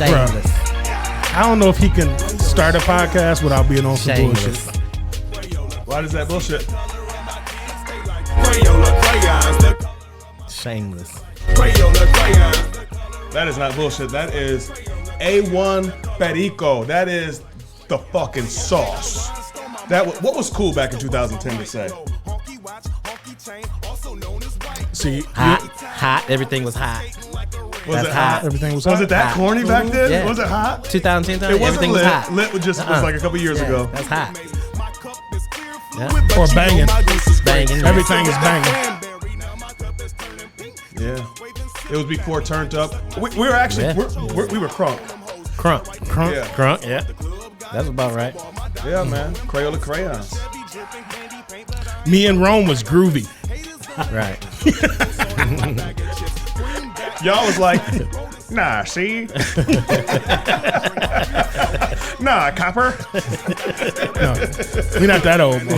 Shameless. Bruh, I don't know if he can start a podcast without being on some bullshit. Why is that bullshit? Shameless. That is not bullshit. That is A1 Perico. That is the fucking sauce. What was cool back in 2010 to say? See, Hot. Everything was hot. Was it hot? Everything was hot. Was it that corny back then? Yeah. Was it hot? 2010. It wasn't everything lit. was hot. Lit was just was like a couple years ago. That's hot. Or banging. Banging. Everything is banging. Yeah. It was before turned up. We were actually we were crunk. Crunk. Yeah. Crunk. Yeah. That's about right. Yeah, man. Crayola crayons. Me and Rome was groovy. Right. Y'all was like, nah, see? Nah, copper. No, we're not that old, bro.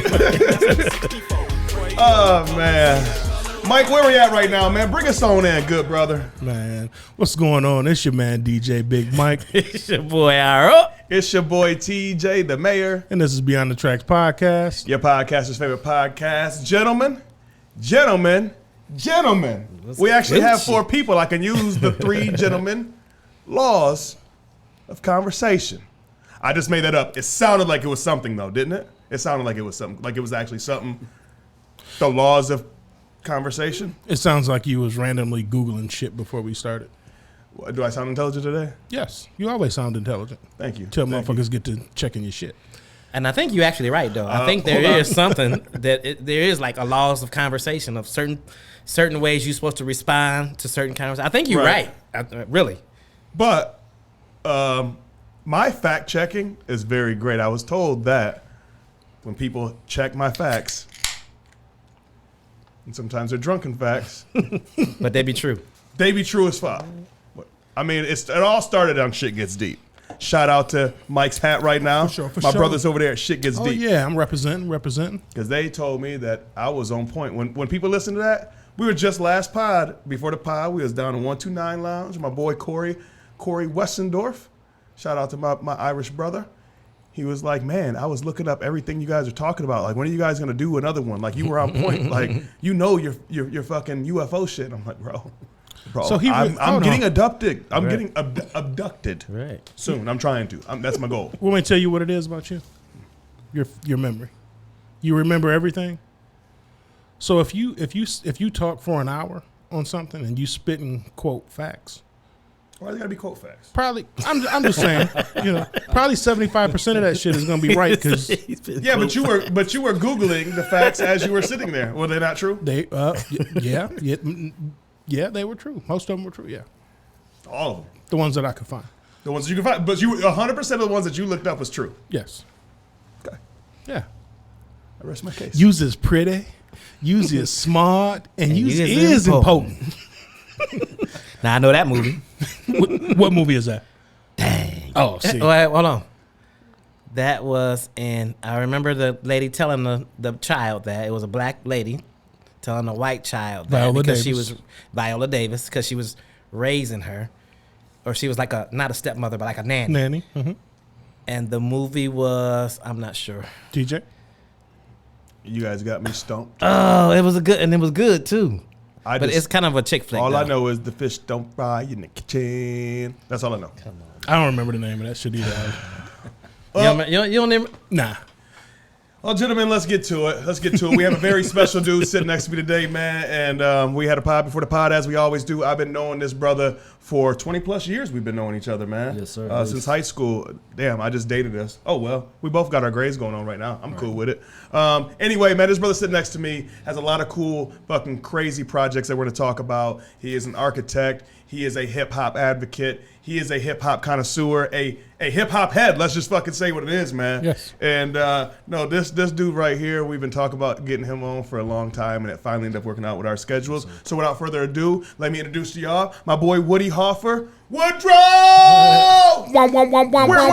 Oh, man. Mike, where we at right now, man? Bring us on in, good brother. Man, what's going on? It's your man, DJ Big Mike. It's your boy, Iro. It's your boy, TJ, the mayor. And this is Beyond the Tracks podcast. Your podcaster's favorite podcast. Gentlemen. We actually have 4 people. I can use the 3 gentlemen laws of conversation. I just made that up. It sounded like it was something, though, didn't it? It sounded like it was something. Like it was actually something. The laws of conversation. It sounds like you was randomly Googling shit before we started. Do I sound intelligent today? Yes, you always sound intelligent. Thank you. Till motherfuckers get to checking your shit. And I think you're actually right, though. I think there is something that there is like a laws of conversation of certain ways you're supposed to respond to certain conversations. I think you're right. Really. But my fact checking is very great. I was told that when people check my facts, and sometimes they're drunken facts, but they be true. They be true as fuck. I mean, it all started on Shit Gets Deep. Shout out to Mike's hat right now. For My sure. brother's over there at Shit Gets Deep. Oh, yeah, I'm representing. Because they told me that I was on point. When people listen to that, we were just last pod. Before the pod, we was down in 129 Lounge. My boy Corey Westendorf. Shout out to my Irish brother. He was like, man, I was looking up everything you guys are talking about. Like, when are you guys going to do another one? Like, you were on point. Like, you know your fucking UFO shit. I'm like, bro, so I'm getting abducted. I'm getting abducted soon. I'm trying to. That's my goal. Want me to tell you what it is about you? Your memory. You remember everything. So if you talk for an hour on something and you spit and quote facts, why they gotta be quote facts? Probably. I'm just saying. Probably 75% of that shit is gonna be right because. Yeah, but you were Googling the facts as you were sitting there. Were they not true? They yeah, they were true. Most of them were true. Yeah, all of them. The ones that I could find. The ones that you could find, but 100% of the ones that you looked up was true. Yes. Okay. Yeah. I rest my case. Use is pretty. Use is smart, and use is important. Now I know that movie. What movie is that? Dang. Oh, see. Wait, hold on. That was in. I remember the lady telling the child that it was a black lady telling a white child that Viola Davis because she was raising her, or she was like not a stepmother but like a nanny. Mm-hmm. And the movie was, I'm not sure. DJ. You guys got me stumped. Oh, it was good too. But it's kind of a chick flick. All I know is the fish don't fry in the kitchen. That's all I know. Come on. I don't remember the name of that shit either. You don't even... Nah. Well, gentlemen, let's get to it. We have a very special dude sitting next to me today, man. And we had a pod before the pod, as we always do. I've been knowing this brother for 20 plus years. We've been knowing each other, man. Yes, sir. Since high school. Damn, I just dated us. Oh, well, we both got our grades going on right now. I'm cool with it. Anyway, man, this brother sitting next to me has a lot of cool, fucking crazy projects that we're going to talk about. He is an architect. He is a hip-hop advocate. He is a hip-hop connoisseur, a hip-hop head. Let's just fucking say what it is, man. Yes. And, no, this dude right here, we've been talking about getting him on for a long time, and it finally ended up working out with our schedules. So without further ado, let me introduce to y'all my boy Woody Hoffer. Woodrow! Wah, wah, wah, wah, wah, wah. We do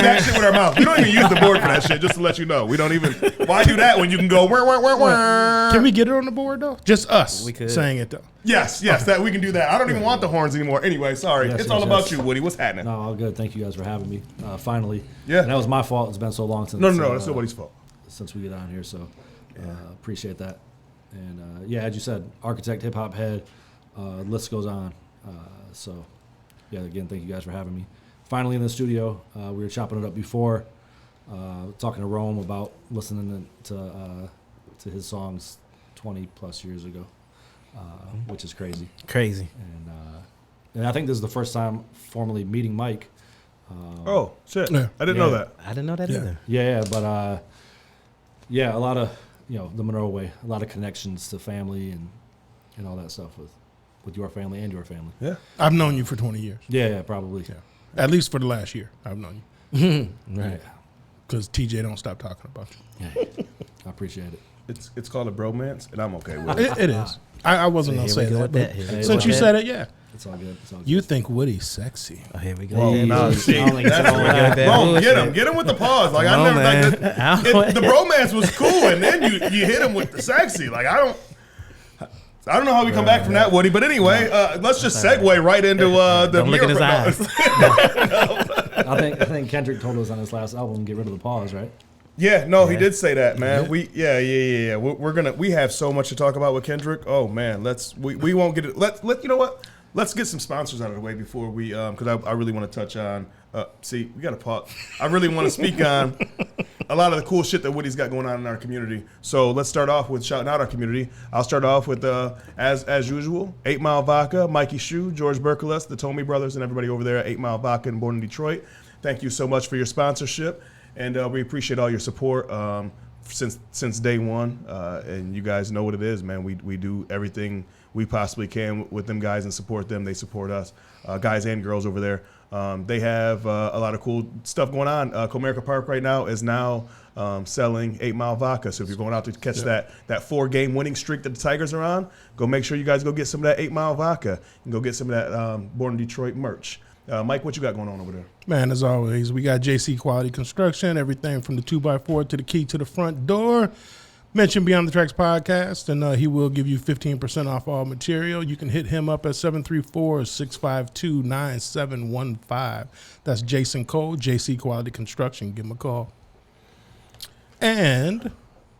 that shit with our mouth. We don't even use the board for that shit, just to let you know. We don't even. Why do that when you can go, wah, wah, wah, wah. Can we get it on the board, though? Just us We could. saying it, though. Yes, that we can do that. I don't even want the horns anymore. Anyway, sorry. Yes, It's yes, all about yes. you, Woody. What's happening? No, all good. Thank you guys for having me. Finally. Yeah. And that was my fault. It's been so long since. No, that's nobody's fault. Since we get on here, so appreciate that. And yeah, as you said, architect, hip hop head, list goes on. So yeah, again, thank you guys for having me. Finally in the studio, we were chopping it up before, talking to Rome about listening to his songs 20 plus years ago, which is crazy. Crazy. And I think this is the first time formally meeting Mike. Oh, shit. Yeah. I didn't know that. I didn't know that either. Yeah, but yeah, a lot of the Monroe way, a lot of connections to family and all that stuff with your family and your family. Yeah. I've known you for 20 years. Yeah, probably. Yeah. At least for the last year, I've known you. Right. Because TJ don't stop talking about you. Yeah, I appreciate it. It's called a bromance, and I'm okay with it. It is. I wasn't going to Here we say go that, with but that. Here we go since with you that. said it, yeah. It's all good. It's all good. You think Woody's sexy. Oh, here we go. Whoa, Nah, see, I don't think that's so. what Get that Rome, bullshit. get him with the pause. Like Come I on, never man. like the bromance was cool, and then you hit him with the sexy. Like I don't know how we come back from that, Woody. But anyway, let's just segue right into the. Don't look at his eyes. I think Kendrick told us on his last album, get rid of the pause, right? Yeah, no, he did say that, man. Yeah. We have so much to talk about with Kendrick. Oh man, we won't get it. You know what? Let's get some sponsors out of the way before we because I really want to touch on. See, we got to pause. I really want to speak on a lot of the cool shit that Woody's got going on in our community. So let's start off with shouting out our community. I'll start off with as usual, 8 Mile Vodka, Mikey Shu, George Berkeles, the Tomey brothers, and everybody over there at 8 Mile Vodka and Born in Detroit. Thank you so much for your sponsorship. And we appreciate all your support since day one. And you guys know what it is, man. We do everything we possibly can with them guys and support them. They support us, guys and girls over there. They have a lot of cool stuff going on. Comerica Park right now is now selling 8 Mile Vodka. So if you're going out to catch that 4-game winning streak that the Tigers are on, go make sure you guys go get some of that 8 Mile Vodka and go get some of that Born in Detroit merch. Mike, what you got going on over there? Man, as always, we got JC Quality Construction, everything from the 2x4 to the key to the front door. Mention Beyond the Tracks podcast, and he will give you 15% off all material. You can hit him up at 734-652-9715. That's Jason Cole, JC Quality Construction. Give him a call. And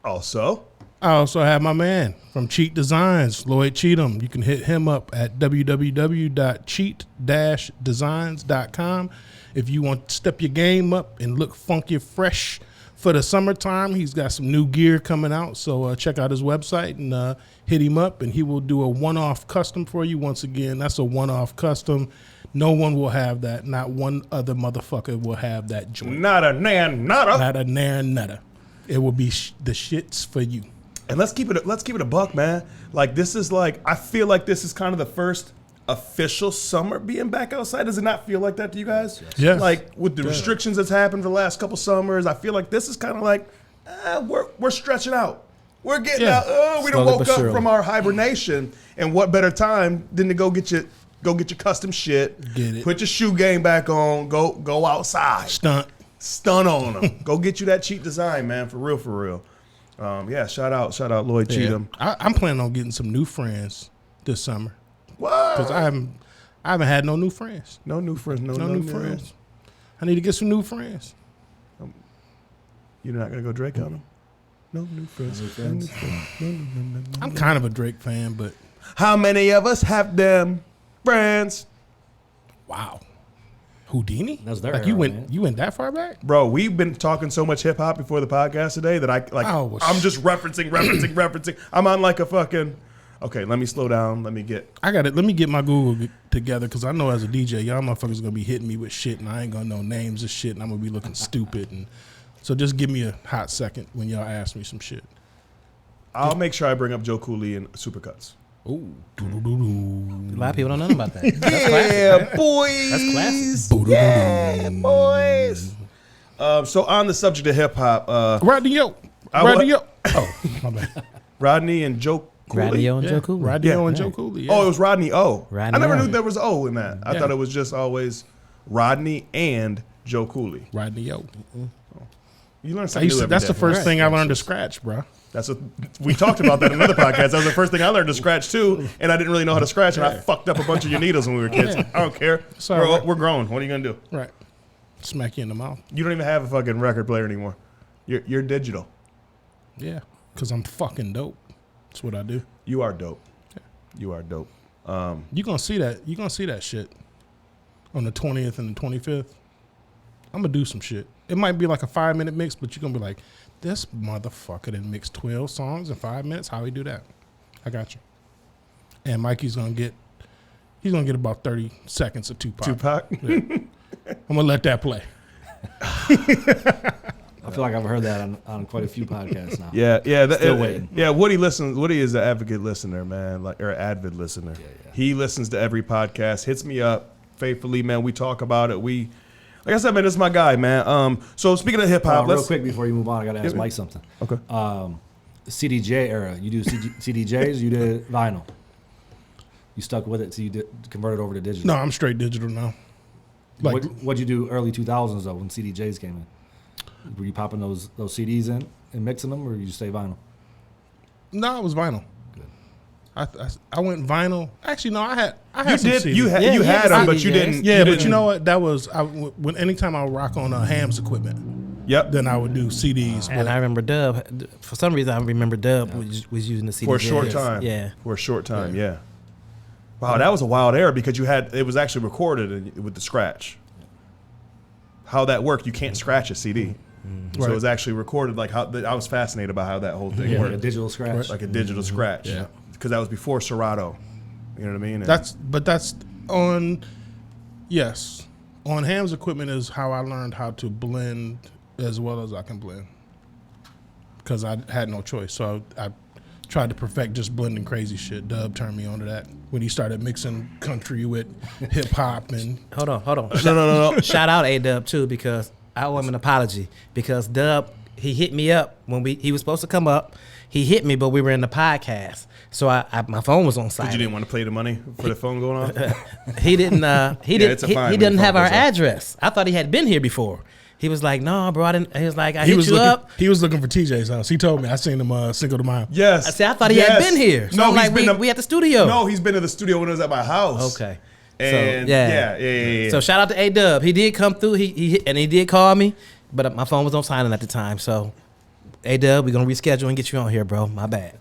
Also, I also have my man from Cheat Designs, Lloyd Cheatham. You can hit him up at www.cheat-designs.com. If you want to step your game up and look funky fresh for the summertime, he's got some new gear coming out. So check out his website and hit him up, and he will do a one-off custom for you. Once again, that's a one-off custom. No one will have that. Not one other motherfucker will have that joint. not a nan, not a. Not a nan nutter. It will be the shits for you. And let's keep it a buck, man. Like this is like I feel like this is kind of the first official summer being back outside. Does it not feel like that to you guys? Yes. Like with the restrictions that's happened for the last couple summers, I feel like this is kind of like we're stretching out. We're getting out. We done Slowly woke but up surely. from our hibernation, and what better time than to go get your custom shit, Get it. put your shoe game back on, go outside, stun on them, go get you that cheap design, man, for real. Yeah, shout out Lloyd Cheatham. I'm planning on getting some new friends this summer What? because I haven't had no new friends. No new friends. No No new friends. I need to get some new friends. You're not gonna go Drake on them. No new friends. I'm kind of a Drake fan, but How many of us have them friends? wow, Houdini. That's their like era, you went that far back. Bro, we've been talking so much hip hop before the podcast today that I'm just referencing. I'm on like a fucking. Okay, let me slow down. Let me get. Let me get my Google together because I know as a DJ, y'all motherfuckers gonna be hitting me with shit, and I ain't gonna know names of shit, and I'm gonna be looking stupid. And so just give me a hot second when y'all ask me some shit. I'll make sure I bring up Joe Cooley and Supercuts. Ooh, A lot of people don't know about that. That's classic, boys. That's classic. Boys. So on the subject of hip hop, Rodney Yo. I wa- Rodney Yo. Oh, my bad. Rodney and Joe Rodney O and Joe Cooley. Rodney O and Joe Cooley. Yeah. Oh, it was Rodney O. Rodney I never O. knew there was O in that. I thought it was just always Rodney and Joe Cooley. Rodney O. You learn something new every That's day. the first thing I learned to scratch, bro. That's what we talked about that in another podcast. That was the first thing I learned to scratch too, and I didn't really know how to scratch, and I fucked up a bunch of your needles when we were kids. I don't care. We're grown. What are you gonna do? Right. Smack you in the mouth. You don't even have a fucking record player anymore. You're digital. Yeah, because I'm fucking dope. That's what I do. You are dope. You are dope. You gonna see that? You gonna see that shit on the 20th and the 25th? I'm gonna do some shit. It might be like a 5-minute mix, but you're gonna be like, this motherfucker done mixed 12 songs in 5 minutes. How he do that? I got you. And Mikey's gonna get about 30 seconds of Tupac. Yeah. I'm gonna let that play. I feel like I've heard that on quite a few podcasts now. Yeah. Still waiting. Yeah, Woody listens. Woody is an advocate listener, man, or an avid listener. Yeah. He listens to every podcast, hits me up faithfully, man. We talk about it. Like I said, man, this is my guy, man. So speaking of hip hop, real quick before you move on, I gotta ask Mike something. Okay. CDJ era. You do CDJs? You did vinyl. You stuck with it, so you converted over to digital. No, I'm straight digital now. Like, what'd you do early 2000s though when CDJs came in? Were you popping those CDs in and mixing them, or you stay vinyl? No, it was vinyl. Good. I went vinyl. Actually, no, I had You some did. CDs. You had them, but you didn't. Yeah, you but didn't. you know what? That was when anytime I would rock on Ham's equipment. Yep. Then I would do CDs. And I remember Dub. For some reason, I remember Dub was using the CD For a short time. Yeah. For a short time. Yeah. Wow, that was a wild era because it was actually recorded with the scratch. How that worked, you can't scratch a CD. So it was actually recorded. Like I was fascinated by how that whole thing worked. Like a digital scratch. Like a digital scratch. Yeah. Because that was before Serato. You know what I mean? That's on. Yes, on Ham's equipment is how I learned how to blend as well as I can blend. Because I had no choice, so I tried to perfect just blending crazy shit. Dub turned me on to that when he started mixing country with hip hop and. Hold on. No. Shout out A-Dub too, because I owe him an apology, because Dub, he hit me up when he was supposed to come up. He hit me, but we were in the podcast, so my phone was on silent. You didn't want to play the money for the phone going off? He didn't. He didn't have our off. address. I thought he had been here before. He was like, "No, bro, I didn't." He was like, "I hit you up." He was looking for TJ's house. He told me. I seen him Cinco de Mayo. Yes. I said, "I thought he had been here." So No, I'm like, we at the studio. No, he's been to the studio when it was at my house. Okay. And so, yeah. So shout out to A-Dub. He did come through. He did call me, but my phone was on silent at the time. So A-Dub, we're gonna reschedule and get you on here, bro. My bad.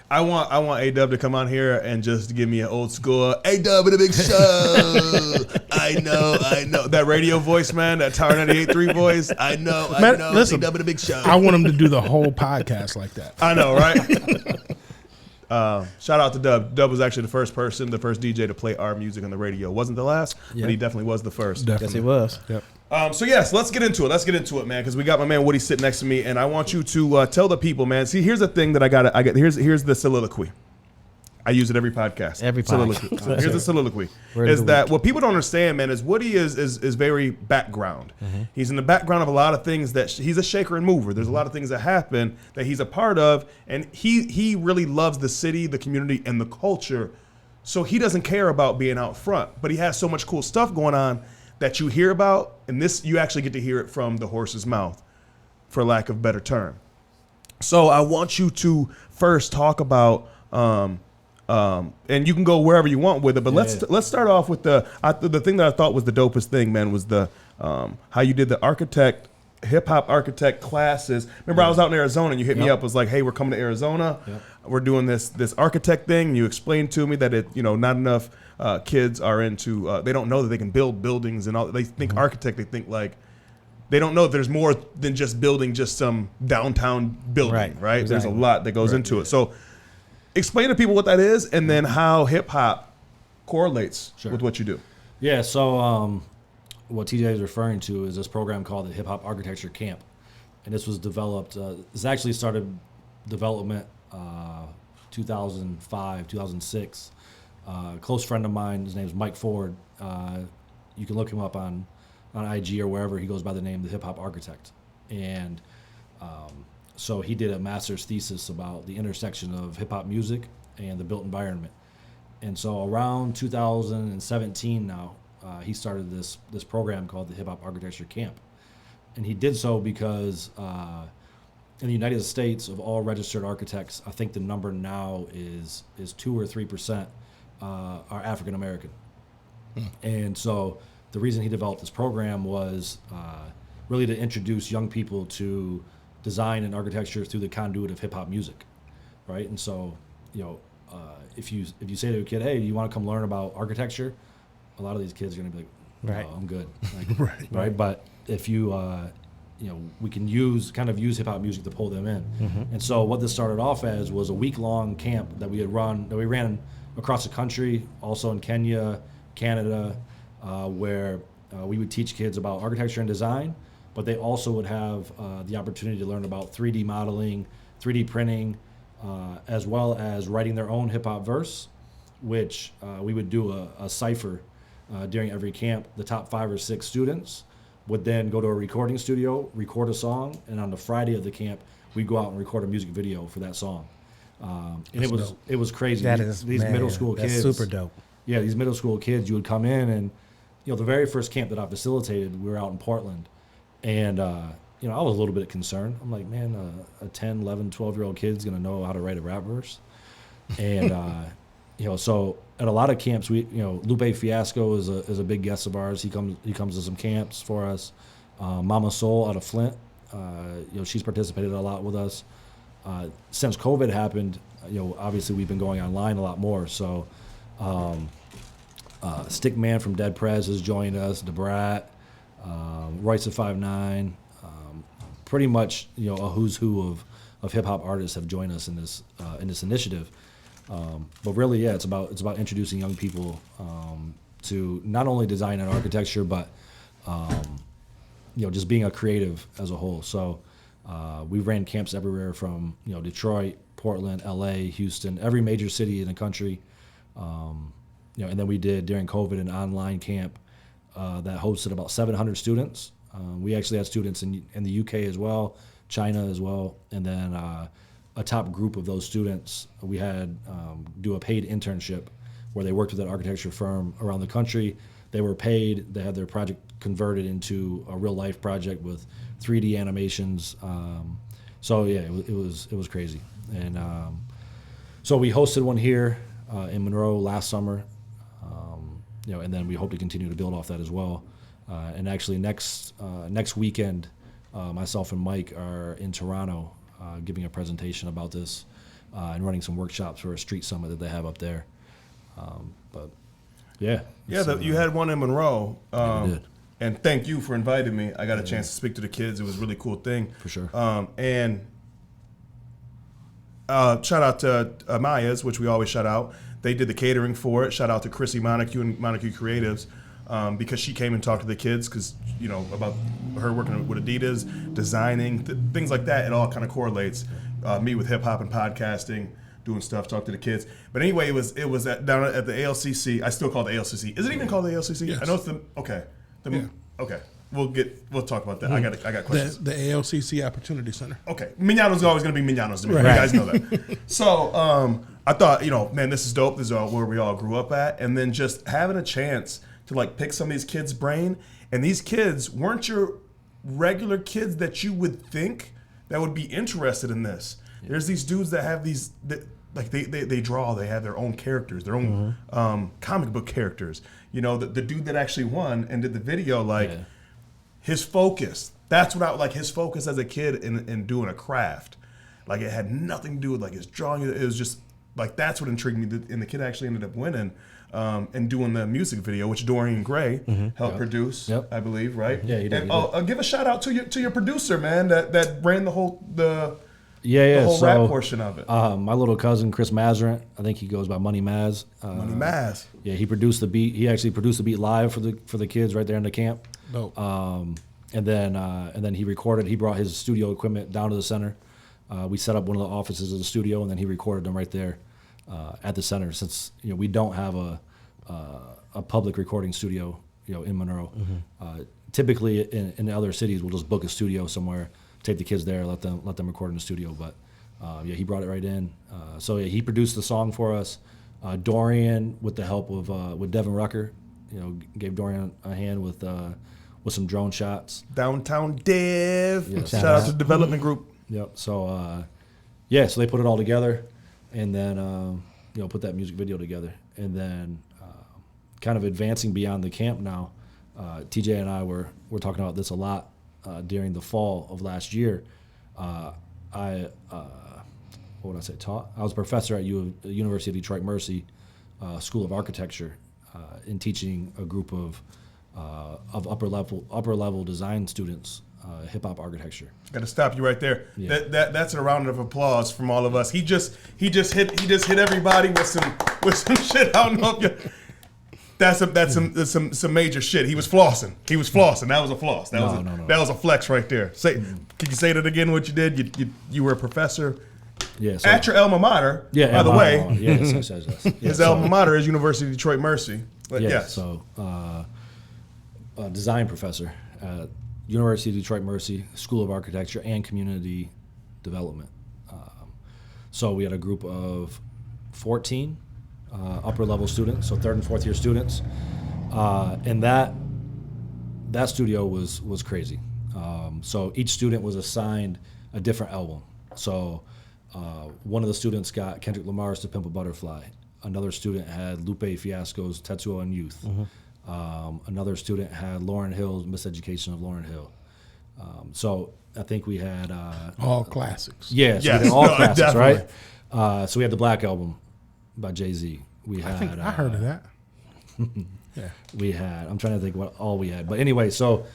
I want A-Dub to come on here and just give me an old school A-Dub in a big show. I know. That radio voice, man, that Tower 98.3 voice. I know. Listen, A-Dub in a big show. I want him to do the whole podcast like that. I know, right? Shout out to Dub. Dub was actually the first DJ to play our music on the radio. Wasn't the last, but he definitely was the first. Yes, he was. Yep. So yes, let's get into it. Man, because we got my man Woody sitting next to me, and I want you to tell the people, man. See, here's the thing that I got. Here's the soliloquy. I use it every podcast. Soliloquy. So here's the soliloquy. Is that what people don't understand, man? Is Woody is very background. Mm-hmm. He's in the background of a lot of things that he's a shaker and mover. There's a lot of things that happen that he's a part of, and he really loves the city, the community, and the culture. So he doesn't care about being out front, but he has so much cool stuff going on that you hear about, and this you actually get to hear it from the horse's mouth, for lack of a better term. So I want you to first talk about, and you can go wherever you want with it, but let's start off with the thing that I thought was the dopest thing, man, was the how you did the hip hop architect classes. Remember, I was out in Arizona and you hit me up. It was like, hey, we're coming to Arizona. Yep. We're doing this architect thing. You explained to me that not enough kids are into. They don't know that they can build buildings and all. They think architect. They think like they don't know that there's more than just building just some downtown building. Right. Exactly. There's a lot that goes into it. So explain to people what that is and then how hip hop correlates with what you do. Yeah. So. What TJ is referring to is this program called the Hip Hop Architecture Camp, and this was developed. This actually started development 2005, 2006. A close friend of mine, his name is Mike Ford. You can look him up on IG or wherever. He goes by the name the Hip Hop Architect, and So he did a master's thesis about the intersection of hip hop music and the built environment. And so around 2017 now, he started this program called the Hip Hop Architecture Camp. And he did so because in the United States, of all registered architects, I think the number now is 2 or 3% are African American. And so the reason he developed this program was really to introduce young people to design and architecture through the conduit of hip hop music, right? And so, if you say to a kid, "Hey, you want to come learn about architecture?" A lot of these kids are going to be like, Right. "Oh, I'm good." Like, right. But if you we can use hip hop music to pull them in. And so what this started off as was a week-long camp that we ran across the country, also in Kenya, Canada, where we would teach kids about architecture and design, but they also would have the opportunity to learn about 3D modeling, 3D printing, as well as writing their own hip-hop verse, which we would do a cipher during every camp. The top 5 or 6 students would then go to a recording studio, record a song, and on the Friday of the camp, we'd go out and record a music video for that song. And it was crazy. These middle school kids, super dope. Yeah, these middle school kids, you would come in and, the very first camp that I facilitated, we were out in Portland. And, I was a little bit concerned. I'm like, man, a 10, 11, 12-year-old kid's going to know how to write a rap verse. And, so at a lot of camps, Lupe Fiasco is a big guest of ours. He comes to some camps for us. Mama Soul out of Flint, she's participated a lot with us. Since COVID happened, obviously we've been going online a lot more. So, Stickman from Dead Prez has joined us. DeBrat, Royce of 5'9", pretty much a who's who of hip hop artists have joined us in this initiative. But really, yeah, it's about introducing young people to not only design and architecture, but just being a creative as a whole. So we ran camps everywhere from Detroit, Portland, LA, Houston, every major city in the country. And then we did during COVID an online camp that hosted about 700 students. We actually had students in the UK as well, China as well, and then a top group of those students we had do a paid internship where they worked with an architecture firm around the country. They were paid. They had their project converted into a real life project with 3D animations. So yeah, it was crazy. And so we hosted one here in Monroe last summer. And then we hope to continue to build off that as well. And actually next weekend, myself and Mike are in Toronto giving a presentation about this and running some workshops for a street summit that they have up there. But yeah. Yeah, you had one in Monroe. Yeah, we did. And thank you for inviting me. I got a chance to speak to the kids. It was a really cool thing. For sure. And shout out to Maya's, which we always shout out. They did the catering for it. Shout out to Chrissy Montague and Montague Creatives because she came and talked to the kids because, about her working with Adidas, designing, things like that. It all kind of correlates. Me with hip hop and podcasting, doing stuff, talk to the kids. But anyway, it was down at the ALCC. I still call it the ALCC. Is it even called the ALCC? Yes. I know it's okay. We'll talk about that. I got questions. The ALCC Opportunity Center. Okay, Miñano's always going to be Miñano's to me. Right. You guys know that. So I thought, man, this is dope. This is where we all grew up at. And then just having a chance to pick some of these kids' brain. And these kids weren't your regular kids that you would think that would be interested in this. Yeah. There's these dudes that have these, they draw, they have their own characters, their own comic book characters. The dude that actually won and did the video, his focus. That's what I like. His focus as a kid in doing a craft, it had nothing to do with his drawing. It was just that's what intrigued me. And the kid actually ended up winning and doing the music video, which Dorian Gray helped produce. Yep. I believe, right? Yeah, he did. And give a shout out to your producer, man. That ran the whole rap portion of it. My little cousin Chris Mazarant, I think he goes by Money Maz. Money Maz. Yeah, he produced the beat. He actually produced the beat live for the kids right there in the camp. Dope. And then he recorded. He brought his studio equipment down to the center. We set up one of the offices of the studio, and then he recorded them right there at the center. Since we don't have a public recording studio in Monroe. Typically in other cities we'll just book a studio somewhere, take the kids there, let them record in the studio. But yeah, he brought it right in. So yeah, he produced the song for us. Dorian, with the help of with Devin Rucker, gave Dorian a hand with some drone shots. Downtown Dev. Yes. Shout out to the development group. Yep. So yeah, so they put it all together, and then put that music video together, and then kind of advancing beyond the camp now. TJ and I were talking about this a lot during the fall of last year. What would I say? Taught. I was a professor at University of Detroit Mercy School of Architecture in teaching a group of upper level design students hip hop architecture. Got to stop you right there. Yeah. That's a round of applause from all of us. He just hit everybody with some shit. I don't know if you. That's some major shit. He was flossing. That was a floss. That was a flex right there. Can you say that again? What you did? You were a professor. Yeah. So, At your alma mater. Yeah. By the way. Yes. His alma mater is University of Detroit Mercy. But yeah. yes. So, design professor at University of Detroit Mercy School of Architecture and Community Development. So we had a group of 14 upper level students, so third and fourth year students, and that studio was crazy. So each student was assigned a different album. So one of the students got Kendrick Lamar's "To Pimp a Butterfly." Another student had Lupe Fiasco's "Tetsuo and Youth." Mm-hmm. Another student had Lauryn Hill's "Miseducation of Lauryn Hill." So I think we had all classics. Yeah, so we did all classics, definitely. Right? So we had the Black Album by Jay-Z. I heard of that. Yeah. We had. I'm trying to think what all we had, but anyway, so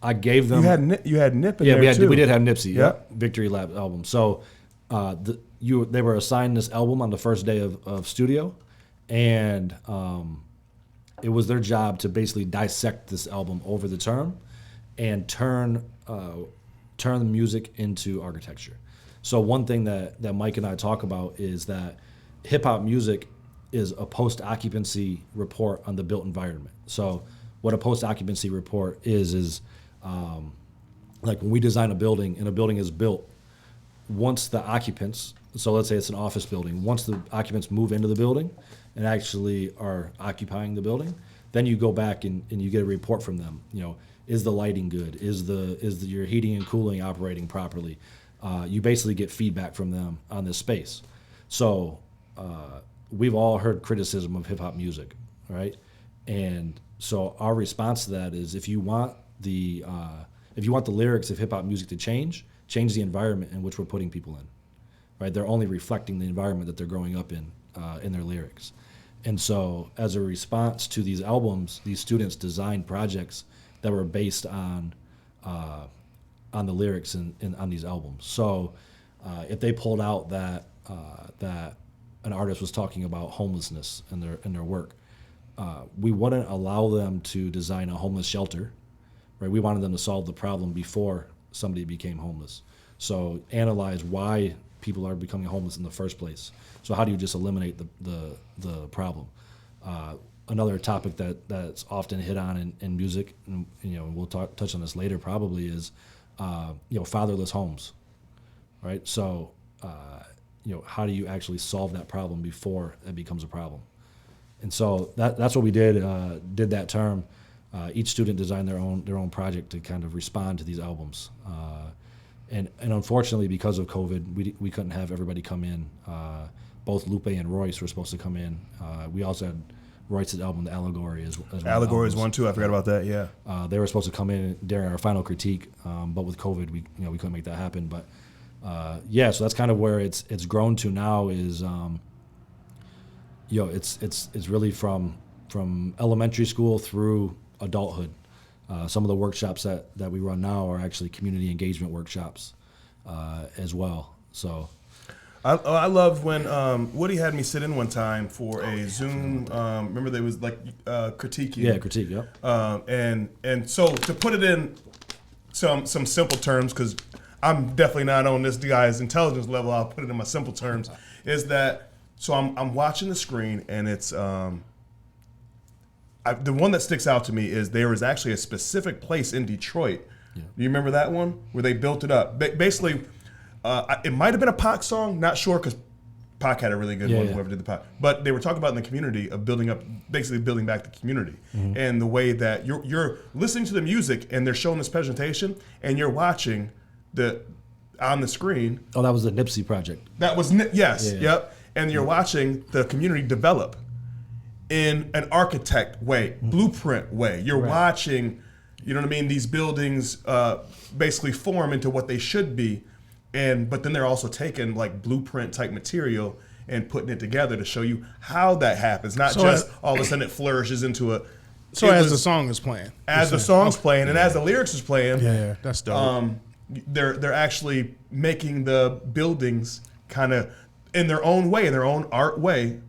I gave them. You had Nip in there too. We did have Nipsey. Yep. Victory Lap album. So they were assigned this album on the first day of studio, and it was their job to basically dissect this album over the term and turn the music into architecture. So one thing that Mike and I talk about is that hip hop music is a post-occupancy report on the built environment. So what a post-occupancy report is like when we design a building and a building is built, once the occupants, so let's say it's an office building, once the occupants move into the building and actually are occupying the building, then you go back and you get a report from them. Is the lighting good? Is your heating and cooling operating properly? You basically get feedback from them on this space. So we've all heard criticism of hip hop music, right? And so our response to that is, if you want the lyrics of hip hop music to change the environment in which we're putting people in, right? They're only reflecting the environment that they're growing up in their lyrics. And so as a response to these albums, these students designed projects that were based on the lyrics and on these albums. So if they pulled out that an artist was talking about homelessness in their work, we wouldn't allow them to design a homeless shelter, right? We wanted them to solve the problem before somebody became homeless. So analyze why people are becoming homeless in the first place. So how do you just eliminate the problem? Another topic that's often hit on in music, and we'll touch on this later probably, is fatherless homes, right? So how do you actually solve that problem before it becomes a problem? And so that's what we did that term. Each student designed their own project to kind of respond to these albums. And unfortunately, because of COVID, we couldn't have everybody come in. Both Lupe and Royce were supposed to come in. We also had Royce's album, The Allegory, as one. Allegory is one too. I forgot about that. Yeah. They were supposed to come in during our final critique, but with COVID, we couldn't make that happen. But so that's kind of where it's grown to now. Is it's really from elementary school through adulthood. Some of the workshops that we run now are actually community engagement workshops as well. So I love when Woody had me sit in one time for a Zoom. Remember, there was like critiquing. Yeah, critique. Yep. And so to put it in some simple terms, because I'm definitely not on this guy's intelligence level, I'll put it in my simple terms. Is that so? I'm watching the screen, and it's the one that sticks out to me is there is actually a specific place in Detroit Do you remember that one where they built it up? Basically, it might have been a Pac song, not sure, because Pac had a really good one, whoever did the Pac. But they were talking about in the community of building up, basically building back the community. And the way that you're listening to the music and they're showing this presentation and you're watching on the screen. Oh, that was the Nipsey project. That was, yep. And you're watching the community develop in an architect way, blueprint way. You're watching, you know what I mean, these buildings basically form into what they should be. But then they're also taking like blueprint type material and putting it together to show you how that happens. Not just all of a sudden it flourishes into a. So as the song is playing, as the song's playing, and as the lyrics is playing, that's dope. They're actually making the buildings kind of in their own way, in their own art way,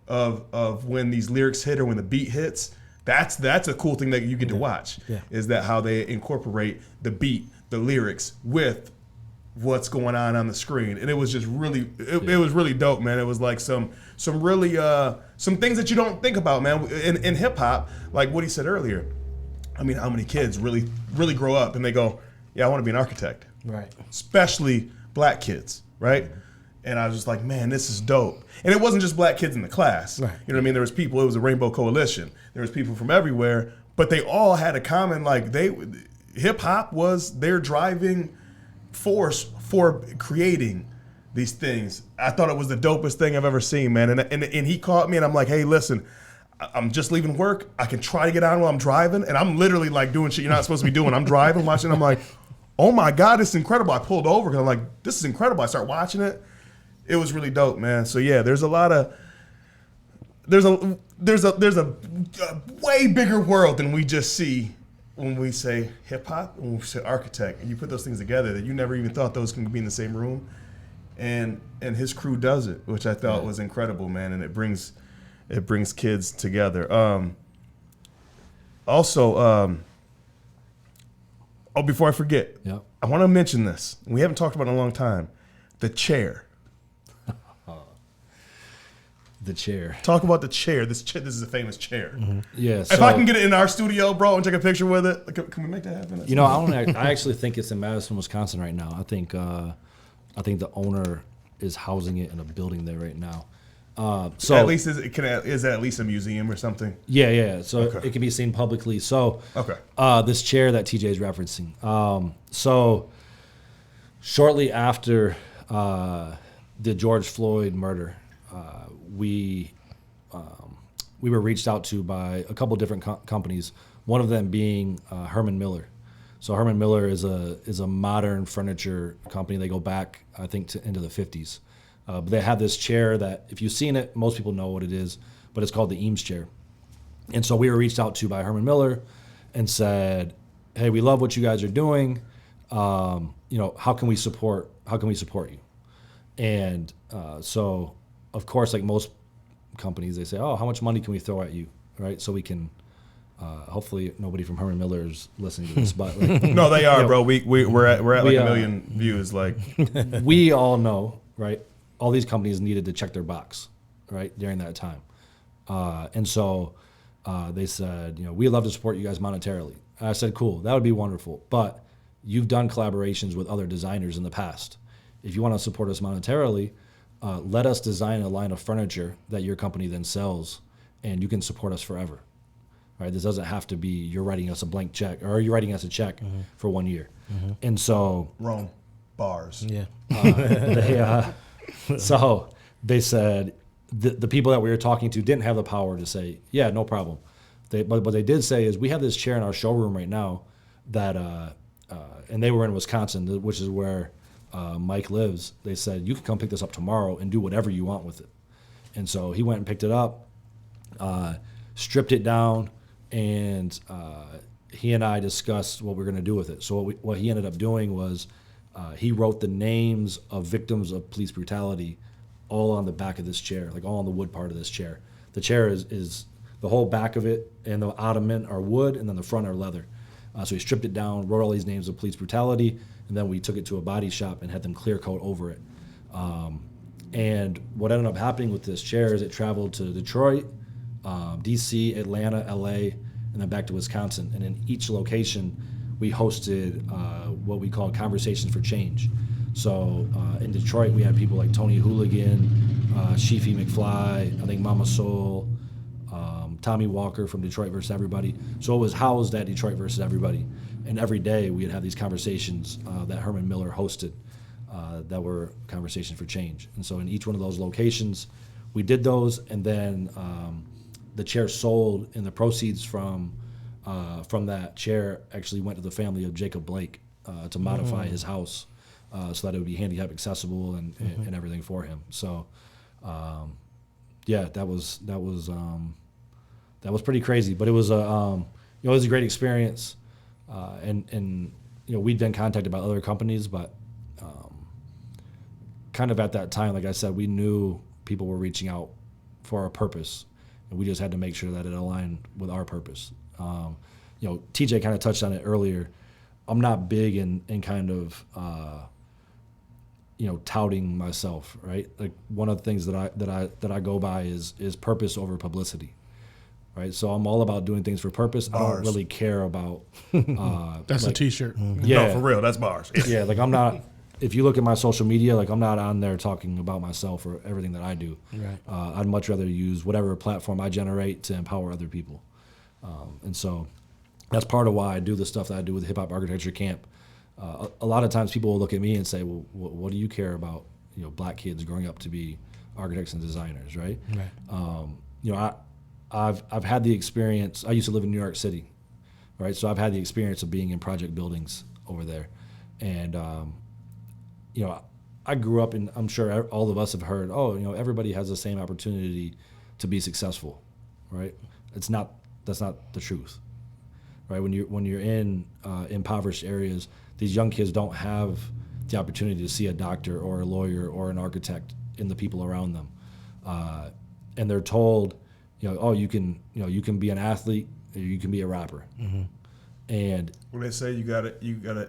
of when these lyrics hit or when the beat hits. That's a cool thing that you get to watch. Is that how they incorporate the beat, the lyrics with what's going on the screen. And it was just really it was really dope, man. It was like some really some things that you don't think about, man, in hip hop. Like what he said earlier, I mean, how many kids really grow up and they go, yeah, I want to be an architect, right? Especially black kids, right? And I was just like, man, this is dope. And it wasn't just black kids in the class, right? You know what I mean? There was people, it was a rainbow coalition, there was people from everywhere, but they all had a common, like, hip hop was their driving force for creating these things. I thought it was the dopest thing I've ever seen, man. And he caught me and I'm like, hey, listen, I'm just leaving work. I can try to get on while I'm driving. And I'm literally like doing shit you're not supposed to be doing. I'm driving, watching. I'm like, oh my God, this is incredible. I pulled over because I'm like, this is incredible. I start watching it. It was really dope, man. So yeah, there's a way bigger world than we just see when we say hip hop, when we say architect, and you put those things together that you never even thought those can be in the same room, and his crew does it, which I thought was incredible, man, and it brings kids together. Before I forget, I want to mention this. We haven't talked about it in a long time. The chair. The chair. Talk about the chair. This is a famous chair. Mm-hmm. Yeah. If I can get it in our studio, bro, and take a picture with it, can we make that happen? You know, I actually think it's in Madison, Wisconsin right now. I think the owner is housing it in a building there right now. So at least is that at least a museum or something? Yeah. So it can be seen publicly. So this chair that TJ is referencing. So shortly after the George Floyd murder, we were reached out to by a couple different companies. One of them being Herman Miller. So Herman Miller is a modern furniture company. They go back, I think, into the 50s. But they have this chair that, if you've seen it, most people know what it is, but it's called the Eames Chair. And so we were reached out to by Herman Miller and said, hey, we love what you guys are doing. How can we support you? And so, of course, like most companies, they say, oh, how much money can we throw at you, right? So we can, hopefully nobody from Herman Miller is listening to this, but like, no, they are, bro. We're at like 1 million views. Like, we all know, right? All these companies needed to check their box, right, during that time. And so they said, we'd love to support you guys monetarily. And I said, cool, that would be wonderful. But you've done collaborations with other designers in the past. If you want to support us monetarily, let us design a line of furniture that your company then sells, and you can support us forever. Right? This doesn't have to be you're writing us a blank check or you're writing us a check for 1 year. And so Rome bars. Yeah. So they said the people that we were talking to didn't have the power to say, yeah, no problem. But what they did say is, we have this chair in our showroom right now that, and they were in Wisconsin, which is where Mike lives. They said, you can come pick this up tomorrow and do whatever you want with it. And so he went and picked it up, stripped it down, and he and I discussed what we're going to do with it. So what he ended up doing was he wrote the names of victims of police brutality all on the back of this chair, like all on the wood part of this chair. The chair is the whole back of it, and the ottoman are wood, and then the front are leather. So he stripped it down, wrote all these names of police brutality, and then we took it to a body shop and had them clear coat over it. And what ended up happening with this chair is it traveled to Detroit, DC, Atlanta, LA, and then back to Wisconsin. And in each location, we hosted what we call Conversations for Change. So in Detroit, we had people like Tony Hooligan, Sheefy McFly, I think Mama Soul, Tommy Walker from Detroit versus Everybody. So it was housed at Detroit versus Everybody. And every day we'd have these conversations that Herman Miller hosted that were Conversations for Change. And so in each one of those locations, we did those, and then the chair sold, and the proceeds from that chair actually went to the family of Jacob Blake to modify his house so that it would be handicap accessible and everything for him. So, that was pretty crazy, but it was it was a great experience, and we'd been contacted by other companies, but kind of at that time, like I said, we knew people were reaching out for a purpose, and we just had to make sure that it aligned with our purpose. TJ kind of touched on it earlier. I'm not big in kind of touting myself, right? Like one of the things that I go by is purpose over publicity, right? So I'm all about doing things for purpose. Bars. I don't really care about. That's a T-shirt. Yeah, no, for real, that's bars. Yeah, like I'm not. If you look at my social media, like I'm not on there talking about myself or everything that I do. Right. I'd much rather use whatever platform I generate to empower other people. And so that's part of why I do the stuff that I do with Hip Hop Architecture Camp. A lot of times people will look at me and say, well, what do you care about, black kids growing up to be architects and designers, right? Right. I've had the experience. I used to live in New York City, right? So I've had the experience of being in project buildings over there. And, I grew up in, I'm sure all of us have heard, everybody has the same opportunity to be successful, right? That's not the truth, right? When you're in impoverished areas, these young kids don't have the opportunity to see a doctor or a lawyer or an architect in the people around them, and they're told, you can be an athlete or you can be a rapper, and when they say you gotta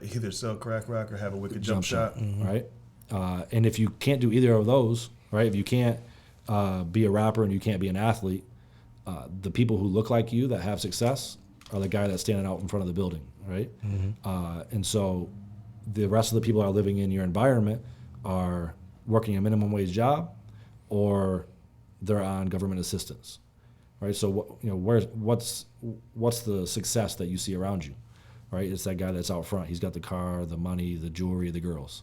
either sell crack rock or have a wicked jump shot, right? And if you can't do either of those, right? If you can't be a rapper and you can't be an athlete, the people who look like you that have success are the guy that's standing out in front of the building, right? And so the rest of the people that are living in your environment are working a minimum wage job, or they're on government assistance, right? So what's the success that you see around you, right? It's that guy that's out front. He's got the car, the money, the jewelry, the girls,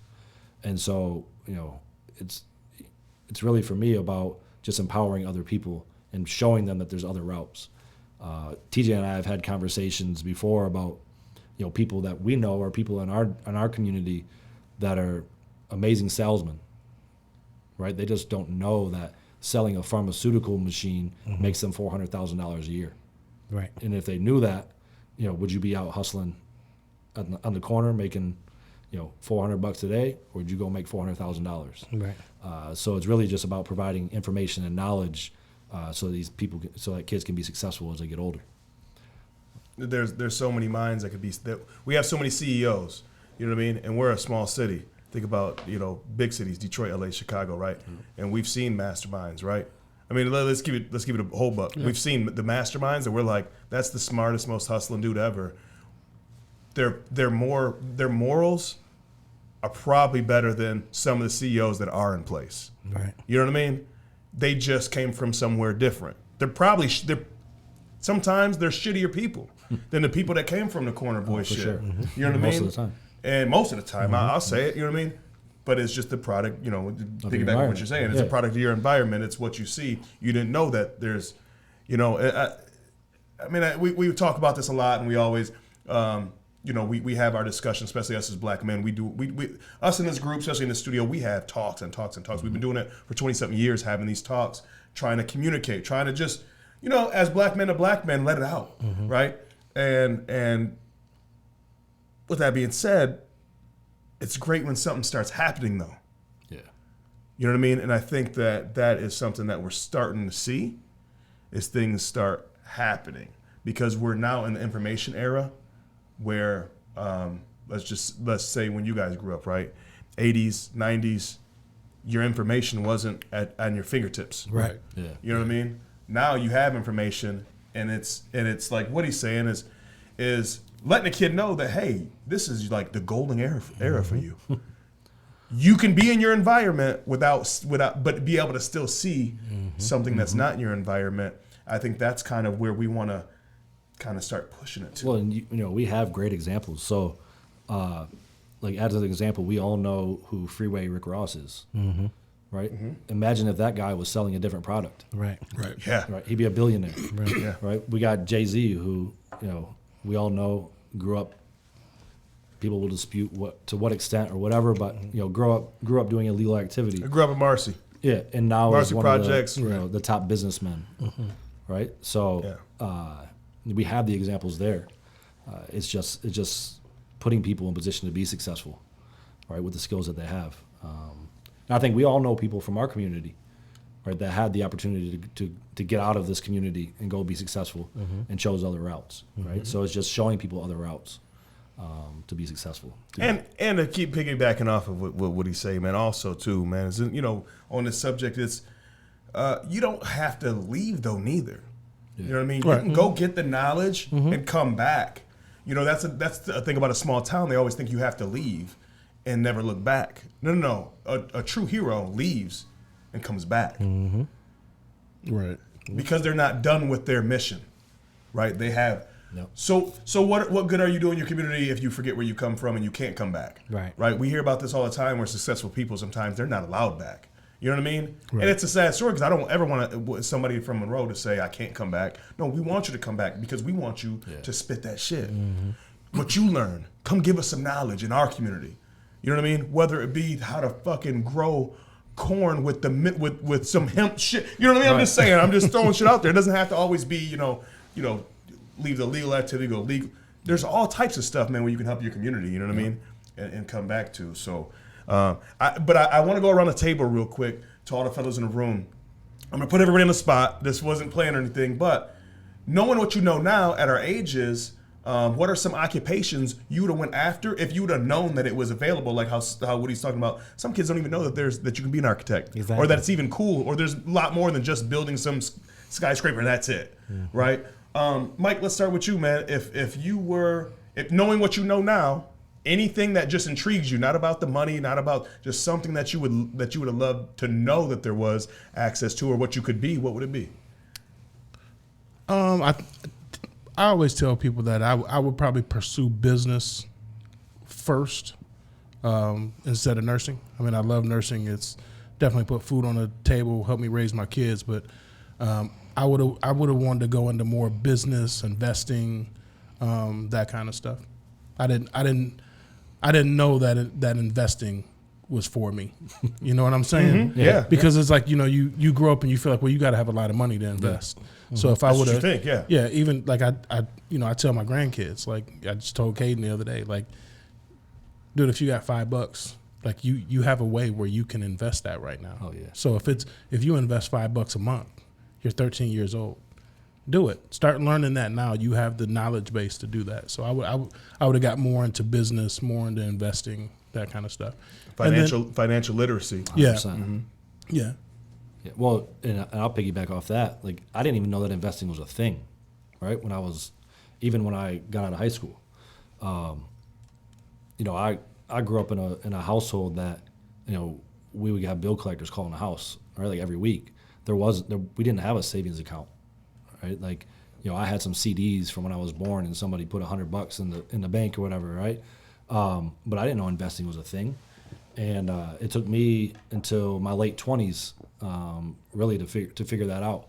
and so it's really for me about just empowering other people and showing them that there's other routes. TJ and I have had conversations before about people that we know or people in our community that are amazing salesmen, right? They just don't know that selling a pharmaceutical machine makes them $400,000 a year. Right. And if they knew that, would you be out hustling on the corner making $400 a day, or would you go make $400,000? Right. So it's really just about providing information and knowledge so that kids can be successful as they get older. There's so many minds that could be. We have so many CEOs. You know what I mean? And we're a small city. Think about big cities: Detroit, LA, Chicago, right? And we've seen masterminds, right? I mean, let's keep it a whole buck. Yeah. We've seen the masterminds that we're like, that's the smartest, most hustling dude ever. Their morals are probably better than some of the CEOs that are in place. Right. You know what I mean? They just came from somewhere different. Sometimes they're shittier people than the people that came from the corner boy shit. Sure. You know what I mean? Most of the time. And most of the time, I'll say it. You know what I mean? But it's just the product. Thinking back to what you're saying, it's a product of your environment. It's what you see. You didn't know that there's, we talk about this a lot, and we always. We have our discussions, especially us as black men. Us in this group, especially in the studio, we have talks and talks and talks. We've been doing it for 20-something years, having these talks, trying to communicate, trying to just, as black men to black men, let it out, right? And with that being said, it's great when something starts happening, though. Yeah. You know what I mean? And I think that is something that we're starting to see, is things start happening, because we're now in the information era, where let's say when you guys grew up, right, 80s, 90s, your information wasn't on your fingertips. Right. Yeah. You know what I mean? Now you have information, and it's like what he's saying is letting a kid know that, hey, this is like the golden era for you. You can be in your environment but be able to still see something that's not in your environment. I think that's kind of where we want to kind of start pushing it to. Well, and we have great examples. So, like as an example, we all know who Freeway Rick Ross is, right? Imagine if that guy was selling a different product. Right. Yeah. Right. He'd be a billionaire. Right. Yeah. Right. We got Jay-Z, who we all know grew up. People will dispute to what extent or whatever, but grew up doing illegal activity. I grew up in Marcy. Yeah, and now Marcy is one Projects, of the top businessmen. Right. So we have the examples there. It's just putting people in position to be successful, right, with the skills that they have. And I think we all know people from our community, right, that had the opportunity to get out of this community and go be successful and chose other routes, right? So it's just showing people other routes to be successful. And to keep piggybacking off of what he say, man, also too, man, is, on this subject, it's you don't have to leave though neither. You know what I mean? Right. You can go get the knowledge and come back. That's the thing about a small town. They always think you have to leave and never look back. No. A true hero leaves and comes back. Right. Because they're not done with their mission, right? They have. Yep. So what good are you doing in your community if you forget where you come from and you can't come back? Right. We hear about this all the time where successful people, sometimes they're not allowed back. You know what I mean? Right. And it's a sad story because I don't ever want somebody from Monroe to say I can't come back. No, we want you to come back because we want you to spit that shit. What you learn, come give us some knowledge in our community. You know what I mean? Whether it be how to fucking grow corn with with some hemp shit. You know what I mean? I'm just saying. I'm just throwing shit out there. It doesn't have to always be leave the legal activity, go legal. There's all types of stuff, man, where you can help your community. You know what I mean? And come back to. So, I want to go around the table real quick to all the fellows in the room. I'm gonna put everybody on the spot. This wasn't planned or anything, but knowing what you know now at our ages, what are some occupations you would have went after if you would have known that it was available? Like how Woody's talking about. Some kids don't even know that you can be an architect, or that it's even cool, or there's a lot more than just building some skyscraper and that's it, right? Mike, let's start with you, man. If knowing what you know now, anything that just intrigues you, not about the money, not about just something that you would have loved to know that there was access to, or what you could be, what would it be? I always tell people that I would probably pursue business first instead of nursing. I mean, I love nursing. It's definitely put food on the table, helped me raise my kids, but I would have wanted to go into more business, investing, that kind of stuff. I didn't know that investing was for me. You know what I'm saying? Yeah. Because it's like, you grow up and you feel like, well, you got to have a lot of money to invest. So if I would have, even like I tell my grandkids, like I just told Caden the other day, like, dude, if you got $5, like you have a way where you can invest that right now. Oh yeah. So if you invest $5 a month, you're 13 years old. Do it. Start learning that now. You have the knowledge base to do that. So I would have got more into business, more into investing, that kind of stuff. Financial literacy. 100%. Yeah. Yeah. Well, and I'll piggyback off that. Like, I didn't even know that investing was a thing, right? When I got out of high school, I grew up in a household that, we would have bill collectors calling the house, right? Like every week. We didn't have a savings account, right? Like, I had some CDs from when I was born, and somebody put $100 in the bank or whatever, right? But I didn't know investing was a thing, and it took me until my late 20s really to figure that out.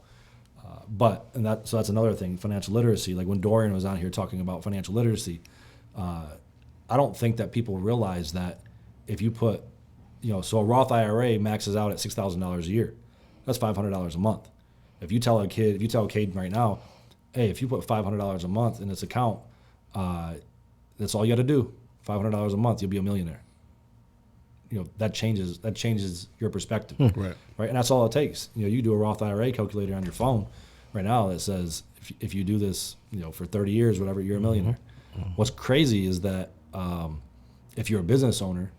So that's another thing, financial literacy. Like when Dorian was on here talking about financial literacy, I don't think that people realize that if you put, so a Roth IRA maxes out at $6,000 a year. That's $500 a month. If you tell Caden right now, hey, if you put $500 a month in this account, that's all you got to do. $500 a month, you'll be a millionaire. That changes your perspective. Right. And that's all it takes. You do a Roth IRA calculator on your phone right now that says if you do this, for 30 years, whatever, you're a millionaire. What's crazy is that if you're a business owner,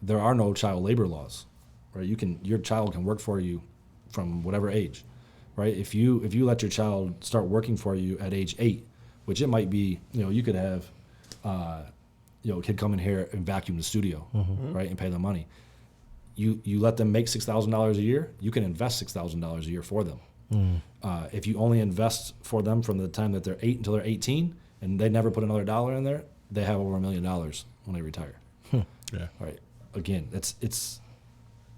there are no child labor laws, right? Your child can work for you from whatever age, right? If you let your child start working for you at age 8, which it might be, you could have a kid come in here and vacuum the studio, right, and pay them money. You let them make $6,000 a year. You can invest $6,000 a year for them. If you only invest for them from the time that they're 8 until they're 18, and they never put another dollar in there, they have over $1 million when they retire. Yeah. Right. Again, it's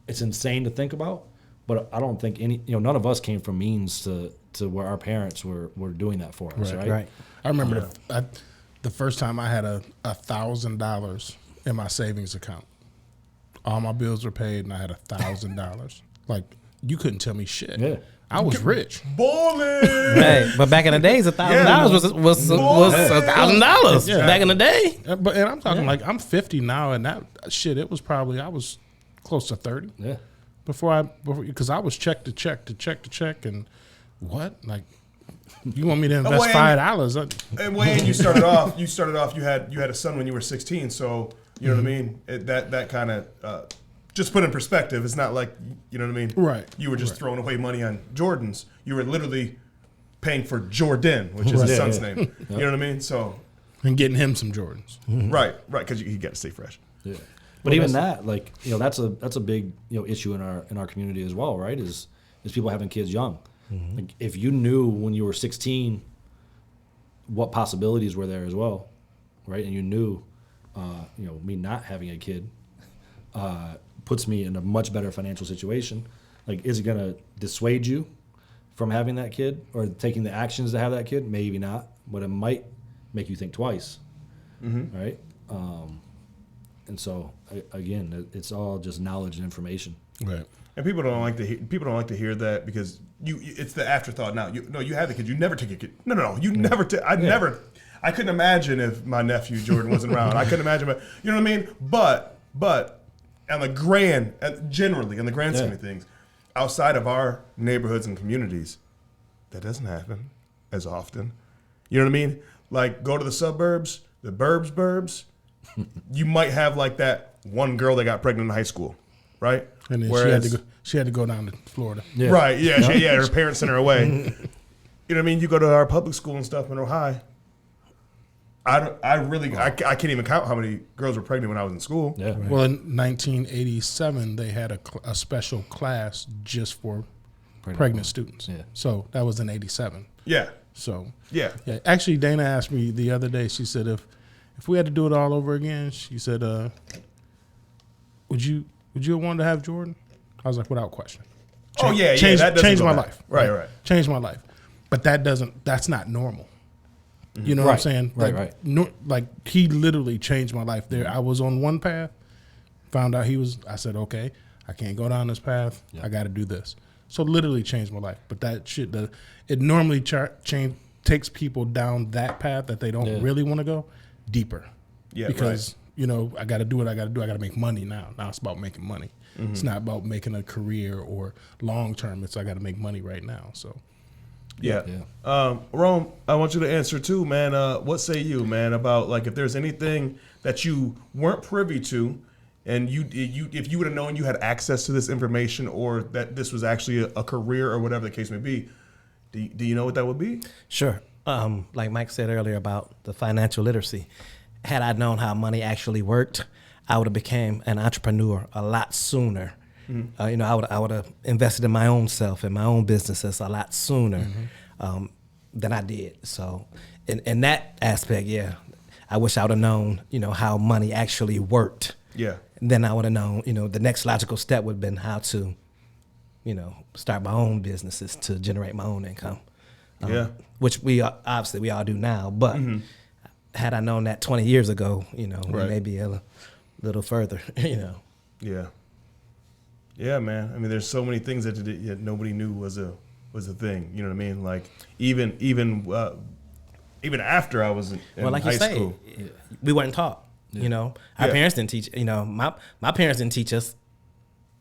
insane to think about, but I don't think none of us came from means to where our parents were doing that for us. Right. I remember the first time I had $1,000 in my savings account. All my bills were paid, and I had $1,000. Like, you couldn't tell me shit. Yeah. I was rich. Bowling. Hey, but back in the days, $1,000 was $1,000 back in the day. And I'm talking like I'm 50 now, and that shit, it was probably, I was close to 30. Yeah. Because I was check to check, and what? Like, you want me to invest $5? And when you started off, you had a son when you were 16, so you know what I mean. That kind of just put in perspective. It's not like, you know what I mean. Right. You were just throwing away money on Jordans. You were literally paying for Jordan, which is his son's name. You know what I mean. So and getting him some Jordans. Right, because he got to stay fresh. Yeah. But even that, like, that's a big issue in our community as well, right? Is people having kids young. Like, if you knew when you were 16 what possibilities were there as well, right? And you knew, me not having a kid puts me in a much better financial situation. Like, is it gonna dissuade you from having that kid or taking the actions to have that kid? Maybe not, but it might make you think twice, right? And so again, it's all just knowledge and information. Right. And people don't like to hear that because it's the afterthought. Now you have the kid. You never take a kid. No. You never. Never. I couldn't imagine if my nephew Jordan wasn't around. I couldn't imagine. But you know what I mean. But on the grand, generally in the grand scheme of things, outside of our neighborhoods and communities, that doesn't happen as often. You know what I mean? Like, go to the suburbs, the burbs. You might have like that one girl that got pregnant in high school, right? And then she had to go down to Florida. Yeah. Right, yeah. Her parents sent her away. You know what I mean? You go to our public school and stuff, Monroe High. I can't even count how many girls were pregnant when I was in school. Yeah. Right. Well, in 1987, they had a special class just for pregnant students. Yeah. So that was in 87. Yeah. So Yeah. Actually, Dana asked me the other day. She said, if we had to do it all over again, she said, would you want to have Jordan? I was like, without question. Change my life. Right. Change my life. But that's not normal. You know what I'm saying? Right. Like, he literally changed my life there. I was on one path, found out I said, okay, I can't go down this path. Yeah. I got to do this. So literally changed my life. But that shit, it normally takes people down that path that they don't really want to go deeper. Yeah, because, I got to do what I got to do. I got to make money now. Now it's about making money. Mm-hmm. It's not about making a career or long term. It's I got to make money right now. So. Yeah. Rome, I want you to answer too, man. What say you, man, about like if there's anything that you weren't privy to and if you would have known you had access to this information or that this was actually a career or whatever the case may be, do you know what that would be? Sure. Like Mike said earlier about the financial literacy, had I known how money actually worked, I would have became an entrepreneur a lot sooner. Mm-hmm. I would have invested in my own self and my own businesses a lot sooner than I did. So, in that aspect, I wish I would have known, how money actually worked. Yeah. Then I would have known, the next logical step would have been how to, start my own businesses to generate my own income. Which we obviously all do now. But had I known that 20 years ago, we may be a little further. Yeah. Yeah, man. I mean, there's so many things that nobody knew was a thing. You know what I mean? Like even after I was in like high you say, school, we weren't taught. Yeah. Our parents didn't teach. My parents didn't teach us.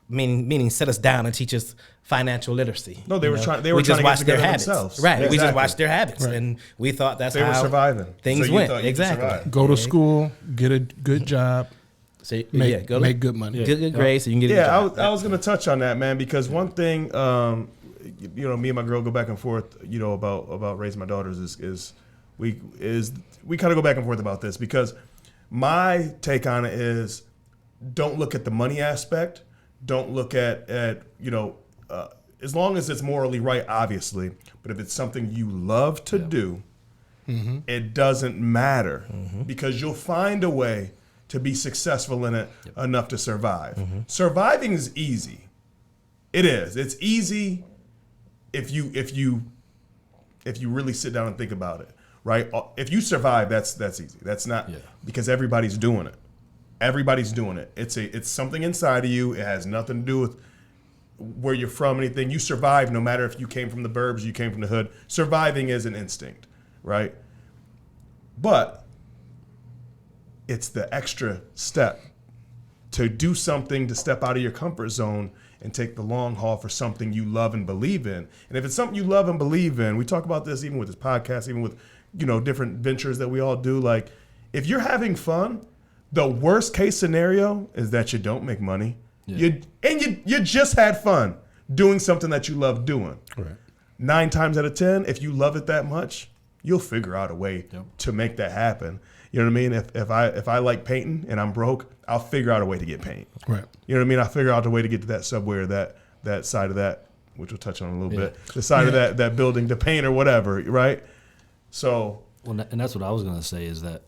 Meaning set us down and teach us financial literacy. No, they were trying. They we were just trying to watched get their together habits. themselves. Right. Yeah, We just exactly. watched their habits, and we thought that's they how were surviving. Things so went. You Exactly. Go to school, get a good job, So, make good money. Good grades so you can get a good job. I was going to touch on that, man, because one thing, me and my girl go back and forth, about raising my daughters is we kind of go back and forth about this, because my take on it is, don't look at the money aspect. Don't look at as long as it's morally right, obviously. But if it's something you love to do, it doesn't matter, because you'll find a way to be successful in it enough to survive. Surviving is easy. It is. It's easy if you really sit down and think about it, right? If you survive, that's easy. That's not because everybody's doing it. Everybody's doing it. It's something inside of you. It has nothing to do with where you're from, anything. You survive no matter if you came from the burbs, you came from the hood. Surviving is an instinct, right? But it's the extra step to do something, to step out of your comfort zone and take the long haul for something you love and believe in. And if it's something you love and believe in, we talk about this even with this podcast, even with, different ventures that we all do. Like, if you're having fun, the worst case scenario is that you don't make money. You just had fun doing something that you love doing. Right. 9 times out of 10, if you love it that much, you'll figure out a way to make that happen. You know what I mean? If I like painting and I'm broke, I'll figure out a way to get paint. Right. You know what I mean? I'll figure out a way to get to that subway or that side of that, which we'll touch on a little bit, the side of that building to paint or whatever, right? So. Well, and that's what I was going to say, is that,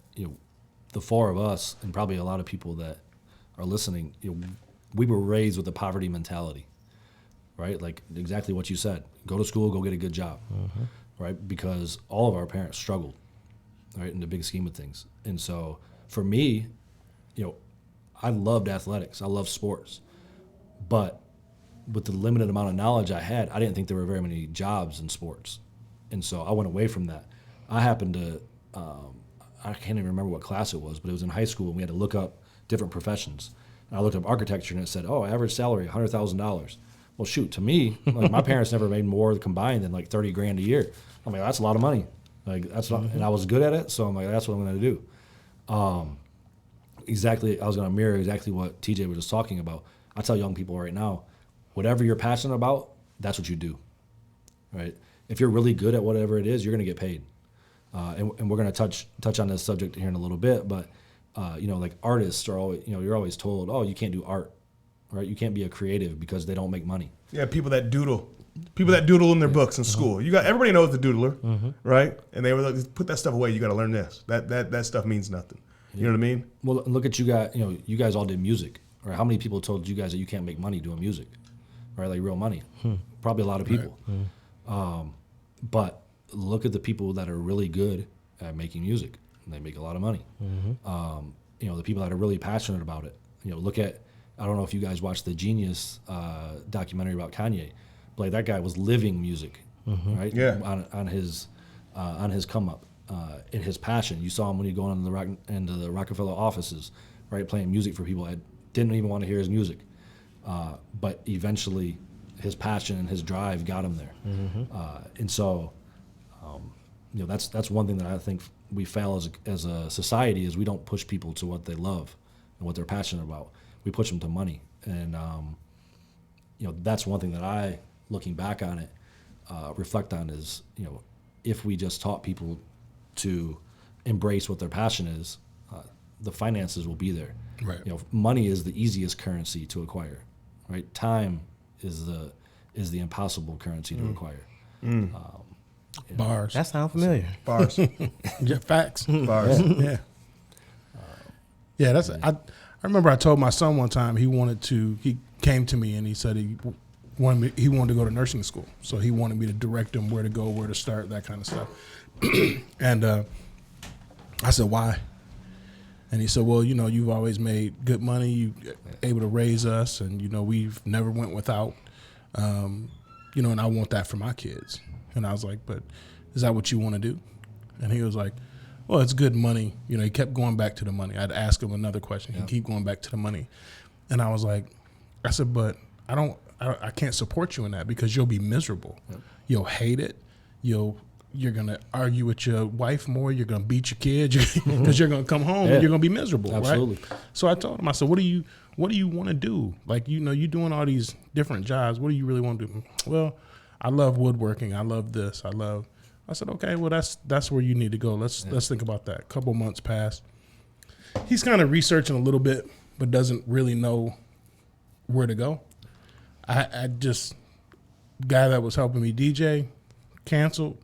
the 4 of us, and probably a lot of people that are listening, we were raised with a poverty mentality, right? Like exactly what you said. Go to school, go get a good job, right? Because all of our parents struggled, right, in the big scheme of things. And so for me, I loved athletics. I loved sports. But with the limited amount of knowledge I had, I didn't think there were very many jobs in sports. And so I went away from that. I happened to, I can't even remember what class it was, but it was in high school, and we had to look up different professions. And I looked up architecture, and it said, average salary, $100,000. Well, shoot, to me, like, my parents never made more combined than like $30,000 a year. I'm like, that's a lot of money. Like, that's not, and I was good at it, so I'm like, that's what I'm going to do. Exactly, I was going to mirror exactly what TJ was just talking about. I tell young people right now, whatever you're passionate about, that's what you do, right? If you're really good at whatever it is, you're going to get paid. And we're going to touch on this subject here in a little bit, but like artists are always, you're always told, you can't do art, right? You can't be a creative because they don't make money. Yeah, people that doodle in their books in school. Everybody knows the doodler, right? And they were like, put that stuff away. You got to learn this. That stuff means nothing. You know what I mean? Well, look at you guys. You guys all did music, right? How many people told you guys that you can't make money doing music, right? Like real money. Probably a lot of people. Right. But look at the people that are really good at making music, and they make a lot of money. The people that are really passionate about it. Look at, I don't know if you guys watched the Genius documentary about Kanye, but like, that guy was living music, right? Yeah. On his come up, in his passion. You saw him when he go into the Rockefeller offices, right, playing music for people that didn't even want to hear his music, but eventually his passion and his drive got him there, and so. That's one thing that I think we fail as a society, is we don't push people to what they love and what they're passionate about. We push them to money, and that's one thing that I, looking back on it, reflect on is, if we just taught people to embrace what their passion is, the finances will be there. Right. Money is the easiest currency to acquire, right? Time is the impossible currency to acquire. Bars. That sounds familiar. Bars. Yeah, facts. Bars. Yeah. Yeah, I remember I told my son one time he came to me and he said he wanted to go to nursing school. So he wanted me to direct him where to go, where to start, that kind of stuff. And I said, why? And he said, well, you've always made good money. You able to raise us, and, we've never went without, and I want that for my kids. And I was like, but is that what you want to do? And he was like, well, it's good money. He kept going back to the money. I'd ask him another question. He'd keep going back to the money. And I was like, I said, but I can't support you in that, because you'll be miserable. Yep. You'll hate it. You're going to argue with your wife more. You're going to beat your kids because you're going to come home and you're going to be miserable. Absolutely. Right? So I told him, I said, what do you want to do? Like, you're doing all these different jobs. What do you really want to do? Well, I love woodworking. I love this. I love I said, okay, well, that's where you need to go. Let's think about that. A couple months passed. He's kind of researching a little bit, but doesn't really know where to go. I just, guy that was helping me DJ, canceled.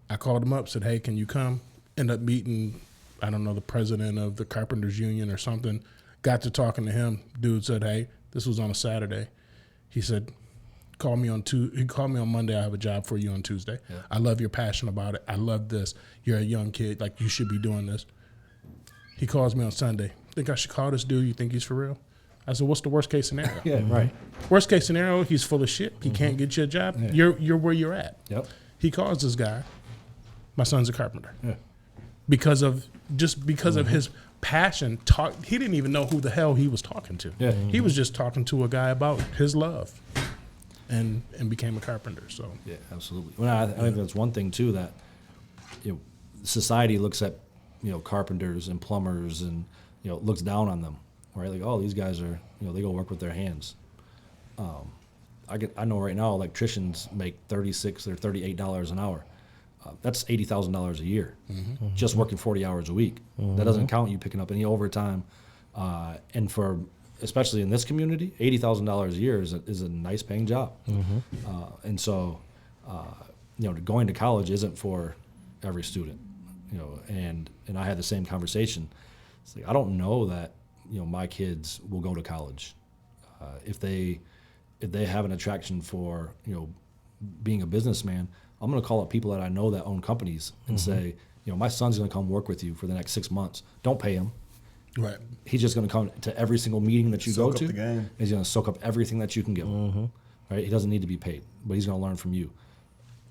I called him up, said, hey, can you come? Ended up meeting, I don't know, the president of the Carpenters Union or something. Got to talking to him. Dude said, hey, this was on a Saturday. He said, he called me on Monday. I have a job for you on Tuesday. Yeah. I love your passion about it. I love this. You're a young kid. Like, you should be doing this. He calls me on Sunday. Think I should call this dude? You think he's for real? I said, what's the worst case scenario? Yeah, right. Worst case scenario, he's full of shit. He can't get you a job. Yeah. You're where you're at. Yep. He calls this guy. My son's a carpenter. Yeah. Because of his passion. He didn't even know who the hell he was talking to. Yeah. He was just talking to a guy about his love, and became a carpenter. So yeah, absolutely. Well, I think that's one thing too, that society looks at carpenters and plumbers and looks down on them, right? Like, oh, these guys are they go work with their hands. I know right now electricians make $36 or $38 an hour. That's $80,000 a year, just working 40 hours a week. That doesn't count you picking up any overtime. And for, especially in this community, $80,000 a year is a nice paying job. And so, going to college isn't for every student, and I had the same conversation. It's like, I don't know that, my kids will go to college. If they have an attraction for, being a businessman, I'm going to call up people that I know that own companies and say, my son's going to come work with you for the next 6 months. Don't pay him. Right. He's just going to come to every single meeting that you go to. The game. He's going to soak up everything that you can give him. Right? He doesn't need to be paid, but he's going to learn from you.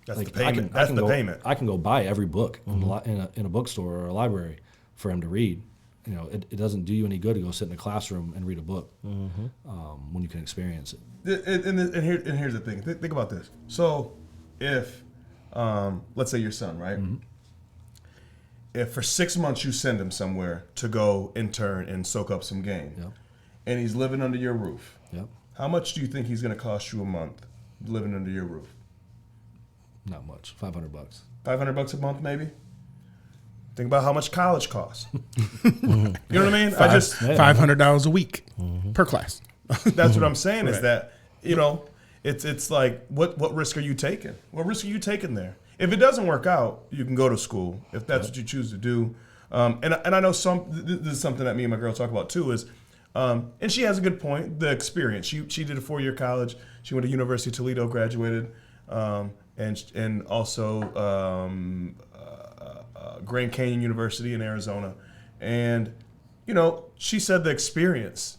That's the payment. That's the payment. I can go buy every book in a bookstore or a library for him to read. It doesn't do you any good to go sit in a classroom and read a book when you can experience it. And here's the thing. Think about this. So if let's say your son, right? If for 6 months you send him somewhere to go intern and soak up some game, and he's living under your roof, how much do you think he's going to cost you a month living under your roof? Not much. $500. $500 a month, maybe. Think about how much college costs. You know what I mean? $500 a week per class. That's what I'm saying. Is that it's like what risk are you taking? What risk are you taking there? If it doesn't work out, you can go to school if that's what you choose to do. And I know this is something that me and my girl talk about too. Is and she has a good point. The experience. She did a 4-year college. She went to University of Toledo, graduated, and also Grand Canyon University in Arizona. And she said the experience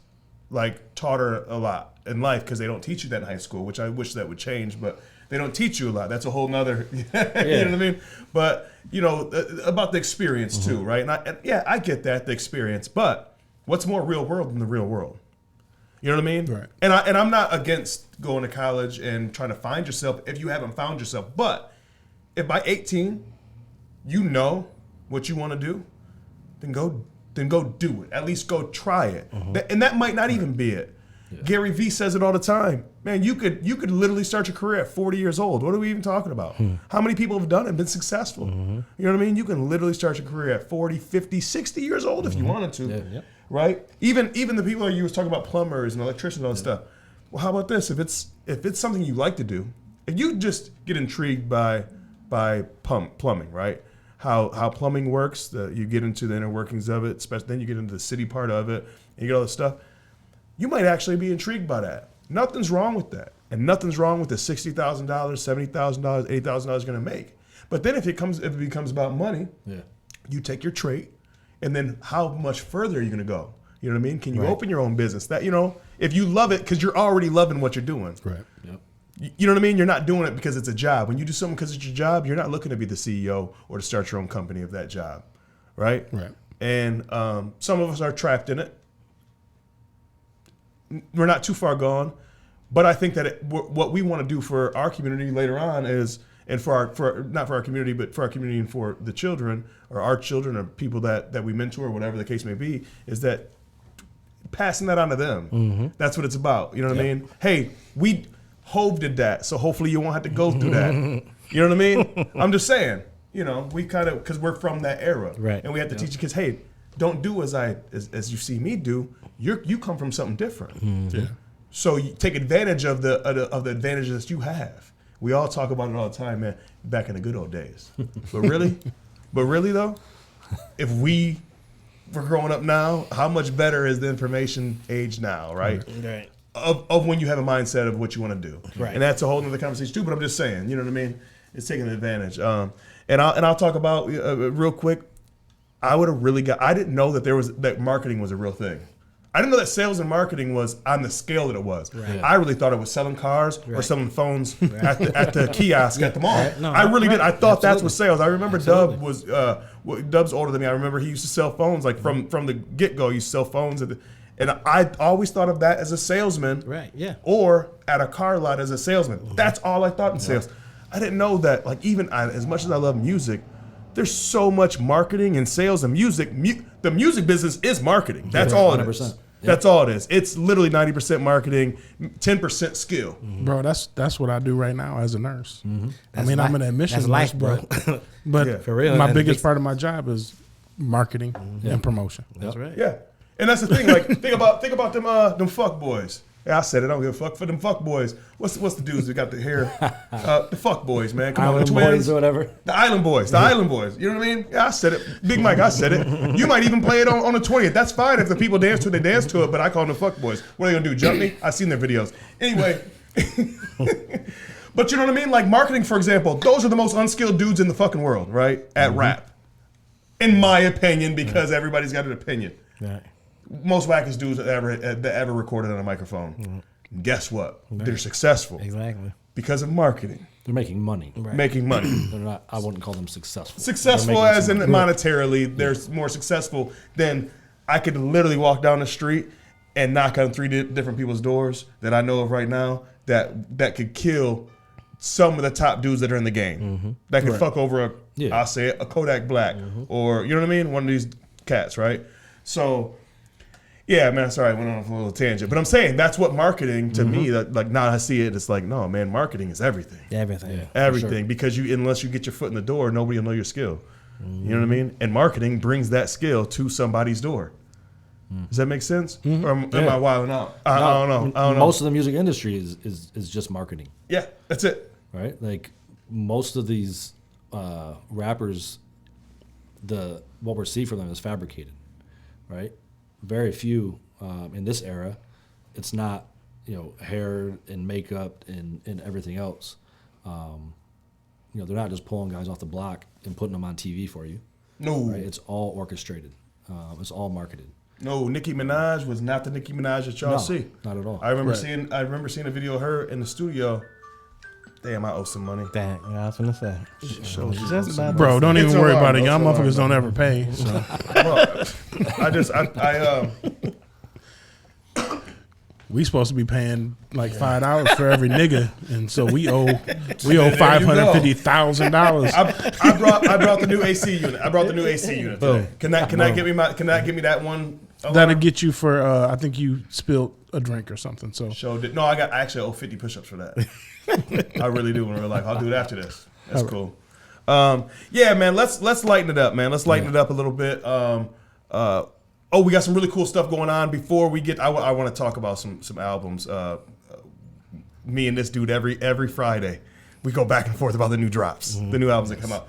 taught her a lot in life, because they don't teach you that in high school, which I wish that would change, but they don't teach you a lot. That's a whole nother, you know what I mean? But, about the experience too, right? And I get that, the experience, but what's more real world than the real world? You know what I mean? Right. And I'm not against going to college and trying to find yourself if you haven't found yourself, but if by 18, you know what you want to do, then go do it. At least go try it. And that might not even be it. Yeah. Gary Vee says it all the time. Man, you could literally start your career at 40 years old. What are we even talking about? How many people have done it and been successful? You know what I mean? You can literally start your career at 40, 50, 60 years old if you wanted to. Right? Even the people you was talking about, plumbers and electricians and all that stuff. Well, how about this? If it's something you like to do, if you just get intrigued by plumbing, right? How plumbing works, you get into the inner workings of it, especially then you get into the city part of it, and you get all this stuff. You might actually be intrigued by that. Nothing's wrong with that. And nothing's wrong with the $60,000, $70,000, $80,000 you're going to make. But then if it becomes about money, you take your trade, and then how much further are you going to go? You know what I mean? Can you open your own business? That, if you love it, because you're already loving what you're doing. Right. Yep. You know what I mean? You're not doing it because it's a job. When you do something because it's your job, you're not looking to be the CEO or to start your own company of that job, right? Right. And some of us are trapped in it. We're not too far gone, but I think that what we want to do for our community later on is, and not for our community, but for our community and for the children or our children or people that we mentor, or whatever the case may be, is that passing that on to them. That's what it's about. You know what I mean? Hey, Hove did that, so hopefully you won't have to go through that. You know what I mean? I'm just saying, you know, we kind of, because we're from that era. Right. And we have to teach the kids, hey, don't do as you see me do. You come from something different. Yeah. So you take advantage of the advantages you have. We all talk about it all the time, man, back in the good old days. But really though, if we were growing up now, how much better is the information age now, right? Right. Of when you have a mindset of what you want to do. Right. And that's a whole other conversation too, but I'm just saying, you know what I mean? It's taking advantage. And I'll talk about real quick. I didn't know that marketing was a real thing. I didn't know that sales and marketing was on the scale that it was. Right. I really thought it was selling cars or selling phones at the kiosk at the mall. Right. No, I really did. I thought Absolutely. that's what sales. I remember Dub's older than me. I remember he used to sell phones like from the get-go. He used to sell phones and I always thought of that as a salesman. Right, yeah. Or at a car lot as a salesman. That's all I thought in sales. I didn't know that, like, as much as I love music, there's so much marketing and sales and music. The music business is marketing. That's all it is. 100%. That's all it is. It's literally 90% marketing, 10% skill. Bro, that's what I do right now as a nurse. I mean, That's I'm an admission that's nurse, life, bro. but Yeah. For real. my That's biggest big- part of my job is marketing and promotion. That's right. Yeah. And that's the thing. Like, think about them fuck boys. Yeah, I said it. I don't give a fuck for them fuck boys. What's the dudes that got the hair? The fuck boys, man. Come on, Island the twins Boys or whatever. The Island Boys. The Island Boys. You know what I mean? Yeah, I said it. Big Mike, I said it. You might even play it on the 20th. That's fine if the people dance to it, they dance to it, but I call them the fuck boys. What are they gonna do? Jump me? I've seen their videos. Anyway. But you know what I mean? Like marketing, for example, those are the most unskilled dudes in the fucking world, right? At rap. In my opinion, because everybody's got an opinion. Right. Most wackest dudes that ever recorded on a microphone. Guess what? They're successful Exactly. because of marketing. They're making money. Making money. They're not. I wouldn't call them successful. Successful They're making as in some money. monetarily, they're more successful than I could literally walk down the street and knock on 3 different people's doors that I know of right now that could kill some of the top dudes that are in the game. That could fuck over I'll say it, a Kodak Black or, you know what I mean? One of these cats, right? So, yeah, man, sorry, I went on a little tangent. But I'm saying that's what marketing to me, like now I see it, it's like, no, man, marketing is everything. Everything. Yeah. Everything. Because unless you get your foot in the door, nobody will know your skill. You know what I mean? And marketing brings that skill to somebody's door. Does that make sense? Or am I wilding out? I don't know. Most of the music industry is just marketing, Yeah, that's it. right? Like most of these rappers, what we see from them is fabricated, right? Very few in this era. It's not, hair and makeup and everything else. They're not just pulling guys off the block and putting them on TV for you. No. Right? It's all orchestrated. It's all marketed. No, Nicki Minaj was not the Nicki Minaj that y'all No, see. not at all. I remember seeing a video of her in the studio. Damn, I owe some money. Dang, I was gonna say. Just bro, don't even worry about it. Y'all motherfuckers don't ever pay. So. We supposed to be paying like $5 for every nigga, and so we owe $550,000. I brought the new AC unit. I brought the new AC unit today. Can that get me that one? That'll get you for I think you spilled a drink or something. So No, I actually owe 50 push-ups for that. I really do in real life. I'll do it after this. That's cool. Yeah, man. Let's lighten it up, man. Let's lighten it up a little bit. We got some really cool stuff going on. Before we get, I want to talk about some albums. Me and this dude every Friday, we go back and forth about the new drops, the new albums that come out.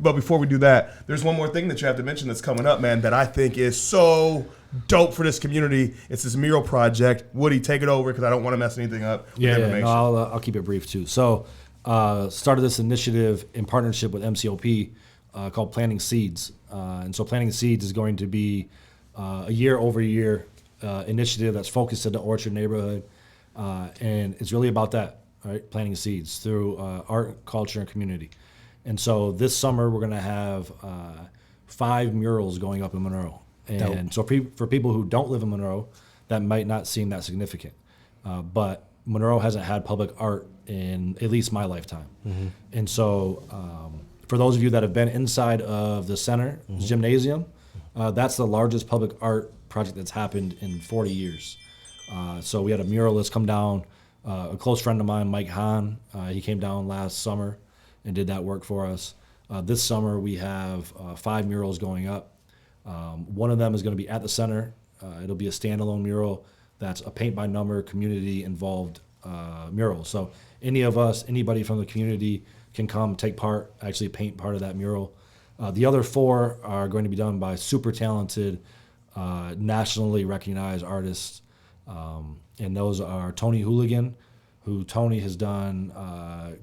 But before we do that, there's one more thing that you have to mention that's coming up, man, that I think is so dope for this community. It's this Mural Project. Woody, take it over because I don't want to mess anything up with information. No, I'll keep it brief too. So, started this initiative in partnership with MCOP called Planting Seeds. And so Planting Seeds is going to be a year-over-year initiative that's focused in the Orchard neighborhood. And it's really about that, right? Planting seeds through art, culture, and community. And so this summer we're going to have 5 murals going up in Monroe. And so for people who don't live in Monroe, that might not seem that significant. But Monroe hasn't had public art in at least my lifetime. And so for those of you that have been inside of the center gymnasium, that's the largest public art project that's happened in 40 years. So we had a muralist come down, a close friend of mine, Mike Hahn, he came down last summer and did that work for us. This summer we have 5 murals going up. One of them is going to be at the center. It'll be a standalone mural that's a paint by number, community involved mural. So anybody from the community can come take part, actually paint part of that mural. The other 4 are going to be done by super talented, nationally recognized artists. And those are Tony Hooligan, who Tony has done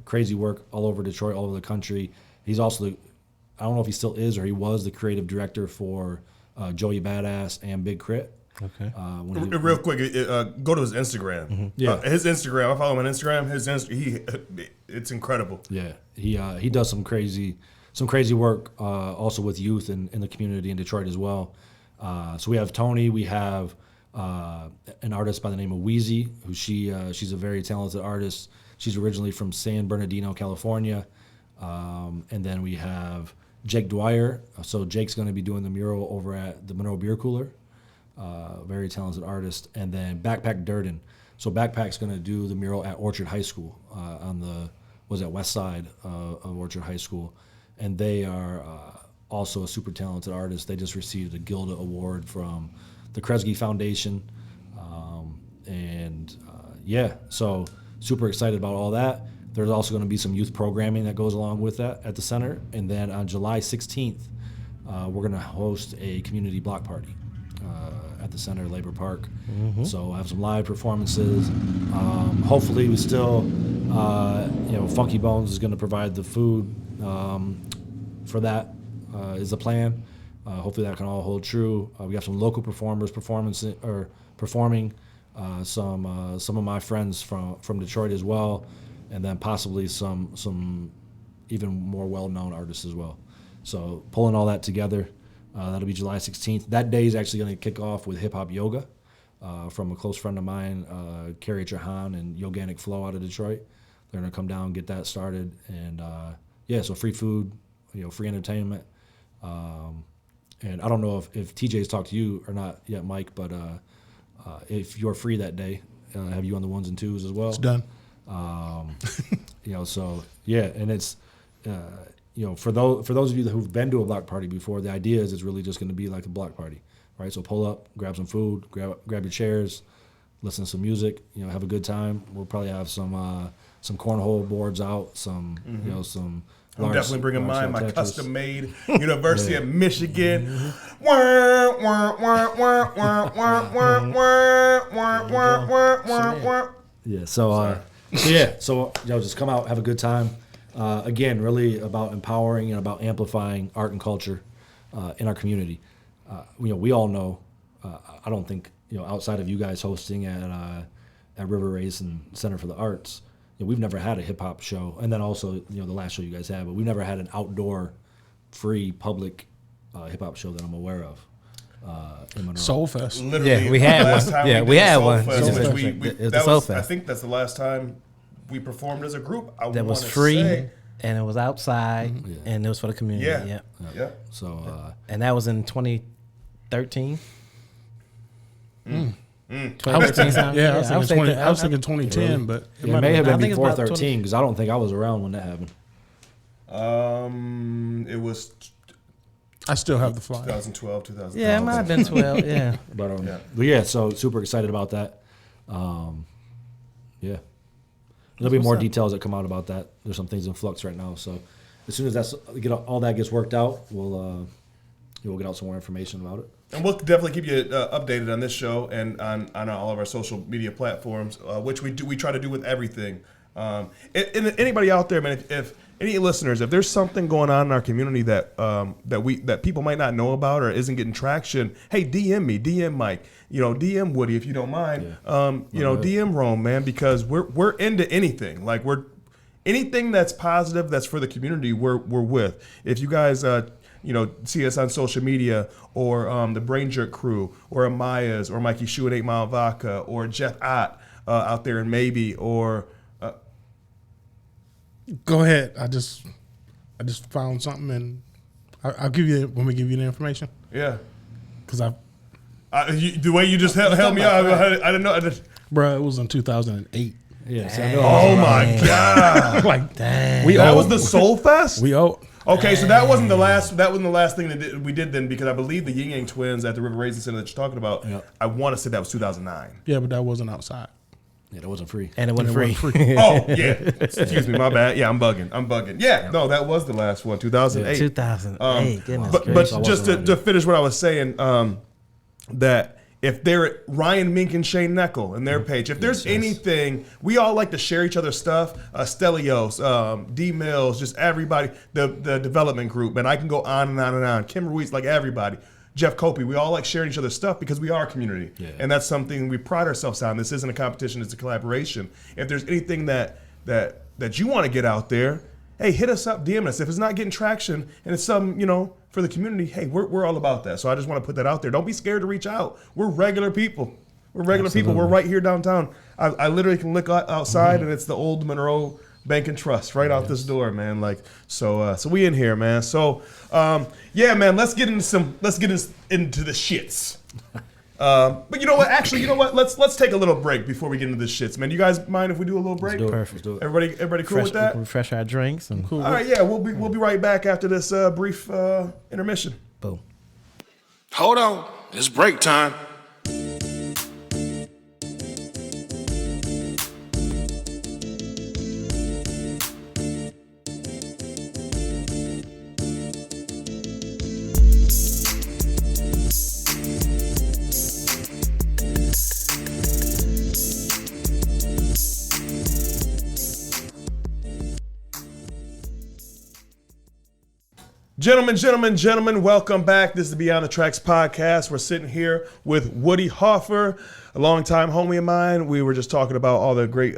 crazy work all over Detroit, all over the country. He's also, I don't know if he still is or he was the creative director for Joey Badass and Big Crit. Okay. Real quick, go to his Instagram. Mm-hmm. Yeah. His Instagram. I follow him on Instagram. It's incredible. Yeah, he does some crazy work also with youth in the community in Detroit as well. So we have Tony. We have an artist by the name of Wheezy, who she's a very talented artist. She's originally from San Bernardino, California. And then we have Jake Dwyer. So Jake's going to be doing the mural over at the Monroe Beer Cooler. Very talented artist. And then Backpack Durden. So Backpack's going to do the mural at Orchard High School on the west side of Orchard High School. And they are also a super talented artist. They just received a Gilda Award from the Kresge Foundation. So super excited about all that. There's also going to be some youth programming that goes along with that at the center. And then on July 16th, we're going to host a community block party at the center, Labor Park. Mm-hmm. So I have some live performances. Hopefully we still, Funky Bones is going to provide the food for that is the plan. Hopefully that can all hold true. We have some local performers performing. Some of my friends from Detroit as well, and then possibly some even more well-known artists as well. So pulling all that together, that'll be July 16th. That day is actually going to kick off with hip-hop yoga from a close friend of mine, Carrie Trahan and Yoganic Flow out of Detroit. They're going to come down and get that started. And, so free food, free entertainment. And I don't know if TJ's talked to you or not yet, Mike, but if you're free that day, have you on the 1s and 2s as well? It's done. And it's, for those of you who've been to a block party before, the idea is it's really just going to be like a block party, right? So pull up, grab some food, grab your chairs, listen to some music, have a good time. We'll probably have some cornhole boards out, some I'm definitely bringing my Tetris. custom-made University of Michigan. So just come out, have a good time. Again, really about empowering and about amplifying art and culture in our community. We all know. I don't think outside of you guys hosting at River Race and Center for the Arts, we've never had a hip hop show, and then also the last show you guys had, but we've never had an outdoor, free, public hip hop show that I'm aware of. In Monroe. Soul Fest. Literally, Yeah, we had one. Yeah, we had one. I think that's the last time we performed as a group. That was free, and it was outside, and it was for the community. Yeah. So, and that was in 2013. 2013. Yeah, I was thinking 2010, but it may have been before 13 because I don't think I was around when that happened. It was. I still have the flyer. 2012, 2013. Yeah, it might have been 12. Yeah, but so super excited about that. There'll be more details that come out about that. There's some things in flux right now, so as soon as all that gets worked out, we'll get out some more information about it. And we'll definitely keep you updated on this show and on all of our social media platforms, which we try to do with everything. And anybody out there, man, if any listeners, if there's something going on in our community that people might not know about or isn't getting traction, hey, DM me, DM Mike, DM Woody if you don't mind, DM Rome, man, because we're into anything. Like anything that's positive, that's for the community, we're with. If you guys see us on social media, or the Brain Jerk crew, or Amaya's, or Mikey Shu at 8 Mile Vodka, or Jeff Ott out there in Maybe, or go ahead. I just found something, and I'll give you when we give you the information. Yeah, because the way you just held me out, I didn't know. Bro, it was in 2008. Yeah. Oh my God! Like, Dang. That was the Soul Fest. Okay, so that wasn't the last. That wasn't the last thing that we did then, because I believe the Yin Yang Twins at the River Raisin Center that you're talking about. Yep. I want to say that was 2009. Yeah, but that wasn't outside. Yeah, that wasn't free. And it wasn't free. Oh yeah, excuse me, my bad. Yeah, I'm bugging. Yeah, no, that was the last one, 2008. 2008. Goodness But gracious. just to finish what I was saying, that if they're at Ryan Mink and Shane Neckel and their page, if there's anything, we all like to share each other's stuff. Stelios, D Mills, just everybody, the development group, and I can go on and on and on. Kim Ruiz, like everybody. Jeff Copey, we all like sharing each other's stuff because we are a community. Yeah. And that's something we pride ourselves on. This isn't a competition, it's a collaboration. If there's anything that you want to get out there, hey, hit us up, DM us. If it's not getting traction and it's some, for the community, hey, we're all about that. So I just want to put that out there. Don't be scared to reach out. We're regular people. People. We're right here downtown. I literally can look outside and it's the old Monroe Bank and Trust right out this door, man. Like, so we in here, man. So yeah, man, let's get into the shits. But you know what? Actually, you know what? Let's take a little break before we get into the shits, man. You guys mind if we do a little break? Perfect. Let's do it. Everybody cool with that? Refresh our drinks and cool. All right, yeah, we'll be right back after this brief intermission. Boom. Hold on, it's break time. Gentlemen, welcome back. This is the Beyond the Tracks podcast. We're sitting here with Woody Hoffer, a longtime homie of mine. We were just talking about all the great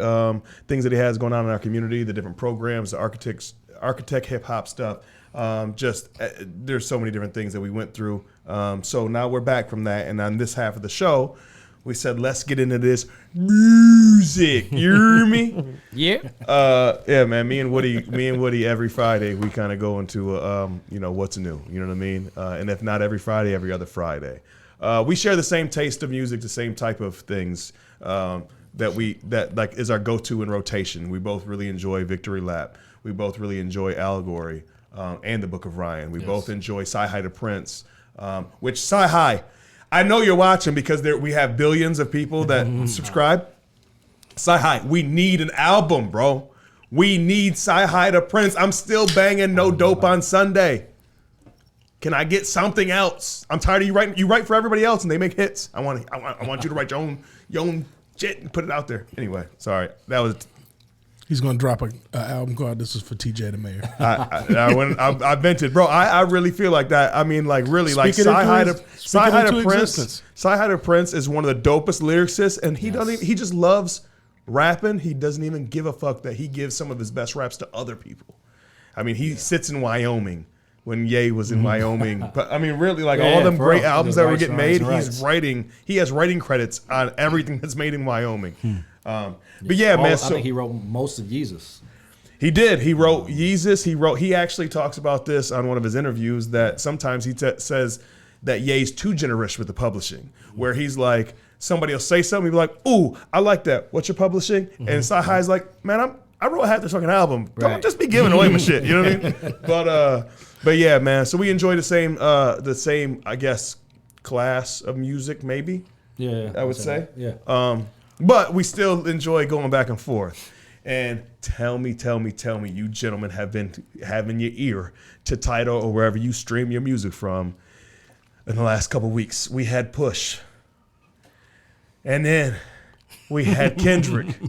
things that he has going on in our community, the different programs, the architect hip hop stuff. There's so many different things that we went through. So now we're back from that. And on this half of the show, we said, let's get into this music. You hear me? Yeah. Yeah, man. Me and Woody every Friday, we kind of go into, what's new. You know what I mean? And if not every Friday, every other Friday. We share the same taste of music, the same type of things that is our go-to in rotation. We both really enjoy Victory Lap. We both really enjoy Allegory and the Book of Ryan. We both enjoy Sci-Hi to Prince, which Sci-Hi, I know you're watching because we have billions of people that subscribe. Sci-Hi, we need an album, bro. We need Sci-Hi to Prince. I'm still banging No Dope on Sunday. Can I get something else? I'm tired of you writing. You write for everybody else and they make hits. I want you to write your own shit and put it out there. Anyway, sorry. That was. He's gonna drop an album called "This Is for TJ the Mayor." I vented, bro. I really feel like that. I mean, like really, like Sci-Hi to Prince is one of the dopest lyricists, and he just loves rapping. He doesn't even give a fuck that he gives some of his best raps to other people. I mean, he sits in Wyoming when Ye was in Wyoming. But I mean, really, like all them great albums that were getting made, he has writing credits on everything that's made in Wyoming. But yeah, man. I think he wrote most of Yeezus. He did. He wrote Yeezus. He actually talks about this on one of his interviews that sometimes he says that Ye's too generous with the publishing, where he's like, somebody will say something, he'll be like, ooh, I like that. What's your publishing? And Sci-Hi's like, man, I wrote half this fucking album. Don't just be giving away my shit. You know what I mean? But yeah, man. So we enjoy the same, I guess, class of music, maybe. Yeah. I would say. Yeah. But we still enjoy going back and forth. And tell me, you gentlemen have been having your ear to Tidal or wherever you stream your music from in the last couple of weeks. We had Push. And then we had Kendrick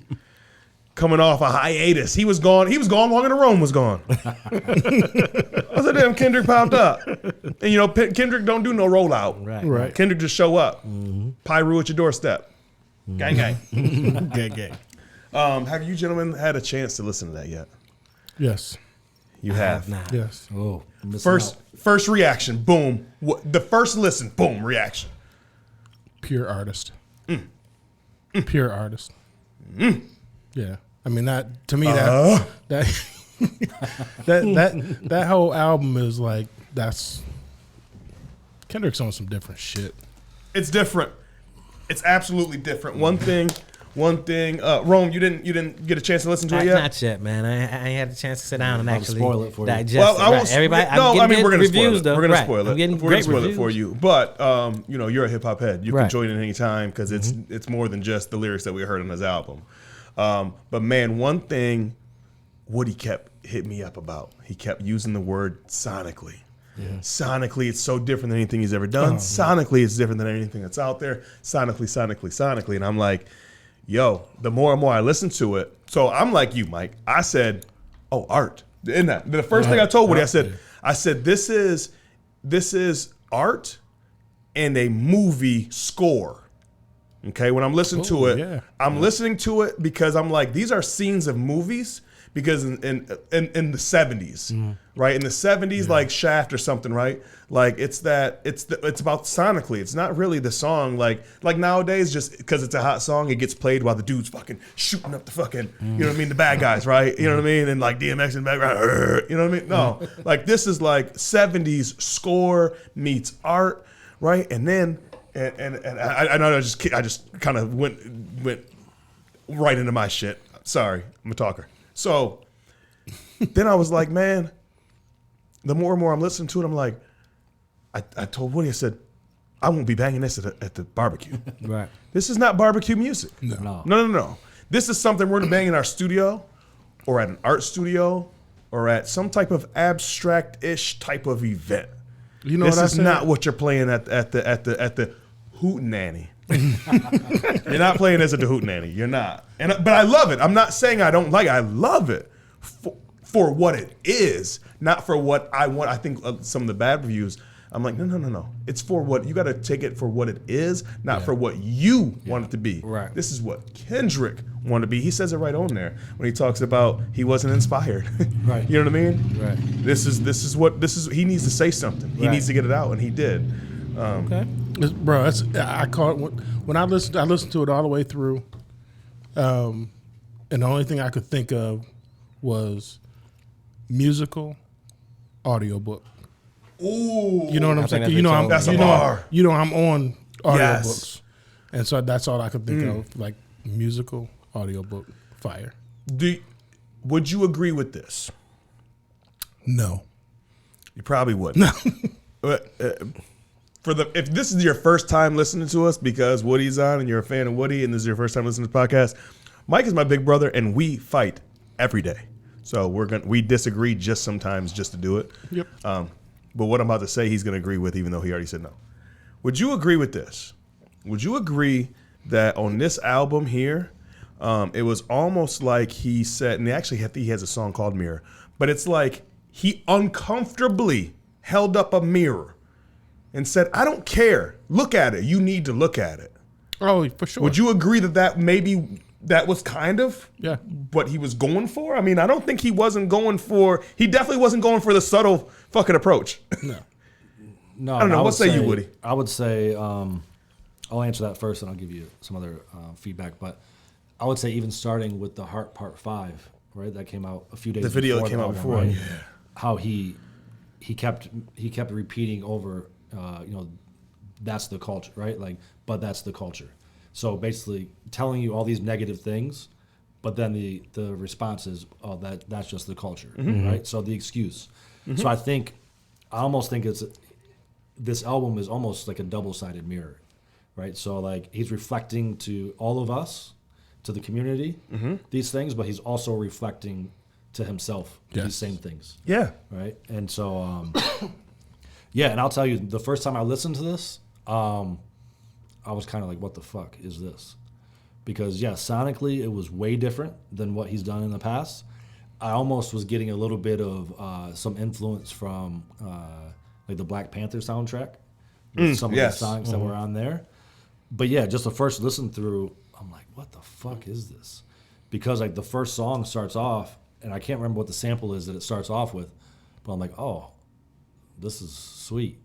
coming off a hiatus. He was gone longer than Rome was gone. I said, damn, Kendrick popped up. And Kendrick don't do no rollout. Right. Kendrick just show up. Pyru at your doorstep. Gang, gang. Gang. Have you gentlemen had a chance to listen to that yet? Yes. You have? Not. Yes. Oh, First reaction, boom. The first listen, boom, reaction. Pure artist. Pure artist. Yeah. I mean, that to me that whole album is like Kendrick's on some different shit. It's different. It's absolutely different. One thing One thing, Rome, you didn't get a chance to listen to it yet? Not yet, man. I ain't had a chance to sit down and actually spoil it for you. digest Well, it. I won't. Everybody, we're gonna spoil it. though. We're gonna Right. spoil it. I'm getting We're great gonna spoil it reviews. for you. But you're a hip hop head. You can Right. join in any time because it's more than just the lyrics that we heard on his album. But man, one thing Woody kept hitting me up about. He kept using the word sonically. Yeah. Sonically, it's so different than anything he's ever done. Sonically, it's different than anything that's out there. Sonically. And I'm like, yo, the more and more I listen to it. So I'm like you, Mike. I said, oh, art. Isn't that the first thing I told Woody? I said, this is art and a movie score. Okay, when I'm listening to it, I'm listening to it because I'm like, these are scenes of movies. Because in the 70s, right? In the 70s, like Shaft or something, right? Like it's about sonically. It's not really the song. Like nowadays, just because it's a hot song, it gets played while the dude's fucking shooting up the fucking, you know what I mean, the bad guys, right? You know what I mean? And like DMX in the background, you know what I mean? No, like this is like 70s score meets art, right? And then and I know I just kind of went right into my shit. Sorry, I'm a talker. So then I was like, man, the more and more I'm listening to it, I'm like, I told Woody, I said, I won't be banging this at the barbecue. Right. This is not barbecue music. No. This is something we're going to bang in our studio or at an art studio or at some type of abstract-ish type of event. You know this what is not what you're playing at the hootenanny. You're not playing this at the hootenanny. You're not. But I love it. I'm not saying I don't like it. I love it for what it is, not for what I want. I think some of the bad reviews, I'm like, no. It's for what, you got to take it for what it is, not for what you want it to be. Right. This is what Kendrick wanted to be. He says it right on there when he talks about he wasn't inspired. Right. You know what I mean? Right. This is he needs to say something. He needs to get it out, and he did. Okay. Bro, I caught when I listened to it all the way through, and the only thing I could think of was musical audiobook. Ooh, you know what I'm saying? that's a bar. I'm on audiobooks, Yes. and so that's all I could think of, like musical audiobook fire. Would you agree with this? No, You probably wouldn't. No. If this is your first time listening to us because Woody's on and you're a fan of Woody and this is your first time listening to the podcast, Mike is my big brother and we fight every day. So we disagree just sometimes just to do it. Yep. But what I'm about to say, he's going to agree with, even though he already said no. Would you agree with this? Would you agree that on this album here, it was almost like he said, and actually I think he has a song called Mirror, but it's like he uncomfortably held up a mirror and said, I don't care. Look at it. You need to look at it. Oh, for sure. Would you agree that was kind of what he was going for? I mean, I don't think he definitely wasn't going for the subtle fucking approach. No. I don't know. What say you, Woody? I would say, I'll answer that first and I'll give you some other feedback. But I would say even starting with the Heart Part 5, right? That came out a few days before. The video that came out before. Right? Yeah. How he kept repeating over, that's the culture, right? Like, but that's the culture. So basically telling you all these negative things, but then the response is, oh, that's just the culture, right? So the excuse. Mm-hmm. So I almost think this album is almost like a double-sided mirror, right? So like he's reflecting to all of us, to the community, these things, but he's also reflecting to himself these same things. Yeah. Right? And so, and I'll tell you, the first time I listened to this, I was kind of like, what the fuck is this? Because, sonically, it was way different than what he's done in the past. I almost was getting a little bit of some influence from like the Black Panther soundtrack. With some of the songs that were on there. But, just the first listen through, I'm like, what the fuck is this? Because, like, the first song starts off, and I can't remember what the sample is that it starts off with, but I'm like, oh, this is sweet.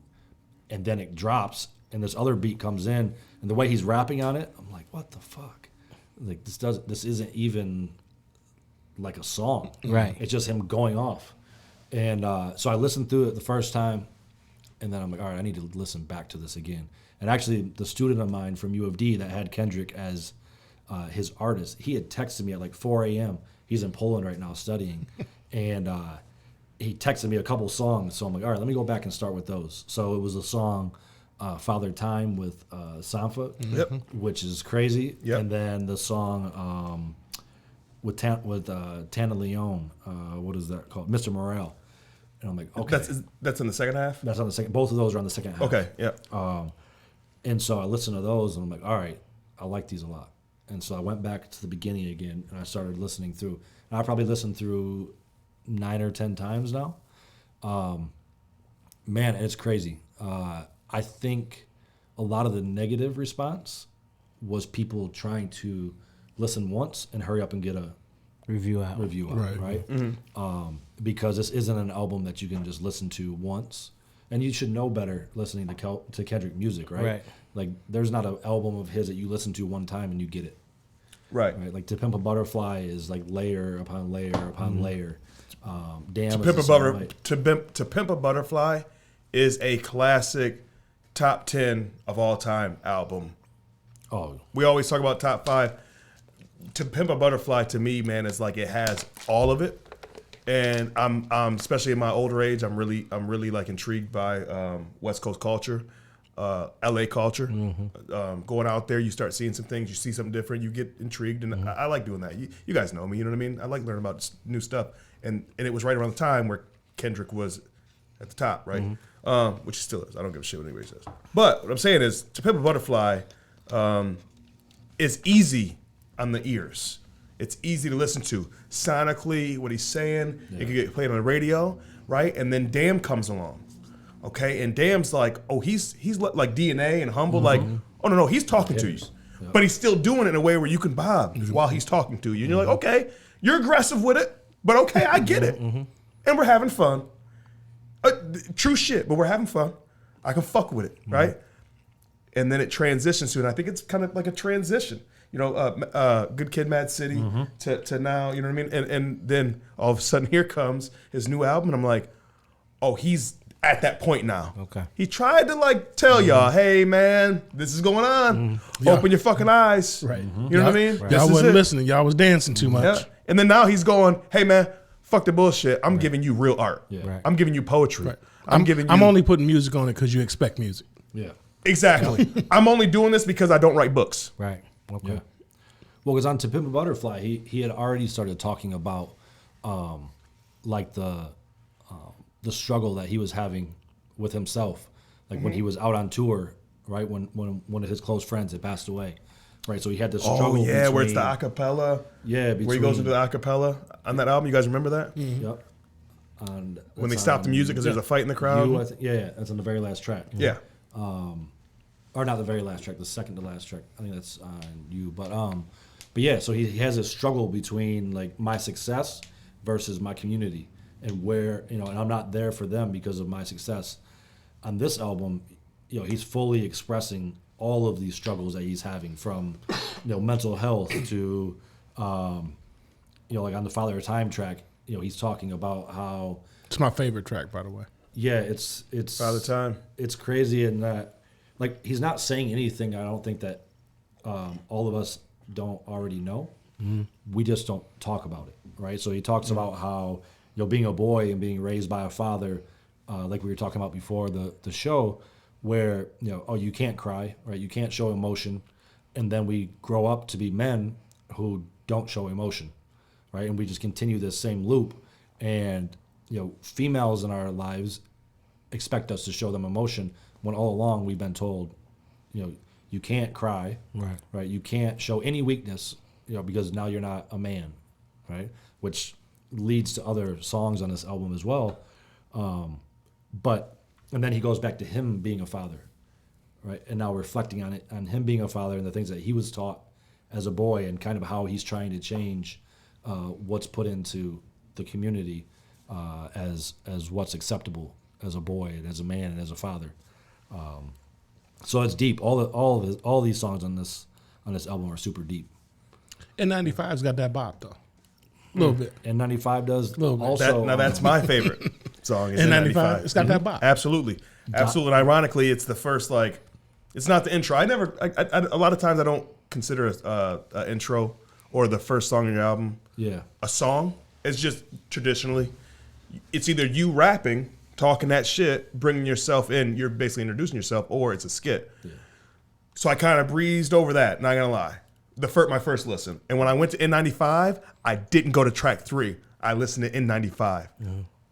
And then it drops, and this other beat comes in, and the way he's rapping on it, I'm like, what the fuck? Like this isn't even like a song. Right. It's just him going off. And so I listened through it the first time, and then I'm like, all right, I need to listen back to this again. And actually, the student of mine from U of D that had Kendrick as his artist. He had texted me at like 4 a.m. He's in Poland right now studying, and he texted me a couple songs. So I'm like, all right, let me go back and start with those. So it was a song, Father Time with Sanfa, which is crazy. Yep. And then the song with Tana Leone, what is that called? Mr. Morale. And I'm like, okay. That's in the second half? That's on the second. Both of those are on the second half. Okay, yeah. And so I listened to those, and I'm like, all right, I like these a lot. And so I went back to the beginning again, and I started listening through. And I probably listened through 9 or 10 times now. Man, it's crazy. I think a lot of the negative response was people trying to listen once and hurry up and get a Review out. Right? Mm-hmm. Because this isn't an album that you can just listen to once. And you should know better listening to Kendrick music, right? Like, there's not an album of his that you listen to one time and you get it. Right. Like, To Pimp a Butterfly is like layer upon layer upon layer. Damn. To Pimp a Butterfly is a classic top 10 of all time album. Oh. We always talk about top 5. To Pimp a Butterfly, to me, man, is like it has all of it. And I'm especially in my older age, I'm really like intrigued by West Coast culture, LA culture. Going out there, you start seeing some things, you see something different, you get intrigued, and I like doing that. You guys know me, you know what I mean? I like learning about new stuff, and it was right around the time where Kendrick was at the top, right? Which he still is. I don't give a shit what anybody says. But what I'm saying is, To Pimp a Butterfly is easy on the ears. It's easy to listen to. Sonically, what he's saying, it can get played on the radio, right? And then Damn comes along, okay? And Damn's like, oh, he's like DNA and humble, like, oh, no, he's talking to you. But he's still doing it in a way where you can bob while he's talking to you. And you're like, okay, you're aggressive with it, but okay, I get it. And we're having fun. True shit, but we're having fun. I can fuck with it, right? And then it transitions to, and I think it's kind of like a transition. You know, Good Kid, Mad City to now, you know what I mean? And then all of a sudden here comes his new album, and I'm like, oh, he's at that point now. Okay. He tried to like tell y'all, hey man, this is going on. Open your fucking eyes. Right. You know what I mean? Y'all wasn't listening. Y'all was dancing too much. Yeah. And then now he's going, hey man, fuck the bullshit. I'm giving you real art. Right. I'm giving you poetry. Right. I'm only putting music on it because you expect music. Yeah. Exactly. I'm only doing this because I don't write books. Right. Okay. Yeah. Well, because on To Pimp a Butterfly, he had already started talking about like the struggle that he was having with himself, like when he was out on tour, right? When one of his close friends had passed away, right? So he had this struggle. Oh yeah, where it's the acapella. Yeah, where he goes into the acapella on that album. You guys remember that? Yep. And When they stop the music because there's a fight in the crowd. Yeah, that's on the very last track. Yeah. Or not the very last track, the second to last track. I think that's on You. But yeah, so he has a struggle between like my success versus my community, and where, you know, and I'm not there for them because of my success. On this album, you know, he's fully expressing all of these struggles that he's having, from, you know, mental health to, you know, like on the Father of Time track, you know, he's talking about how It's my favorite track, by the way. yeah, it's Father Time. It's crazy in that, like, he's not saying anything I don't think that all of us don't already know. We just don't talk about it, right? So he talks about how, you know, being a boy and being raised by a father, like we were talking about before the show, where, you know, oh, you can't cry, right? You can't show emotion. And then we grow up to be men who don't show emotion, right? And we just continue this same loop. And, you know, females in our lives expect us to show them emotion, when all along we've been told, you know, you can't cry, right? You can't show any weakness, you know, because now you're not a man, right? Which leads to other songs on this album as well. And then he goes back to him being a father, right? And now reflecting on it, on him being a father and the things that he was taught as a boy, and kind of how he's trying to change what's put into the community as what's acceptable as a boy and as a man and as a father. So it's deep. All these songs on this album are super deep. And 95's got that bop though, a little bit. And 95 does Little bit. also. That's my favorite song. Is And in 95, it's got that bop. Absolutely. And ironically, it's the first, like, it's not the intro. A lot of times I don't consider a intro or the first song on your album a song. It's just traditionally, it's either you rapping, talking that shit, bringing yourself in, you're basically introducing yourself, or it's a skit. Yeah. So I kind of breezed over that, not gonna lie. My first listen. And when I went to N95, I didn't go to track 3. I listened to N95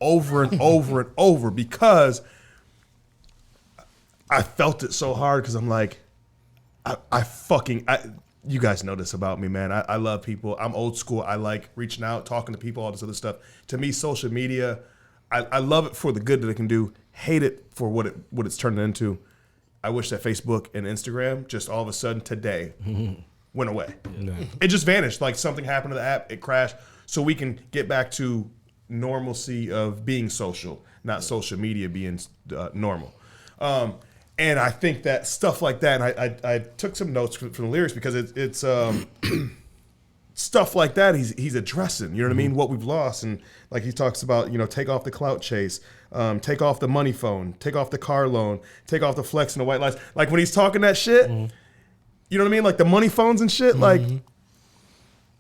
over and over and over because I felt it so hard because I'm like, you guys know this about me, man. I love people. I'm old school. I like reaching out, talking to people, all this other stuff. To me, social media, I love it for the good that it can do. Hate it for what it's turned into. I wish that Facebook and Instagram just all of a sudden today went away. Yeah. It just vanished. Like something happened to the app. It crashed. So we can get back to normalcy of being social, not social media being normal. And I think that stuff like that, and I took some notes from the lyrics because it's stuff like that he's addressing, you know what I mean? What we've lost. And like he talks about, take off the clout chase, take off the money phone, take off the car loan, take off the flex and the white lies. Like when he's talking that shit, you know what I mean? Like the money phones and shit, like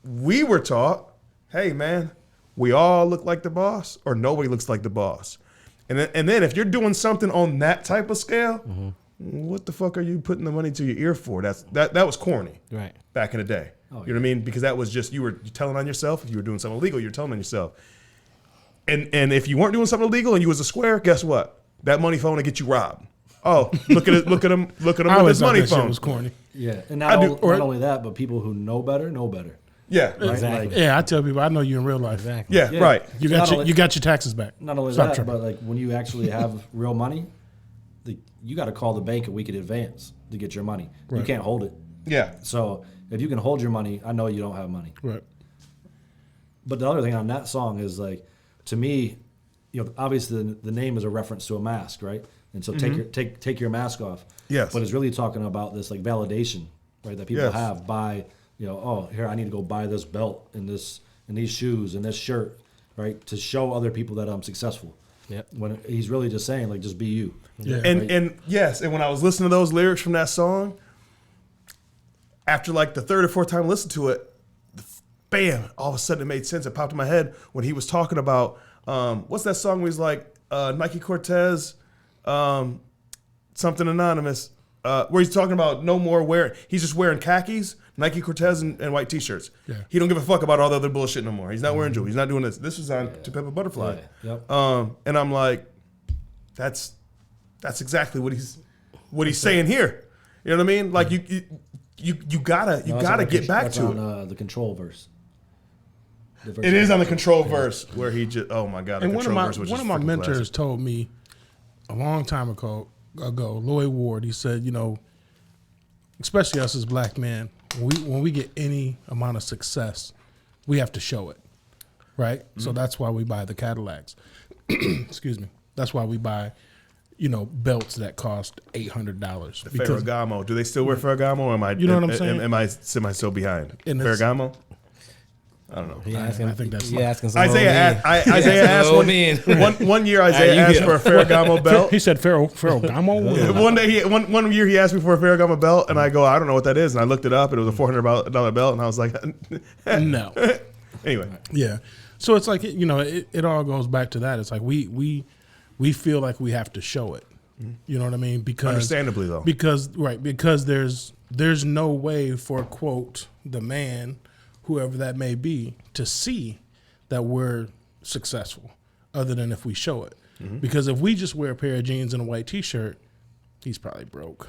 we were taught, hey man, we all look like the boss or nobody looks like the boss. And then if you're doing something on that type of scale, what the fuck are you putting the money to your ear for? That was corny back in the day. Oh, you know what I mean? Because that was just, you were telling on yourself. If you were doing something illegal, you're telling on yourself. And if you weren't doing something illegal and you was a square, guess what? That money phone will get you robbed. Oh, look at him with his money phone. Was corny. Yeah, and not only that, but people who know better know better. Yeah, right? Exactly. Like, I tell people I know you in real life. Exactly. Yeah, right. You got your taxes back. Not only that, but like when you actually have real money, you got to call the bank a week in advance to get your money. Right. You can't hold it. Yeah. So if you can hold your money, I know you don't have money. Right. But the other thing on that song is like, to me, obviously the name is a reference to a mask, right? And so take your mask off. Yes. But it's really talking about this like validation, right? That people have by, here I need to go buy this belt and these shoes and this shirt, right? To show other people that I'm successful. Yep. When he's really just saying like, just be you. Yeah. And yes, and when I was listening to those lyrics from that song, after like the third or fourth time I listened to it, bam, all of a sudden it made sense. It popped in my head when he was talking about, what's that song where he's like, Nike Cortez, something anonymous, where he's talking about no more he's just wearing khakis, Nike Cortez and white t-shirts. Yeah. He don't give a fuck about all the other bullshit no more. He's not wearing jewelry. He's not doing this. This was on To Pimp a Butterfly. Yeah. Yep. And I'm like, that's exactly what he's saying here. You know what I mean? Like you gotta get back to it. The Control verse. It is on the Control verse where he just, oh my God. And one of my mentors told me a long time ago, Lloyd Ward, he said, especially us as black men, when we get any amount of success, we have to show it, right? Mm-hmm. So that's why we buy the Cadillacs. Excuse me. That's why we buy, belts that cost $800. Ferragamo. Do they still wear Ferragamo? Or am I? You know what I'm saying? Am I still behind? Ferragamo. I don't know. I think that's asking some Isaiah asked one year. Isaiah asked for a Ferragamo belt. He said Ferragamo. Yeah. One year he asked me for a Ferragamo belt, and I go, I don't know what that is, and I looked it up, and it was a $400 belt, and I was like, no. Anyway, yeah. So it's like it all goes back to that. It's like we feel like we have to show it. You know what I mean? Because understandably though, because there's no way for quote the man, whoever that may be, to see that we're successful other than if we show it. Mm-hmm. Because if we just wear a pair of jeans and a white t-shirt, he's probably broke.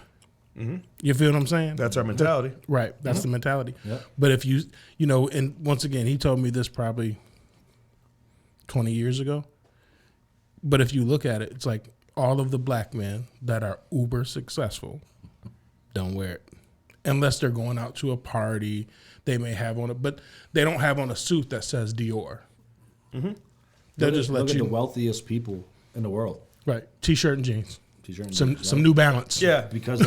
Mm-hmm. You feel what I'm saying? That's our mentality. Right. That's the mentality. Yep. But if and once again, he told me this probably 20 years ago. But if you look at it, it's like all of the black men that are uber successful don't wear it. Unless they're going out to a party, they may have on it, but they don't have on a suit that says Dior. Mm-hmm. They'll just let look you. At the wealthiest people in the world. Right, t-shirt and jeans. T-shirt and some jeans, some New Balance. Yeah, because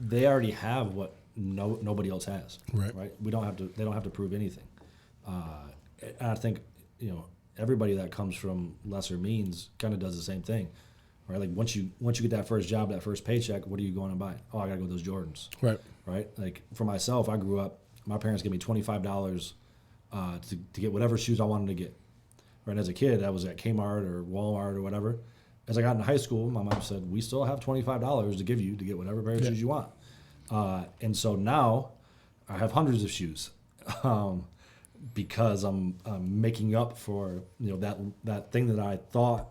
they already have what nobody else has. Right. We don't have to. They don't have to prove anything. I think everybody that comes from lesser means kind of does the same thing. right? Like once you get that first job, that first paycheck, what are you going to buy? Oh, I gotta go with those Jordans, right? Like for myself, I grew up. My parents gave me $25 to get whatever shoes I wanted to get. Right, as a kid, I was at Kmart or Walmart or whatever. As I got into high school, my mom said, "We still have $25 to give you to get whatever pair of shoes you want." And so now, I have hundreds of shoes because I'm making up for that thing that I thought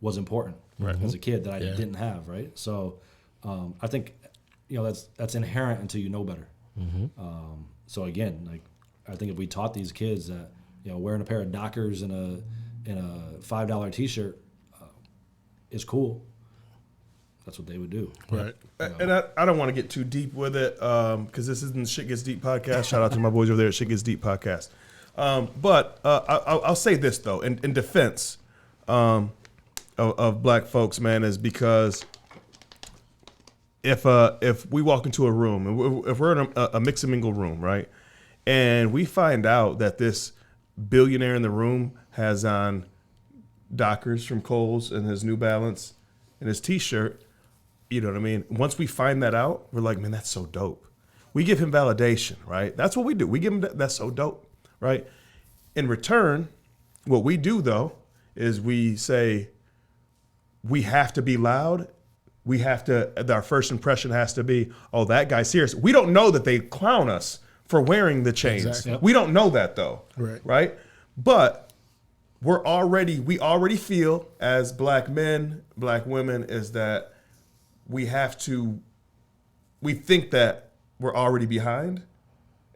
was important as a kid that I didn't have. Right, so I think that's inherent until you know better. So again, like I think if we taught these kids that wearing a pair of Dockers and a $5 T-shirt is cool, that's what they would do. Right. And I don't want to get too deep with it because this isn't Shit Gets Deep podcast. Shout out to my boys over there at Shit Gets Deep podcast. But I'll say this though, in defense of black folks, man, is because if we walk into a room and if we're in a mix and mingle room, right, and we find out that this billionaire in the room has on Dockers from Kohl's and his New Balance and his T-shirt, you know what I mean? Once we find that out, we're like, man, that's so dope. We give him validation, right? That's what we do. We give him that's so dope, right? In return, what we do though is we say we have to be loud. We have to. Our first impression has to be, oh, that guy's serious. We don't know that they clown us for wearing the chains. Exactly. Yep. We don't know that though. Right? But we already feel as black men, black women, is that we think that we're already behind.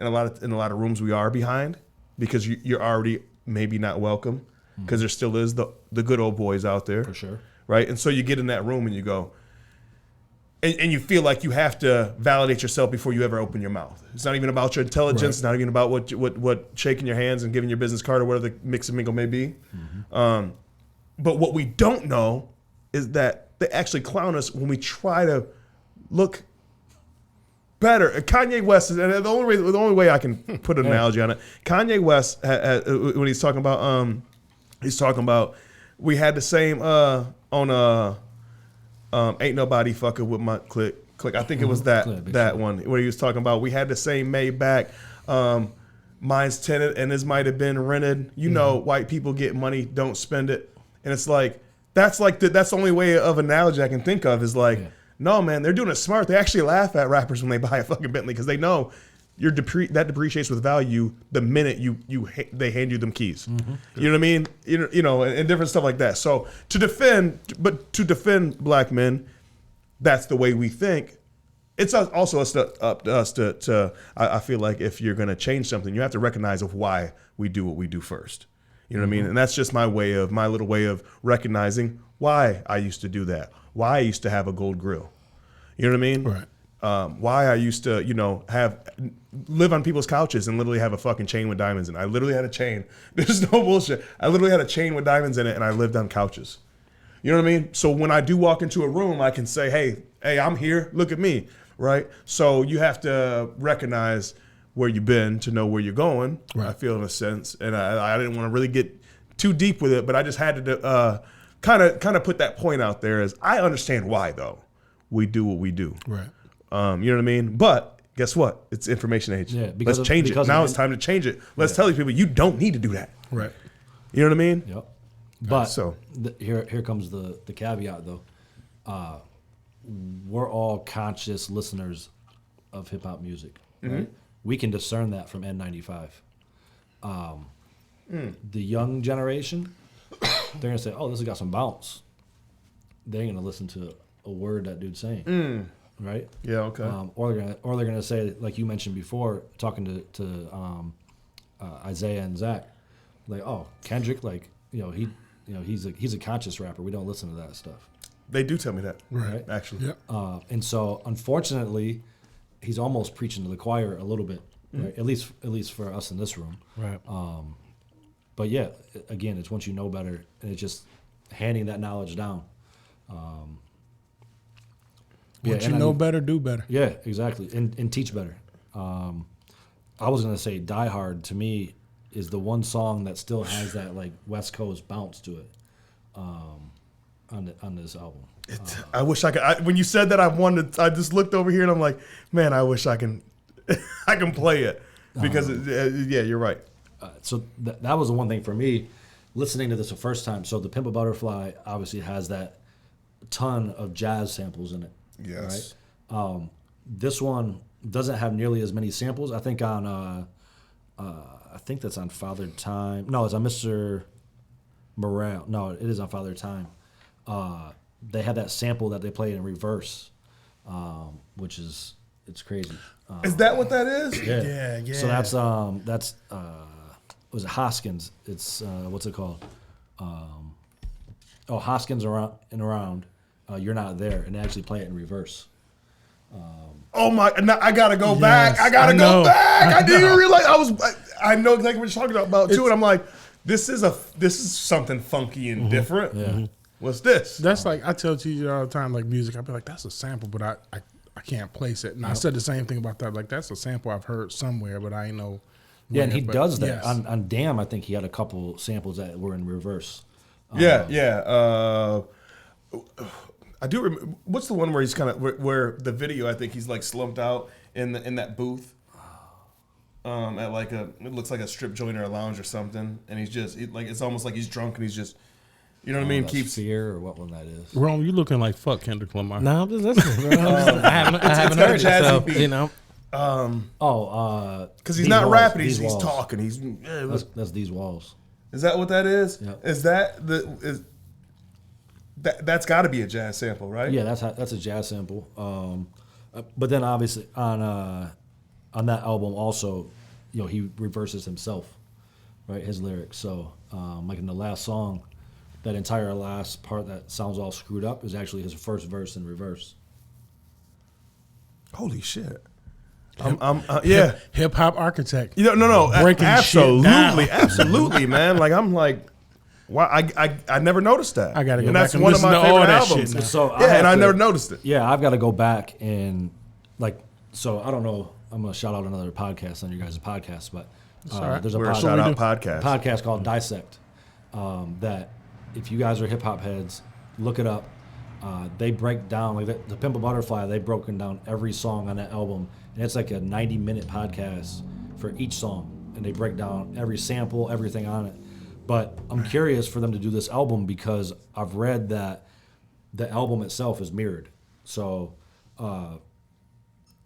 In a lot of rooms we are behind because you're already maybe not welcome because there still is the good old boys out there. For sure. Right? And so you get in that room and you go, and you feel like you have to validate yourself before you ever open your mouth. It's not even about your intelligence. It's not even about what shaking your hands and giving your business card or whatever the mix and mingle may be. But what we don't know is that they actually clown us when we try to look better. Kanye West is, and the only way I can put an analogy on it. Kanye West when he's talking about we had the same on Ain't Nobody Fucking With My Click. I think it was that one where he was talking about we had the same Maybach. Mine's tenant and his might have been rented. White people get money, don't spend it. And it's like that's the only way of analogy I can think of is like, no man, they're doing it smart. They actually laugh at rappers when they buy a fucking Bentley because they know that depreciates with value the minute they hand you them keys. You know what I mean? And different stuff like that. So to defend black men, that's the way we think. It's also up to us to I feel like if you're going to change something, you have to recognize of why we do what we do first. You know what I mean? And that's just my little way of recognizing why I used to do that. Why I used to have a gold grill. You know what I mean? Right. Why I used to, live on people's couches and literally have a fucking chain with diamonds in it. I literally had a chain. There's no bullshit. I literally had a chain with diamonds in it and I lived on couches. You know what I mean? So when I do walk into a room, I can say, hey, I'm here. Look at me. Right? So you have to recognize where you've been to know where you're going. Right. I feel in a sense. And I didn't want to really get too deep with it, but I just had to kind of put that point out there as I understand why, though, we do what we do. Right. You know what I mean? But guess what? It's information age. Yeah, let's change it. Now it's time to change it. Let's tell these people you don't need to do that. Right. You know what I mean? Yep. But here comes the caveat though. We're all conscious listeners of hip hop music. Right? We can discern that from N95. The young generation, they're gonna say, "Oh, this has got some bounce." They ain't gonna listen to a word that dude's saying. Right? Yeah, okay. Or they're gonna say, like you mentioned before, talking to Isaiah and Zach, like, oh, Kendrick, like, he's a conscious rapper. We don't listen to that stuff. They do tell me that, right? Actually, yeah. And so, unfortunately, he's almost preaching to the choir a little bit, right? At least for us in this room, right? But yeah, again, it's once you know better, and it's just handing that knowledge down. Once you know better, do better. Yeah, exactly, and teach better. I was gonna say Die Hard to me is the one song that still has that like West Coast bounce to it. on this album. I wish I could. When you said that, I just looked over here and I'm like, man, I wish I can I can play it because yeah, you're right. So that was the one thing for me, listening to this the first time. So the Pimp a Butterfly obviously has that ton of jazz samples in it. Yes. Right? This one doesn't have nearly as many samples. I think on I think that's on Father Time. No, it's on Mr. Morale. No, it is on Father Time. They had that sample that they play in reverse, which is it's crazy. Is that what that is? Yeah. So that's was it Hoskins? It's what's it called? Hoskins around. You're not there, and they actually play it in reverse. Oh my! No, I gotta go Yes, back. I gotta I go know. back. I didn't know. realize I know exactly what you're talking about too. And I'm like, this is something funky and different. Yeah. What's this? That's like I tell TJ all the time, like music. I'll be like, that's a sample, but I can't place it. And I said the same thing about that. Like that's a sample I've heard somewhere, but I ain't know. Yeah, and where. he But does that yes. on Damn. I think he had a couple samples that were in reverse. Yeah. I do remember. What's the one where he's kind of where the video? I think he's like slumped out in that booth. At like it looks like a strip joint or a lounge or something, and he's just it's almost like he's drunk and he's just, you know what I mean? That's Keeps Fear or what one that is. Rome, you looking like fuck Kendrick Lamar. No, I'm just listening, bro. I haven't got a heard it, jazzy so, beat. you know. because he's These not Walls, rapping, These he's Walls. talking. That's These Walls. Is that what that is? Yep. Is that that's got to be a jazz sample, right? Yeah, that's a jazz sample. But then obviously on that album also, he reverses himself, right? His lyrics. So like in the last song, that entire last part that sounds all screwed up is actually his first verse in reverse. Holy shit! Yeah. Hip hop architect. No. Breaking Absolutely, shit down. absolutely, man. Like I'm like, wow, I never noticed that. I gotta go and back that's and one of listen my to all favorite that albums. shit now. So Yeah, and I have to- never noticed it. Yeah, I've got to go back and so I don't know. I'm gonna shout out another podcast on your guys' podcast, but all right. there's a We're a pod- shout out do. podcast. called Dissect. That if you guys are hip hop heads, look it up. They break down like the Pimp a Butterfly. They've broken down every song on that album, and it's like a 90-minute podcast for each song, and they break down every sample, everything on it. But I'm curious for them to do this album because I've read that the album itself is mirrored. So,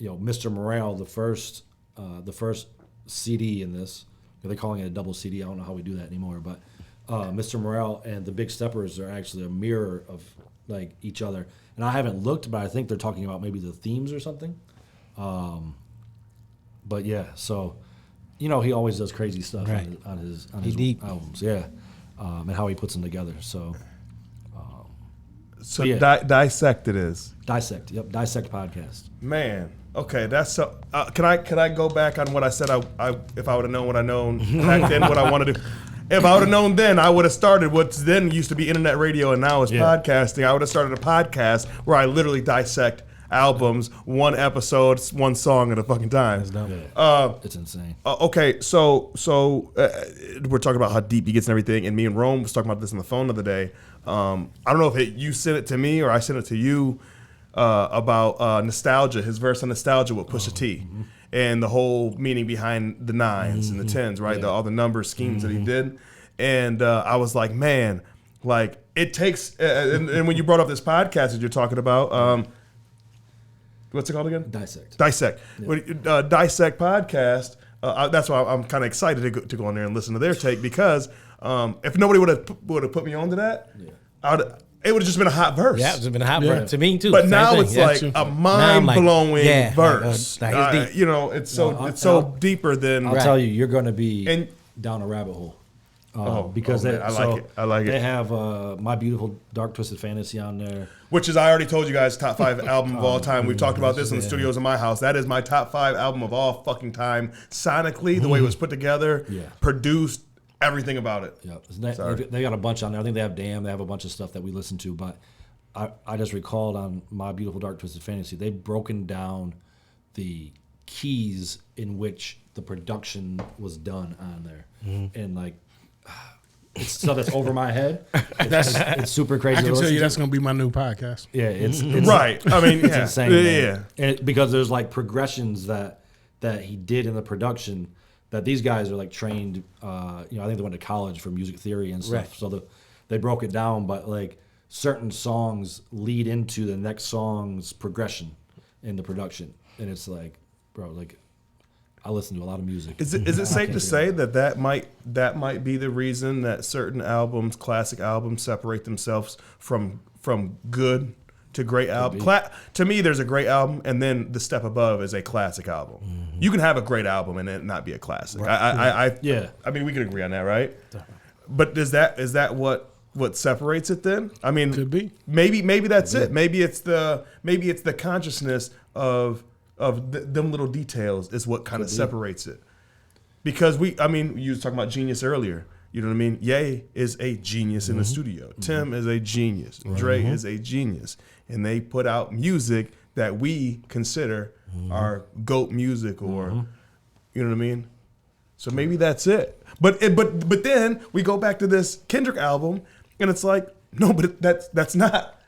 Mr. Morale, the first CD in this, they're calling it a double CD. I don't know how we do that anymore, but Mr. Morale and the Big Steppers are actually a mirror of like each other. And I haven't looked, but I think they're talking about maybe the themes or something. But yeah, so he always does crazy stuff Right. on his deep. albums, yeah, and how he puts them together. So So Yeah. Dissect it is. Dissect podcast. Man, okay, that's so. Can I go back on what I said? I if I would have known what I known back then, what I wanted to. If I would have known then, I would have started what's then used to be internet radio and now is podcasting. I would have started a podcast where I literally dissect albums, one episode, one song at a fucking time. It's insane. Okay, so we're talking about how deep he gets and everything, and me and Rome was talking about this on the phone the other day. I don't know if you sent it to me or I sent it to you about Nostalgia, his verse on Nostalgia with Pusha T, and the whole meaning behind the nines and the tens, right? All the number schemes that he did, and I was like, man, like it takes. And when you brought up this podcast that you're talking about, what's it called again? Dissect. Dissect. Dissect podcast. That's why I'm kind of excited to go in there and listen to their take because if nobody would have put me onto that, it would have just been a hot verse. Yeah, it's been a hot verse to me too. But Same now thing. it's Yeah. like a Now I'm mind-blowing verse. like it's deep. It's so deeper than. I'll tell you, you're going to be And- down a rabbit hole. because because man, I like it. They have My Beautiful Dark Twisted Fantasy on there. Which is, I already told you guys, top 5 album of all time. We've talked about this in the studios in my house. That is my top 5 album of all fucking time. Sonically, the way it was put together, produced, everything about it. Yeah, they got a bunch on there. I think they have Damn. They have a bunch of stuff that we listen to. But I just recalled on My Beautiful Dark Twisted Fantasy, they've broken down the keys in which the production was done on there, and like stuff that's over my head. It's super crazy. I can to tell listen you to. that's going to be my new podcast. Yeah, it's Right. I mean, it's yeah. insane. Man. And because there's like progressions that he did in the production that these guys are like trained. I think they went to college for music theory and stuff. Right. So they broke it down, but like certain songs lead into the next song's progression in the production, and it's like, bro, like I listen to a lot of music. Is it safe to say that might be the reason that certain albums, classic albums, separate themselves from good to great album? To me, there's a great album, and then the step above is a classic album. Mm-hmm. You can have a great album and it not be a classic. Right. I mean, we could agree on that, right? Definitely. But is that what separates it then? I mean, could be. Maybe that's it. Maybe it's the consciousness of them little details is what kind of separates it. Because you was talking about genius earlier. You know what I mean? Ye is a genius in the studio. Tim is a genius. Dre is a genius. And they put out music that we consider our GOAT music, or you know what I mean? So maybe that's it. But then we go back to this Kendrick album, and it's like, no, but that's not,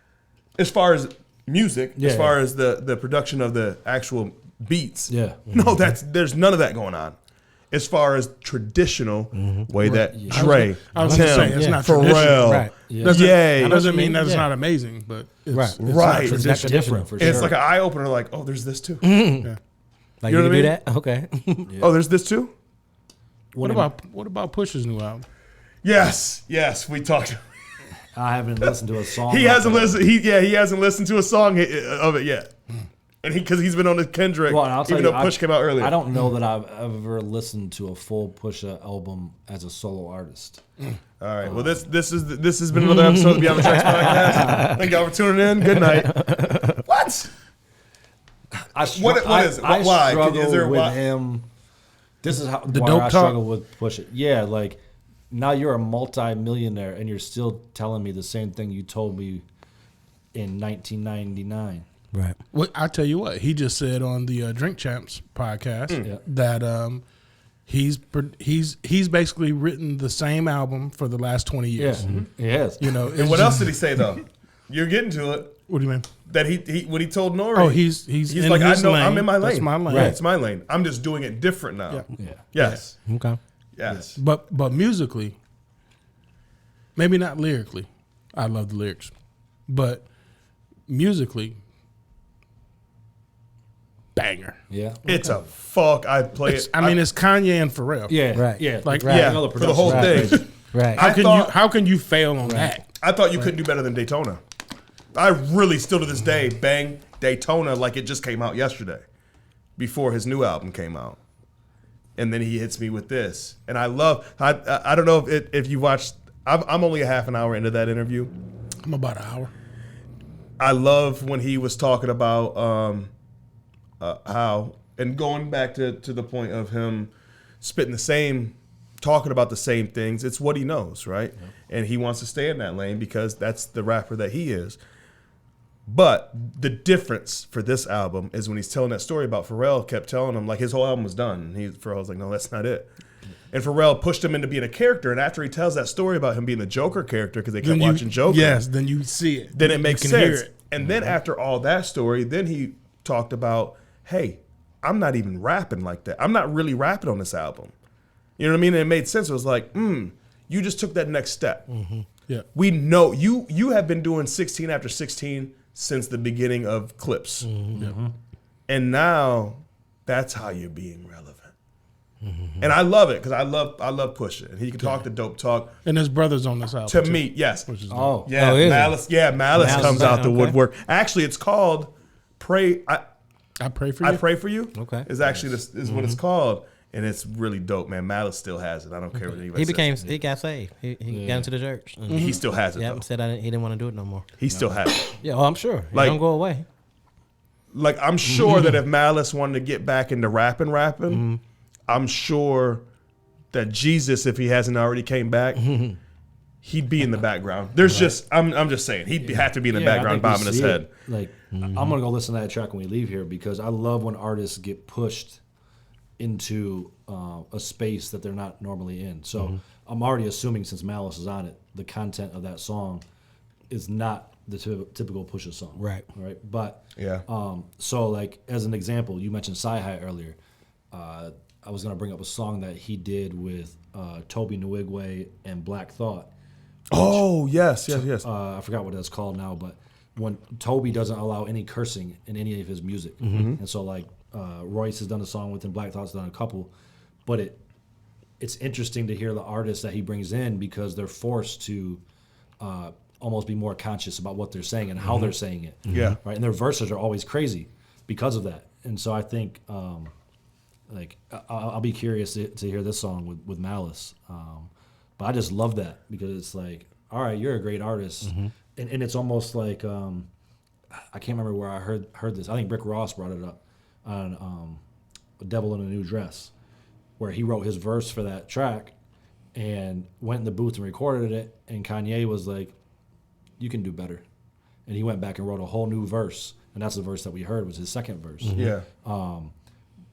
as far as music, as far as the production of the actual beats. Yeah. No, there's none of that going on. As far as traditional way that Dre, I was going to say, it's not Pharrell, Right. Doesn't mean that it's not amazing, but it's Right. Not It's different for sure. It's like an eye opener. Like, oh, there's this too. Yeah. Like, You know you what I do mean? that? Okay. Oh, there's this too. What about Push's new album? Yes, we talked. I haven't listened to a song. He hasn't listened. He hasn't listened to a song of it yet, and because he's been on the Kendrick, Well, and I'll tell even you, though Push came out earlier. I don't know that I've ever listened to a full Pusha album as a solo artist. All right. Well, this has been another episode of the Beyond the Tracks podcast. Thank y'all for tuning in. Good night. What? What is it? I Why? struggle Is there with why? him. This is The why dope I talk? struggle with Pusha. Yeah, like now you're a multi-millionaire and you're still telling me the same thing you told me in 1999. Right. Well, I tell you what, he just said on the Drink Champs podcast that he's basically written the same album for the last 20 years. Yeah, he has. You know, And what else did he say though? You're getting to it. What do you mean? That he when he told Nori. Oh, he's in like, I his know lane. I'm in my lane. That's my lane. Right. It's my lane. I'm just doing it different now. Yeah. Yes. Okay. Yes. But musically, maybe not lyrically. I love the lyrics, but musically, banger. Yeah. It's a fuck. I play it. I mean, it's Kanye and Pharrell. Yeah. Right. Yeah. Like, right. Yeah, I know for the whole production. thing. Right. How can you fail on that? I thought you couldn't do better than Daytona. I really still to this day bang Daytona like it just came out yesterday, before his new album came out, and then he hits me with this, and I love. I don't know if you watched. I'm only a half an hour into that interview. I'm about an hour. I love when he was talking about how, and going back to the point of him spitting talking about the same things. It's what he knows, right? Yeah. And he wants to stay in that lane because that's the rapper that he is. But the difference for this album is when he's telling that story about Pharrell, kept telling him like his whole album was done. And Pharrell was like, no, that's not it. And Pharrell pushed him into being a character. And after he tells that story about him being the Joker character, because they kept watching Joker. Yes, then you see it. Then it makes sense. Hear it. And then after all that story, then he talked about, hey, I'm not even rapping like that. I'm not really rapping on this album. You know what I mean? And it made sense. It was like, you just took that next step. Mm-hmm. Yeah. We know you have been doing 16 after 16 since the beginning of Clips. Mm-hmm. Yeah. And now that's how you're being relevant. Mm-hmm. And I love it because I love Pusha. And he can talk the dope talk. And his brother's on this album. To too, me, yes. which is Oh. Yeah, Malice. Yeah, Malice comes out the okay. woodwork. Actually, it's called Pray. I Pray For You. I Pray For You. Okay. Is actually is what it's called. And it's really dope, man. Malice still has it. I don't care what anybody says. He got saved. He got into the church. And He still has it, yeah, though. said he didn't want to do it no more. He still has it. Yeah, I'm sure. It Like- don't go away. Like, I'm sure that if Malice wanted to get back into rapping, I'm sure that Jesus, if he hasn't already came back, he'd be in the background. There's just, I'm just saying, he'd have to be in the background bobbing his head. Like, I'm gonna go listen to that track when we leave here because I love when artists get pushed into a space that they're not normally in. So I'm already assuming, since Malice is on it, the content of that song is not the typical Pusha song. Right. But Yeah. so like as an example, you mentioned Sci-Hi earlier. I was gonna bring up a song that he did with Toby Nwigwe and Black Thought. Oh yes. I forgot what that's called now, but when Toby doesn't allow any cursing in any of his music, and so like Royce has done a song with him, Black Thought's done a couple, but it's interesting to hear the artists that he brings in because they're forced to almost be more conscious about what they're saying and how they're saying it. Yeah. Right, and their verses are always crazy because of that, and so I think like I'll be curious to hear this song with Malice, but I just love that because it's like, all right, you're a great artist. And it's almost like I can't remember where I heard this. I think Rick Ross brought it up on "Devil in a New Dress," where he wrote his verse for that track and went in the booth and recorded it. And Kanye was like, "You can do better," and he went back and wrote a whole new verse. And that's the verse that we heard was his second verse. Yeah.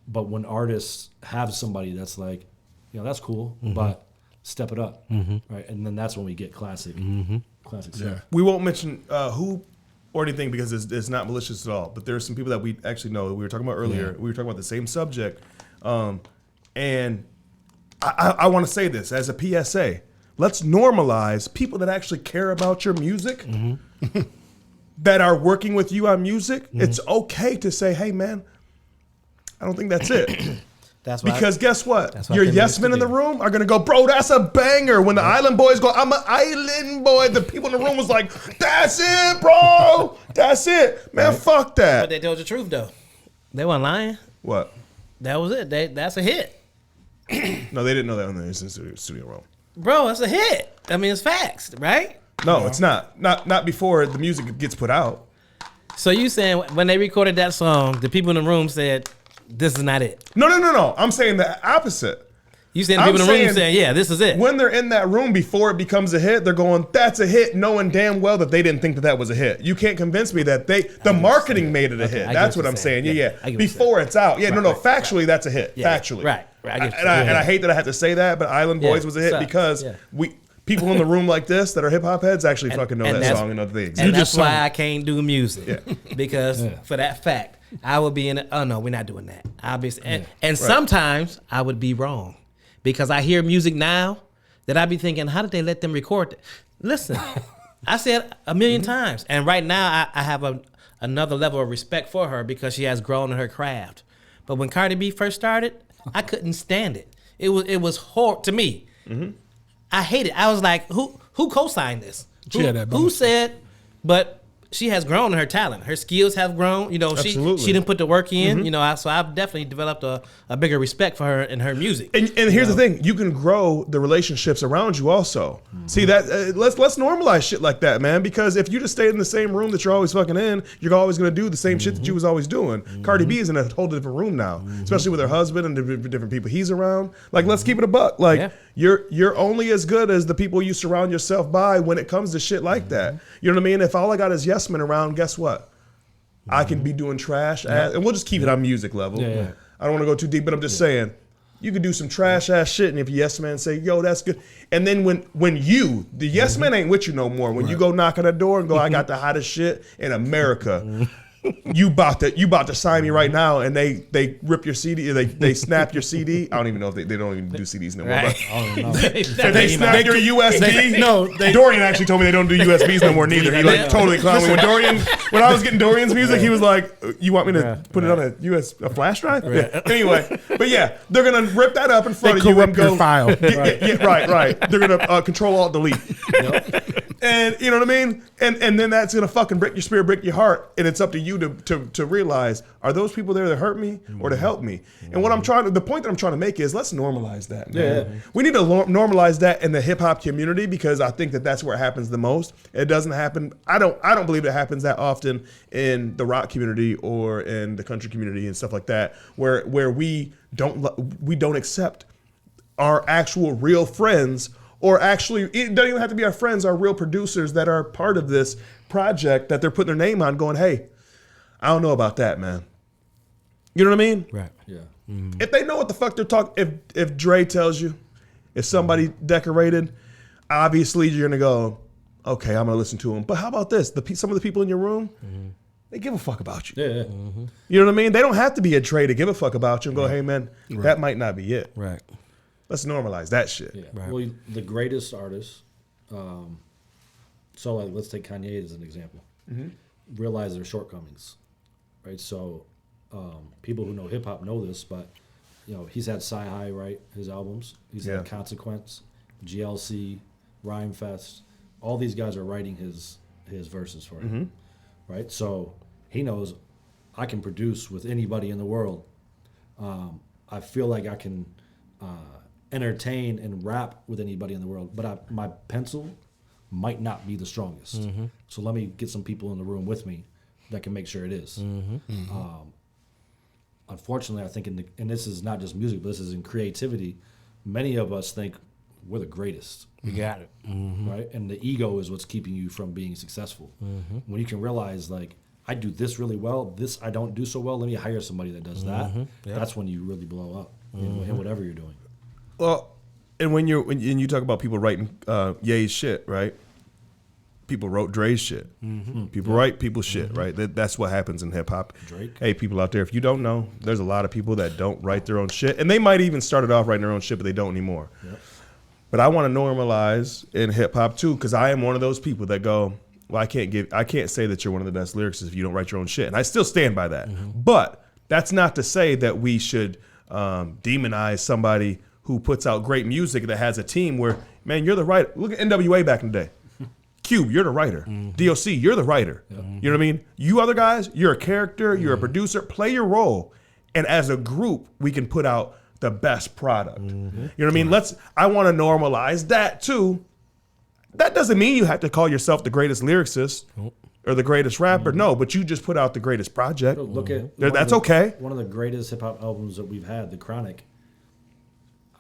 But when artists have somebody that's like, that's cool, but step it up, right? And then that's when we get classic stuff. Yeah. We won't mention who or anything because it's not malicious at all. But there's some people that we actually know that we were talking about earlier. Yeah. We were talking about the same subject. And I want to say this as a PSA. Let's normalize people that actually care about your music, that are working with you on music. It's okay to say, hey, man, I don't think that's it. That's why Because guess what? that's what Your they yes used men to in the do. room are going to go, bro, that's a banger. When the Island Boys go, I'm an Island Boy, the people in the room was like, that's it, bro. That's it. Man, fuck But that. they told the truth though. They weren't lying. What? That was it. That's a hit, No, they didn't know that when they was in the studio room. bro. That's a hit. I mean, it's facts, right? No, it's not. Not before the music gets put out. So you saying when they recorded that song, the people in the room said, "This is not it." No. I'm saying the opposite. You saying the I'm people in the room saying- saying, "Yeah, this is it." When they're in that room before it becomes a hit, they're going, that's a hit, knowing damn well that they didn't think that was a hit. You can't convince me that the marketing made it a hit. I get That's what what you're I'm saying. saying. Yeah, Yeah. I get what you're Before it's out. Yeah, no. right, Factually, that's a hit. Yeah, Factually. right. I get And I yeah. hate that I have to say that, but Island Yeah, Boys was a hit sucks. because Yeah. people in the room like this that are hip hop heads actually fucking know and that that's- song and know that they exist. And You that's just why sung. I can't do music. Because for that fact, I would be in it. Oh no, we're not doing that. Obviously, and sometimes I would be wrong because I hear music now that I be thinking, how did they let them record that? Listen, I said a million times, and right now I have another level of respect for her because she has grown in her craft. But when Cardi B first started, I couldn't stand it. It was horrible to me. I hate it. I was like, who co-signed this? She had that Who bonus. said? But she has grown in her talent. Her skills have grown. You know, she Absolutely. didn't put the work in. You know, so I've definitely developed a bigger respect for her and her music. And here's the thing: you can grow the relationships around you. Also, see that let's normalize shit like that, man. Because if you just stay in the same room that you're always fucking in, you're always gonna do the same shit that you was always doing. Cardi B is in a whole different room now, especially with her husband and the different people he's around. Like, let's keep it a buck. Like, Yeah. you're only as good as the people you surround yourself by when it comes to shit like that. You know what I mean? If all I got is yes men around, guess what? I can be doing trash ass, and we'll just keep it on music level. Yeah. I don't want to go too deep, but I'm just saying, you could do some trash ass shit, and if yes man say, yo, that's good, and then when the yes man ain't with you no more, when you go knock on the door and go, I got the hottest shit in America. You about to sign me right now, and they rip your CD, they snap your CD. I don't even know if they don't even do CDs no more. Right. But if they snap your USB, Dorian actually told me they don't do USBs no more neither. He like totally clowned me. When I was getting Dorian's music, he was like, "You want me to put it on a flash drive?" Yeah. Anyway, but yeah, they're gonna rip that up in front of you and corrupt go your file. right. They're gonna control alt delete. And you know what I mean? And then that's gonna fucking break your spirit, break your heart, and it's up to you to realize, are those people there to hurt me or to help me? And the point that I'm trying to make is, let's normalize that, man. We need to normalize that in the hip hop community because I think that that's where it happens the most. It doesn't happen. I don't believe it happens that often in the rock community or in the country community and stuff like that, where we don't accept our actual real friends. Or actually, it doesn't even have to be our friends, our real producers that are part of this project that they're putting their name on going, hey, I don't know about that, man. You know what I mean? Right. Yeah. If they know what the fuck they're talking, if Dre tells you, if somebody decorated, obviously you're gonna go, okay, I'm gonna listen to him. But how about this? Some of the people in your room, they give a fuck about you. Yeah. You know what I mean? They don't have to be a Dre to give a fuck about you and go, hey man, that might not be it. Right. Let's normalize that shit. Yeah. Right. Well, the greatest artists. So let's take Kanye as an example. Realize their shortcomings, right? So people who know hip hop know this, but he's had Sci-Hi write his albums. He's had Consequence, GLC, Rhyme Fest. All these guys are writing his verses for him, right? So he knows I can produce with anybody in the world. I feel like I can entertain and rap with anybody in the world, but my pencil might not be the strongest. So let me get some people in the room with me that can make sure it is. Unfortunately, I think and this is not just music, but this is in creativity, many of us think we're the greatest. You got it. Right? And the ego is what's keeping you from being successful. When you can realize, like, I do this really well, this I don't do so well, let me hire somebody that does that. That's when you really blow up in whatever you're doing. Well, and when you talk about people writing Ye's shit, right? People wrote Dre's shit. People write people's shit, right? That's what happens in hip hop. Drake. Hey, people out there, if you don't know, there's a lot of people that don't write their own shit, and they might even started off writing their own shit, but they don't anymore. Yep. But I want to normalize in hip hop too, because I am one of those people that go, well, I can't say that you're one of the best lyricists if you don't write your own shit, and I still stand by that. But that's not to say that we should demonize somebody who puts out great music that has a team where, man, you're the writer. Look at NWA back in the day. Cube, you're the writer. DOC, you're the writer. You know what I mean? You other guys, you're a character, you're a producer. Play your role, and as a group, we can put out the best product. You know what I mean? I want to normalize that too. That doesn't mean you have to call yourself the greatest lyricist or the greatest rapper. No, but you just put out the greatest project. Look at That's okay. One of the greatest hip hop albums that we've had, The Chronic.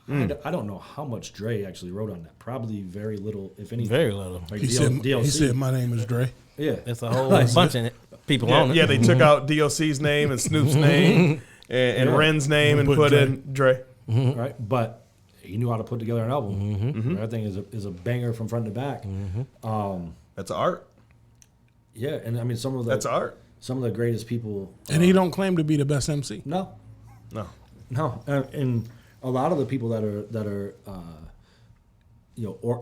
I don't know how much Dre actually wrote on that. Probably very little, if anything. Very little. Like He DLC. said, my name is Dre. Yeah. It's a whole bunch of people on it. Yeah, they took out DOC's name and Snoop's name and Ren's name and put in Dre. Right, but he knew how to put together an album. That thing is a banger from front to back. That's art. Yeah, and I mean That's art. Some of the greatest people. And he don't claim to be the best MC. No, No. and a lot of the people that are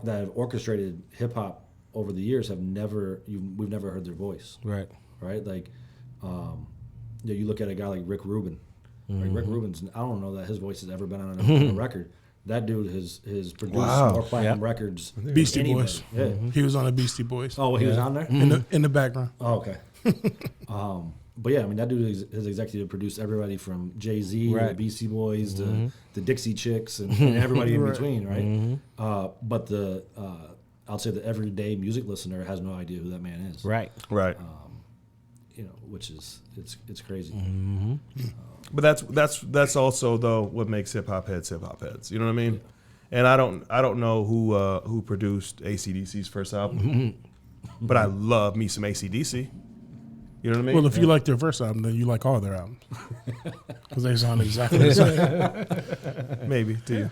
that have orchestrated hip hop over the years we've never heard their voice. Right. Like, you look at a guy like Rick Rubin. Like Rick Rubin's, I don't know that his voice has ever been on a record. That dude has produced more platinum records. than Beastie anybody. Boys. Yeah. He was on the Beastie Boys. Oh, he was on there. In the background. Oh, okay. But yeah, I mean, that dude has executive produced everybody from Jay-Z to the Beastie Boys to the Dixie Chicks and everybody in between, right? But I'll say the everyday music listener has no idea who that man is. Right. Which is it's crazy. But that's also though what makes hip hop heads. You know what I mean? And I don't know who produced AC/DC's first album, but I love me some AC/DC. You know what I mean? Well, if you like their first album, then you like all their albums. Because they sound exactly the same. Maybe to you.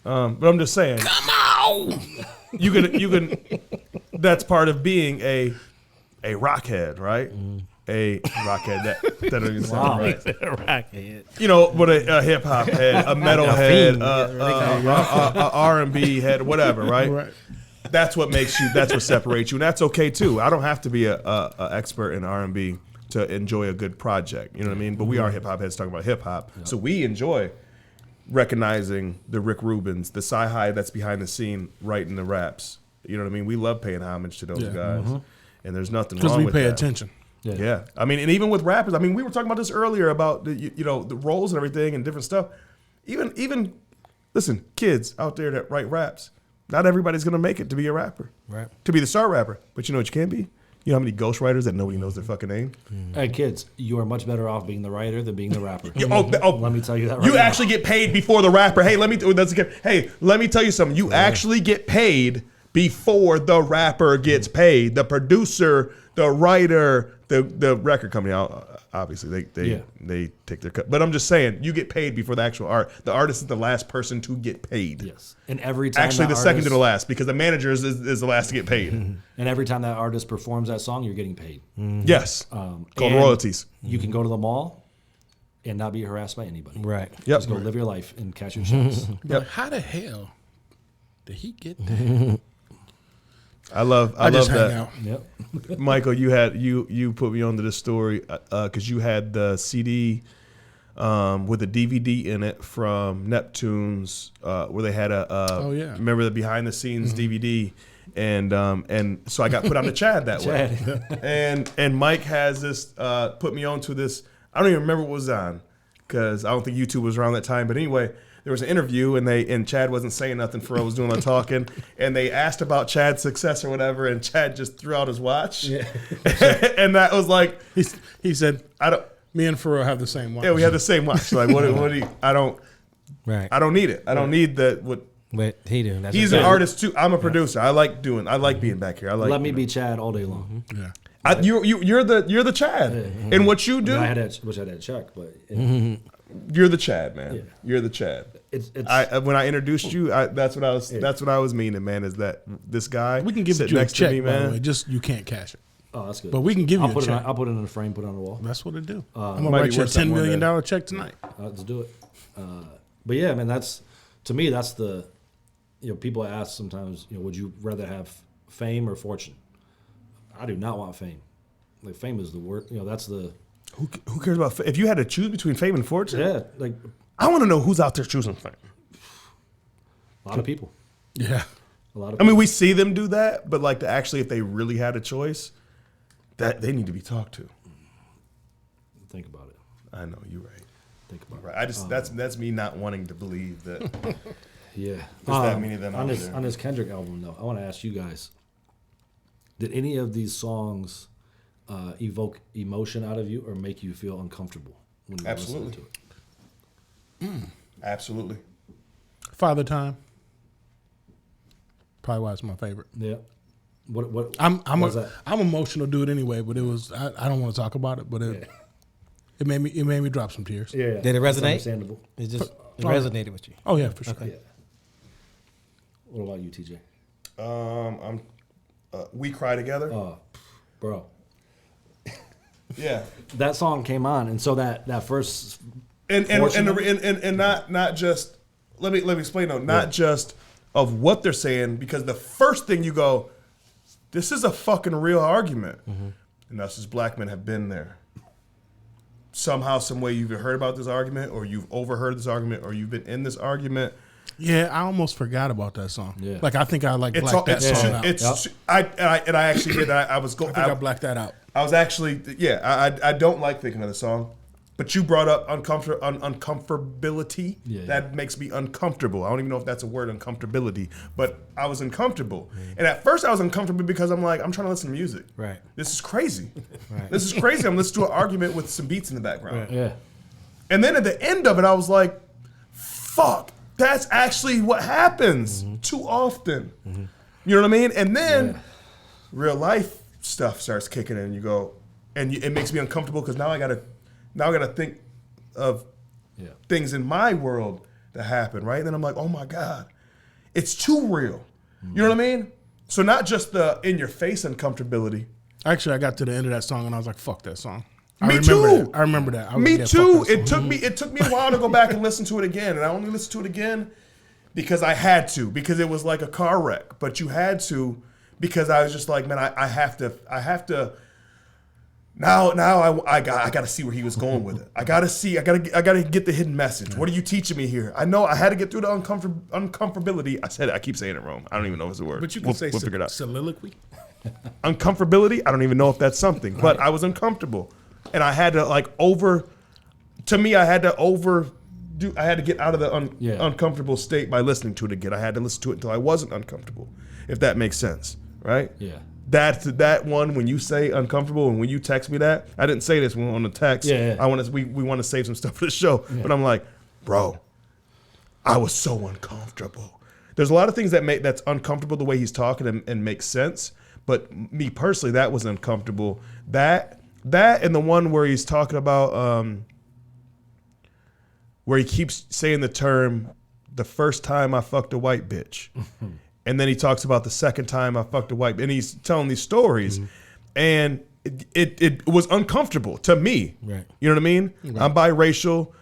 But I'm just saying. Come on! You can that's part of being a rockhead, right? A rockhead that don't even sound right. Rockhead. You know, but a hip hop head, a metal head, a R&B head, whatever, right? That's what makes you. That's what separates you, and that's okay too. I don't have to be a expert in R&B to enjoy a good project. You know what I mean? But we are hip hop heads talking about hip hop, so we enjoy recognizing the Rick Rubins, the Sci-Hi that's behind the scene writing the raps. You know what I mean? We love paying homage to those guys, and there's nothing wrong with that. Because we pay attention. Yeah, I mean, and even with rappers, I mean, we were talking about this earlier about the roles and everything and different stuff. Even listen, kids out there that write raps. Not everybody's gonna make it to be a rapper, Right. to be the star rapper. But you know what you can be? You know how many ghostwriters that nobody knows their fucking name? Hey, kids, you are much better off being the writer than being the rapper. Let me tell you that right You now. actually get paid before the rapper. Hey, let me tell you something. You actually get paid before the rapper gets paid. The producer, the writer, the record company, obviously they take their cut. But I'm just saying, you get paid before the actual art. The artist is the last person to get paid. Yes, and every time actually the second to the last, because the manager is the last to get paid. And every time that artist performs that song, you're getting paid. Yes, called royalties. You can go to the mall and not be harassed by anybody. Right. Yep. Just go live your life and cash your checks. But how the hell did he get that? I love just hang that. out. Yep. Michael, you put me onto this story because you had the CD with a DVD in it from Neptune's where they had remember the behind the scenes DVD, and so I got put on to Chad that way, and Mike has this put me onto this. I don't even remember what was on because I don't think YouTube was around that time, but anyway. There was an interview, and Chad wasn't saying nothing. Pharrell was doing the talking, and they asked about Chad's success or whatever, and Chad just threw out his watch, and that was like he said, Me and Pharrell have the same watch. Yeah, we have the same watch. Like what do you? I don't need it. I don't need that. What he do? He's an artist too. I'm a producer. I like being back here. Let me be Chad all day long. Yeah. You're the Chad, and what you do. I wish I had Chuck, but. You're the Chad, man. Yeah. You're the Chad. When I introduced you, that's what I was meaning, man. Is that this guy? We can give you a check, by the way. Just you can't cash it. Oh, that's good. But we can give you a check. I'll put it in a frame, put it on the wall. That's what it do. I'm gonna write you a $10 million check tonight. Let's do it. But yeah, man, to me that's the people ask sometimes, would you rather have fame or fortune? I do not want fame. Like fame is the word. That's the. Who cares about if you had to choose between fame and fortune? Yeah, like I want to know who's out there choosing fame. A lot of people. Yeah, a lot of. I mean, we see them do that, but like if they really had a choice, that they need to be talked to. Think about it. I know you're right. Think about it. Right. I just that's me not wanting to believe that. Yeah. There's that many of them on this Kendrick album, though, I want to ask you guys: did any of these songs evoke emotion out of you or make you feel uncomfortable when you listen to it? Absolutely. Father Time. Probably why it's my favorite. Yeah. What? I'm emotional dude anyway, but it was I don't want to talk about it, but it made me drop some tears. Yeah. Did it resonate? Understandable. It just resonated with you. Oh yeah, for sure. Okay. Yeah. What about you, TJ? I'm We Cry Together. Oh, bro. Yeah. That song came on, and so that first and not just let me explain though, not just of what they're saying, because the first thing you go, this is a fucking real argument. And us as black men have been there. Somehow, some way you've heard about this argument, or you've overheard this argument, or you've been in this argument. Yeah, I almost forgot about that song. Yeah. Like I think I blacked that song out. I actually did. I blacked that out. I was actually I don't like thinking of the song, but you brought up uncomfortability. Yeah. That makes me uncomfortable. I don't even know if that's a word, uncomfortability, but I was uncomfortable. And at first I was uncomfortable because I'm like, I'm trying to listen to music. Right. This is crazy. Right. This is crazy. I'm listening to an argument with some beats in the background. Right. Yeah. And then at the end of it, I was like, fuck, that's actually what happens too often. You know what I mean? And then real life stuff starts kicking in, and you go, and it makes me uncomfortable because now I gotta think of things in my world that happen, right? And then I'm like, oh my God, it's too real. You know what I mean? So not just the in your face uncomfortability. Actually, I got to the end of that song and I was like, fuck that song. Me too. I remember that. Me too. It took me a while to go back and listen to it again, and I only listened to it again because I had to, because it was like a car wreck. But you had to, because I was just like, man, I have to. Now I got to see where he was going with it. I got to get the hidden message. What are you teaching me here? I know I had to get through the uncomfortability. I said it. I keep saying it wrong. I don't even know if it's a word. But you can say we'll figure it out. Soliloquy. Uncomfortability. I don't even know if that's something, but I was uncomfortable, and I had to I had to get out of the uncomfortable state by listening to it again. I had to listen to it until I wasn't uncomfortable, if that makes sense, right? Yeah. That one, when you say uncomfortable and when you text me that, I didn't say this on the text. Yeah. We want to save some stuff for the show, but I'm like, bro, I was so uncomfortable. There's a lot of things that's uncomfortable the way he's talking and makes sense, but me personally, that was uncomfortable. That That and the one where he's talking about where he keeps saying the term, the first time I fucked a white bitch. And then he talks about the second time I fucked a white bitch. And he's telling these stories. And it was uncomfortable to me. Right. You know what I mean? Right. I'm biracial.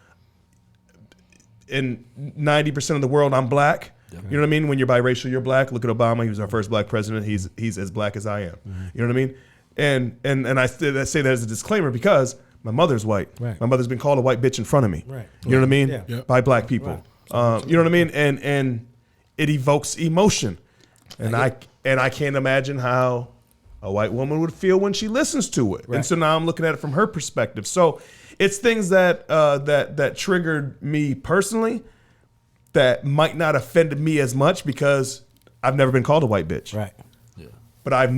In 90% of the world, I'm black. You know what I mean? When you're biracial, you're black. Look at Obama. He was our first black president. He's as black as I am. You know what I mean? And I say that as a disclaimer because my mother's white. Right. My mother's been called a white bitch in front of me. Right. You know what I mean? Yeah. Yep. By black people. Right. You know what I mean? And it evokes emotion. And I can't imagine how a white woman would feel when she listens to it. Right. And so now I'm looking at it from her perspective. So it's things that that triggered me personally that might not offend me as much because I've never been called a white bitch. Right. Yeah. But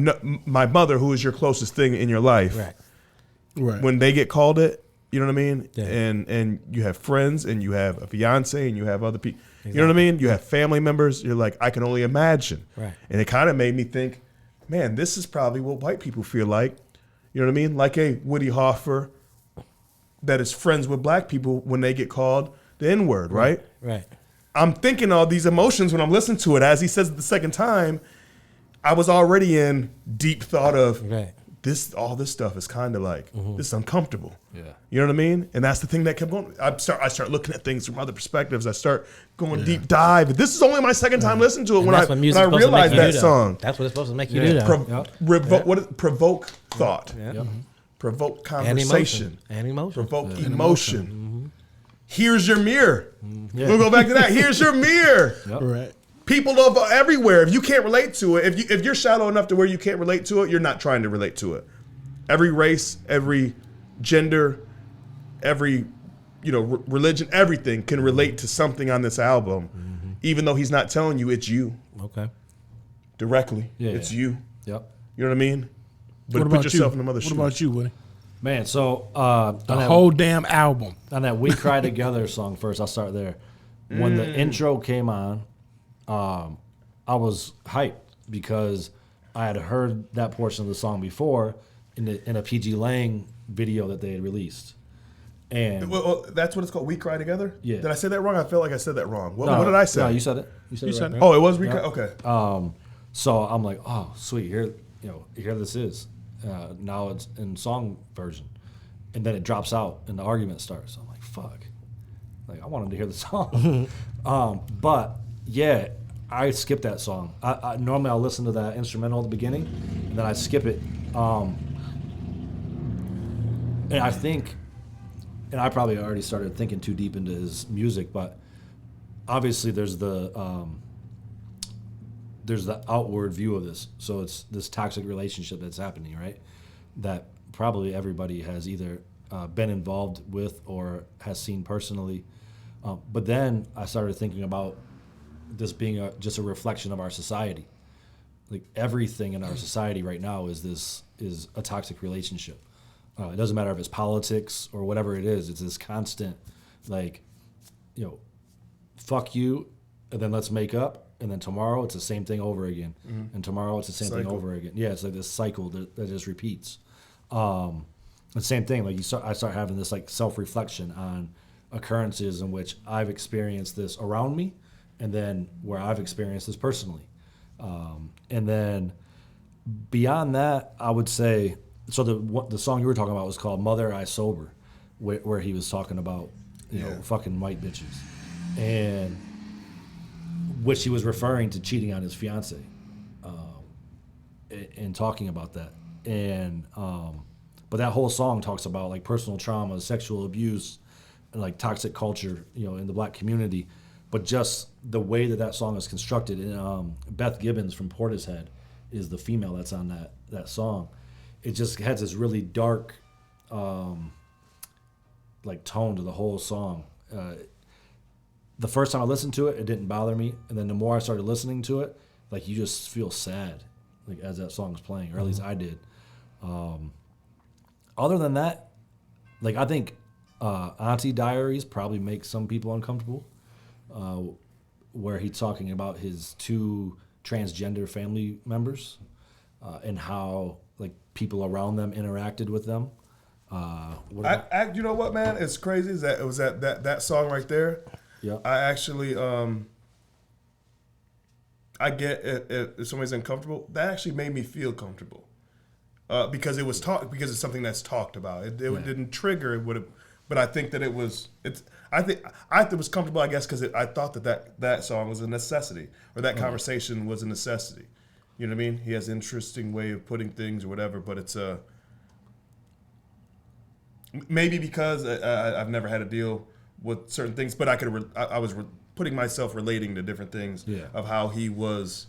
my mother, who is your closest thing in your life, Right. when they get called it, you know what I mean? Yeah. And you have friends and you have a fiance and you have other people. Exactly. You know what I mean? You have family members. You're like, I can only imagine. Right. And it kind of made me think, man, this is probably what white people feel like. You know what I mean? Like a Woody Hoffer that is friends with black people when they get called the N-word, right? Right. I'm thinking all these emotions when I'm listening to it. As he says it the second time, I was already in deep thought of all this stuff is kind of like, this is uncomfortable. Yeah. You know what I mean? And that's the thing that kept going. I start looking at things from other perspectives. I start going deep dive. This is only my second time listening to it when I realized that song. That's what it's supposed to make you do. Provoke thought. Yep. Provoke conversation. And emotion. Provoke emotion. Here's your mirror. We'll go back to that. Here's your mirror. Yep. Right. People of everywhere. If you can't relate to it, if you're shallow enough to where you can't relate to it, you're not trying to relate to it. Every race, every gender, every religion, everything can relate to something on this album, even though he's not telling you it's you. Okay. Directly. Yeah, it's you. Yep. You know what I mean? But What about put yourself you? in the mother's shoes. What about you, Woody? Man, so The whole damn album. on that "We Cry Together" song first, I'll start there. When the intro came on, I was hyped because I had heard that portion of the song before in a PG Lang video that they had released. And Well, that's what it's called. We Cry Together? Yeah. Did I say that wrong? I feel like I said that wrong. What did I say? No, you said it. You said it right. Oh, it was We Cry? Okay. So I'm like, oh, sweet. Here this is. Now it's in song version. And then it drops out and the argument starts. I'm like, fuck. Like, I wanted to hear the song. But, yeah, I skipped that song. I normally I'll listen to that instrumental at the beginning, and then I skip it. And I think, and I probably already started thinking too deep into his music, but obviously there's the outward view of this. So it's this toxic relationship that's happening, right? That probably everybody has either been involved with or has seen personally. But then I started thinking about this being just a reflection of our society. Like everything in our society right now is a toxic relationship. It doesn't matter if it's politics or whatever it is. It's this constant, fuck you, and then let's make up, and then tomorrow it's the same thing over again, and tomorrow it's the same thing over again. Yeah, it's like this cycle that just repeats. The same thing, I start having this self-reflection on occurrences in which I've experienced this around me, and then where I've experienced this personally. And then beyond that, I would say, so the song you were talking about was called "Mother I Sober," where he was talking about fucking white bitches, and which he was referring to cheating on his fiance, and talking about that. And but that whole song talks about personal trauma, sexual abuse, and toxic culture, in the black community. But just the way that song is constructed, and Beth Gibbons from Portishead is the female that's on that song. It just has this really dark, tone to the whole song. The first time I listened to it, it didn't bother me, and then the more I started listening to it, you just feel sad, as that song is playing, or at least I did. Other than that, I think Auntie Diaries probably makes some people uncomfortable. Where he's talking about his 2 transgender family members and how people around them interacted with them. You know what, man? It's crazy. Is that it was that song right there? Yeah. I actually I get if somebody's uncomfortable. That actually made me feel comfortable because it was because it's something that's talked about. It didn't trigger. It would have, but I think that it was. I think it was comfortable. I guess because I thought that song was a necessity, or that conversation was a necessity. You know what I mean? He has an interesting way of putting things or whatever, but it's maybe because I've never had to deal with certain things, but I was putting myself relating to different things of how he was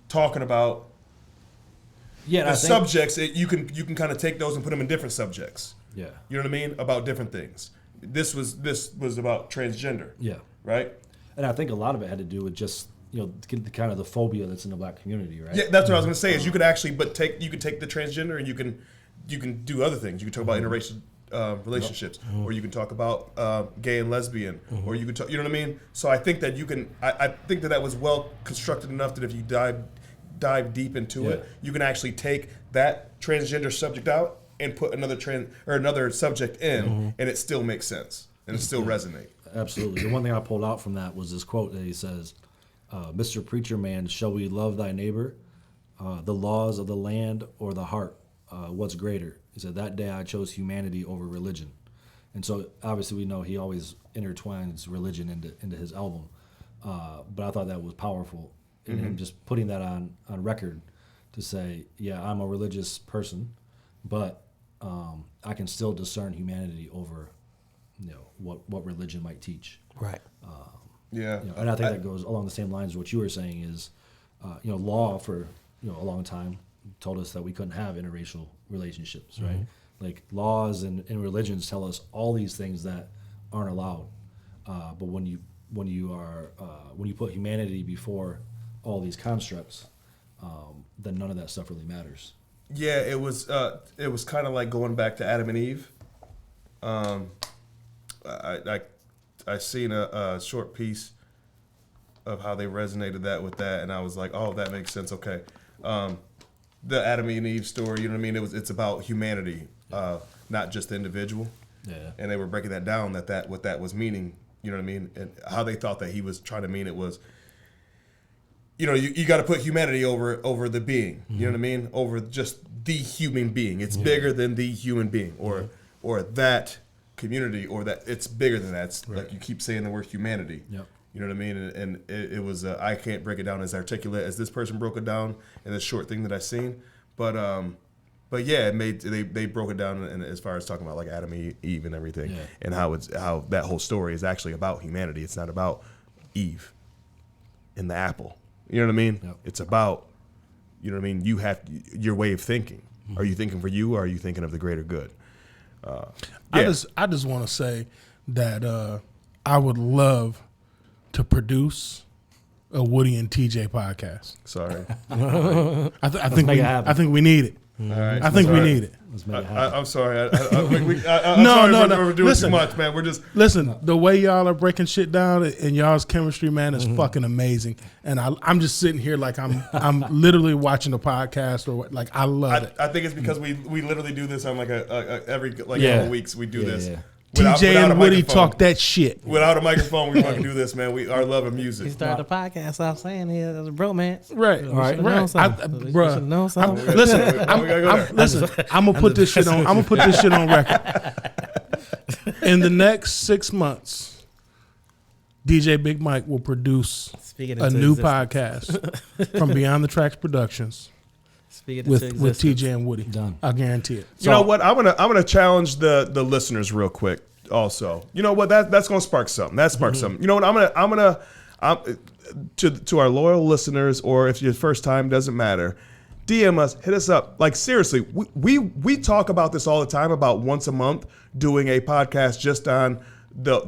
talking about the subjects. You can kind of take those and put them in different subjects. Yeah, you know what I mean, about different things. This was about transgender. Yeah, right. And I think a lot of it had to do with just kind of the phobia that's in the black community, right? Yeah, that's what I was going to say. Is you could actually, you could take the transgender and you can do other things. You can talk about interracial relationships, or you can talk about gay and lesbian, or you can talk. You know what I mean? So I think that you can. I think that was well constructed enough that if you dive deep into it, you can actually take that transgender subject out and put another subject in, and it still makes sense and it still resonate. Absolutely. The one thing I pulled out from that was this quote that he says, "Mr. Preacher Man, shall we love thy neighbor, the laws of the land or the heart? What's greater?" He said, "That day I chose humanity over religion." And so obviously we know he always intertwines religion into his album. But I thought that was powerful in him just putting that on record to say, yeah, I'm a religious person, but I can still discern humanity over what religion might teach. Right. And I think that goes along the same lines as what you were saying is, law for a long time told us that we couldn't have interracial relationships, right? Like laws and religions tell us all these things that aren't allowed. But when you put humanity before all these constructs, then none of that stuff really matters. Yeah, it was kind of like going back to Adam and Eve. I seen a short piece of how they resonated that with that, and I was like, oh, that makes sense. Okay. The Adam and Eve story, you know what I mean? It's about humanity, not just the individual. Yeah. And they were breaking that down, what that was meaning, you know what I mean? And how they thought that he was trying to mean it was, you got to put humanity over the being, you know what I mean? Over just the human being. It's bigger than the human being or that community, or that it's bigger than that. It's like you keep saying the word humanity. Yep. You know what I mean? And it was, I can't break it down as articulate as this person broke it down in this short thing that I seen. But yeah, they broke it down in, as far as talking about like Adam and Eve and everything, and how that whole story is actually about humanity. It's not about Eve and the apple. You know what I mean? Yep. It's about, you know what I mean? You have your way of thinking. Are you thinking for you, or are you thinking of the greater good? I just want to say that I would love to produce a Woody and TJ podcast. Sorry. I think we need it. All right. I think we need it. I'm sorry. I'm sorry we're doing too much, man. We're just listen. The way y'all are breaking shit down and y'all's chemistry, man, is fucking amazing. And I'm just sitting here like I'm literally watching a podcast or like I love it. I think it's because we literally do this on like every couple weeks we do this. Yeah. TJ and Woody talk that shit. Without a microphone, we fucking do this, man. Our love of music. He started the podcast off saying he was a bromance. Right. All right. Right. Listen, I'm gonna put this shit on. I'm gonna put this shit on record. In the next 6 months, DJ Big Mike will produce a new podcast from Beyond the Tracks Productions. With TJ and Woody. Done. I guarantee it. You know what? I'm gonna challenge the listeners real quick. Also, you know what? That's gonna spark something. That sparks something. You know what? I'm gonna to our loyal listeners, or if your first time, doesn't matter. DM us, hit us up. Like seriously, we talk about this all the time about once a month doing a podcast just on the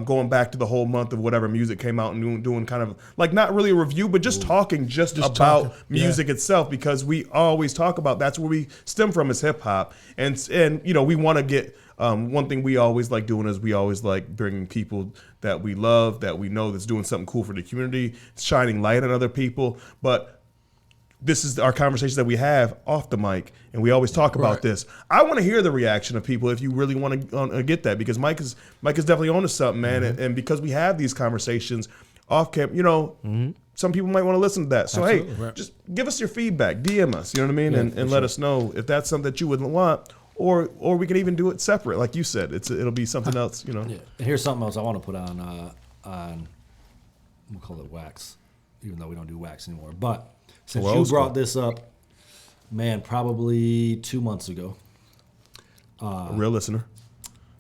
going back to the whole month of whatever music came out and doing kind of like not really a review, but just talking about music itself, because we always talk about that's where we stem from is hip hop, and we want to get one thing we always like doing is we always like bringing people that we love, that we know that's doing something cool for the community, shining light on other people, but this is our conversation that we have off the mic, and we always talk about this. I want to hear the reaction of people if you really want to get that, because Mike is definitely on to something, man. And because we have these conversations off camp, you know, some people might want to listen to that. So hey, just give us your feedback, DM us, you know what I mean, and let us know if that's something that you would want, or we can even do it separate, like you said. It'll be something else, you know. Yeah. Here's something else I want to put on we'll call it wax, even though we don't do wax anymore. But since you brought this up, man, probably 2 months ago, A real listener.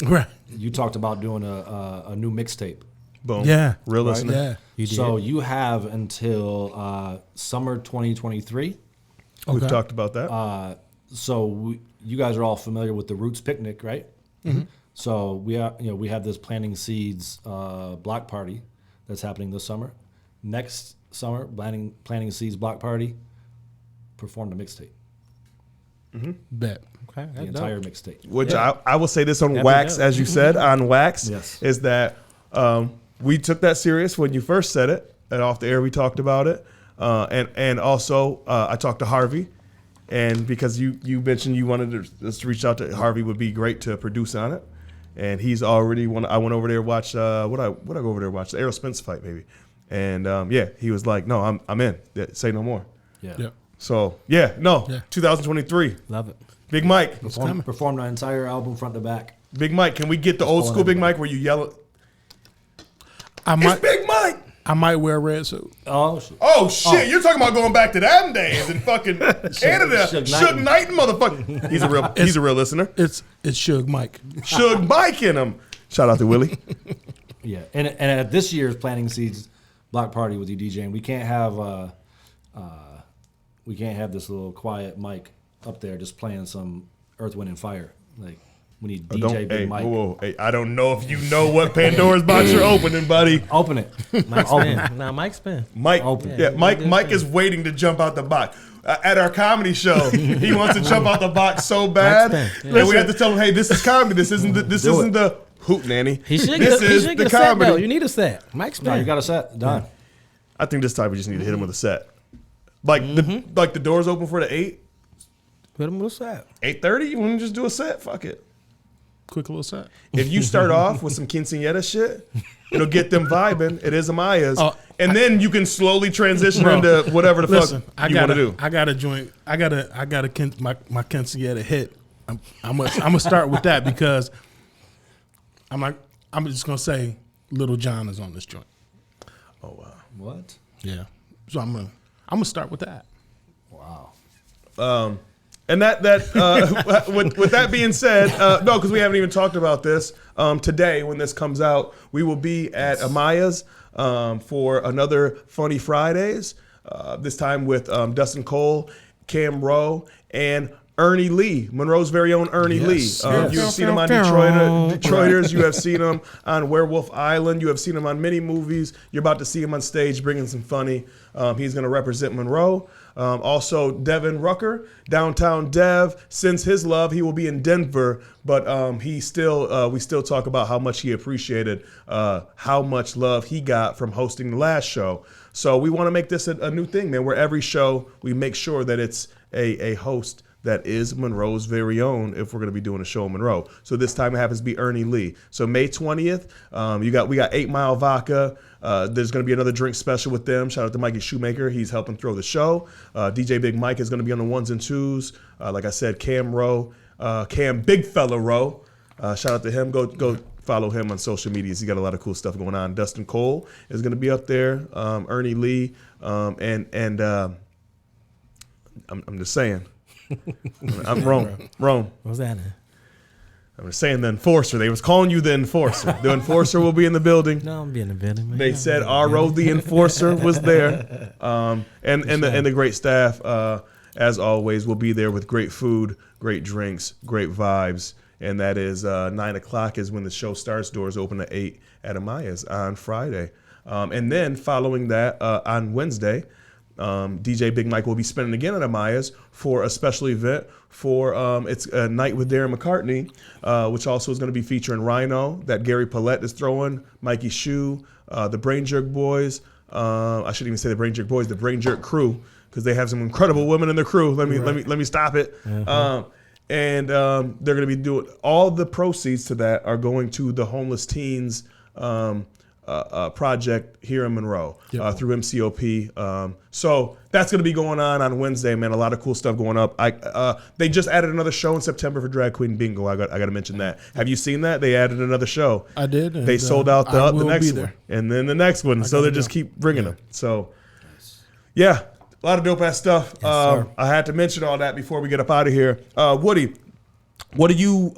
Right. you talked about doing a new mixtape. Boom. Yeah. Real listener. Yeah. So you have until summer 2023. We've talked about that. You guys are all familiar with the Roots Picnic, right? Mm-hmm. So we have this Planting Seeds block party that's happening this summer. Next summer, Planting Seeds block party, performed a mixtape. Bet. Okay, The entire mixtape. Which I will say this on wax, as you said, on wax, Yes. is that we took that serious when you first said it, and off the air we talked about it. And also I talked to Harvey, and because you mentioned you wanted us to reach out to Harvey, would be great to produce on it. And he's already I went over there and watched what I go over there and watch the Errol Spence fight maybe, and he was like, no, I'm in. Say no more. Yeah. So 2023. Love it. Big Mike. Performed an entire album front to back. Big Mike, can we get the old school Big Mike where you yell it? It's Big Mike. I might wear a red suit. Oh, shit. Oh shit! You're talking about going back to them days and fucking Canada. Suge Knight, motherfucker. He's a real listener. It's Suge Mike. Suge Mike in him. Shout out to Willie. Yeah, and at this year's Planting Seeds block party with you DJing, we can't have this little quiet mic up there just playing some Earth, Wind, and Fire. Like, we need DJ Big Mike. Whoa. Hey, I don't know if you know what Pandora's box you're opening, buddy. Open it. Mike's spin. No, Mike's spin. Mike, Open. Mike is waiting to jump out the box. At our comedy show, he wants to jump out the box so bad, and we have to tell him, "Hey, this is comedy. This isn't the hoot nanny. He should this get, is he should the get a set, comedy." though. You need a set. Mike's spin. No, you got a set. Done. I think this time we just need to hit him with a set. Like the doors open for the 8. Put him with a set. 8:30. You want to just do a set? Fuck it. Quick little set. If you start off with some quinceañera shit, it'll get them vibing. It is Amaya's, and then you can slowly transition into whatever the fuck you want to do. I got a joint. I got my quinceañera hit. I'm gonna start with that because I'm just gonna say Little John is on this joint. Oh wow. What? Yeah. So I'm gonna start with that. Wow. And that with that being said, no, because we haven't even talked about this. Today, when this comes out, we will be at Amaya's for another Funny Fridays. This time with Dustin Cole, Cam Rowe, and Ernie Lee, Monroe's very own Ernie Lee. You have seen him on Detroiters. You have seen him on Werewolf Island. You have seen him on many movies. You're about to see him on stage bringing some funny. He's going to represent Monroe. Also, Devin Rucker, Downtown Dev, sends his love. He will be in Denver, but we still talk about how much he appreciated how much love he got from hosting the last show. So we want to make this a new thing, man, where every show we make sure that it's a host that is Monroe's very own if we're going to be doing a show in Monroe. So this time it happens to be Ernie Lee. So May 20th, we got 8 Mile Vodka. There's going to be another drink special with them. Shout out to Mikey Shoemaker. He's helping throw the show. DJ Big Mike is going to be on the 1s and 2s. Like I said, Cam Big Fella Rowe. Shout out to him. Go follow him on social media. He's got a lot of cool stuff going on. Dustin Cole is going to be up there. Ernie Lee. And I'm just saying. I'm Rome. What's that? I'm just saying the Enforcer. They was calling you the Enforcer. The Enforcer will be in the building. No, I'm being a building, man. They said R.O. the Enforcer was there. And the great staff, as always, will be there with great food, great drinks, great vibes. And that is 9 o'clock is when the show starts. Doors open at 8 at Amaya's on Friday. And then following that, on Wednesday, DJ Big Mike will be spinning again at Amaya's for a special event for it's a night with Darren McCartney, which also is going to be featuring Rhino, that Gary Paulette is throwing, Mikey Shue, the Brain Jerk Boys. I shouldn't even say the Brain Jerk Boys, the Brain Jerk Crew, because they have some incredible women in their crew. Let me stop it. And they're going to be doing all the proceeds to that are going to the homeless teens project here in Monroe through MCOP. So that's going to be going on Wednesday, man. A lot of cool stuff going up. They just added another show in September for Drag Queen Bingo. I got to mention that. Have you seen that? They added another show. I did. They sold out the next one, and then the next one. So they just keep bringing them. So yeah, a lot of dope ass stuff. Yes, I had to mention all that before we get up out of here. Woody, what do you?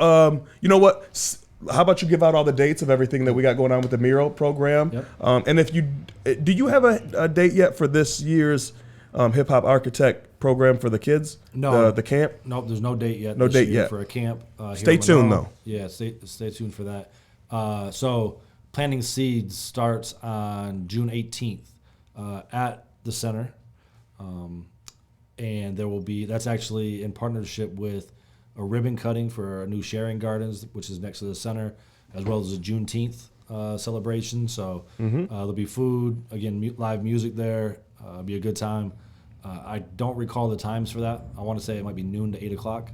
You know what? How about you give out all the dates of everything that we got going on with the Mural program? Yep. And if do you have a date yet for this year's hip hop architect program for the kids? No, the camp. Nope, there's no date yet. No date yet for a camp. Stay tuned though. Yeah, stay tuned for that. So Planting Seeds starts on June 18th at the center, and there will be. That's actually in partnership with a ribbon cutting for our new sharing gardens, which is next to the center, as well as a Juneteenth celebration. So there'll be food, again, live music there. It'll be a good time. I don't recall the times for that. I want to say it might be noon to 8 o'clock,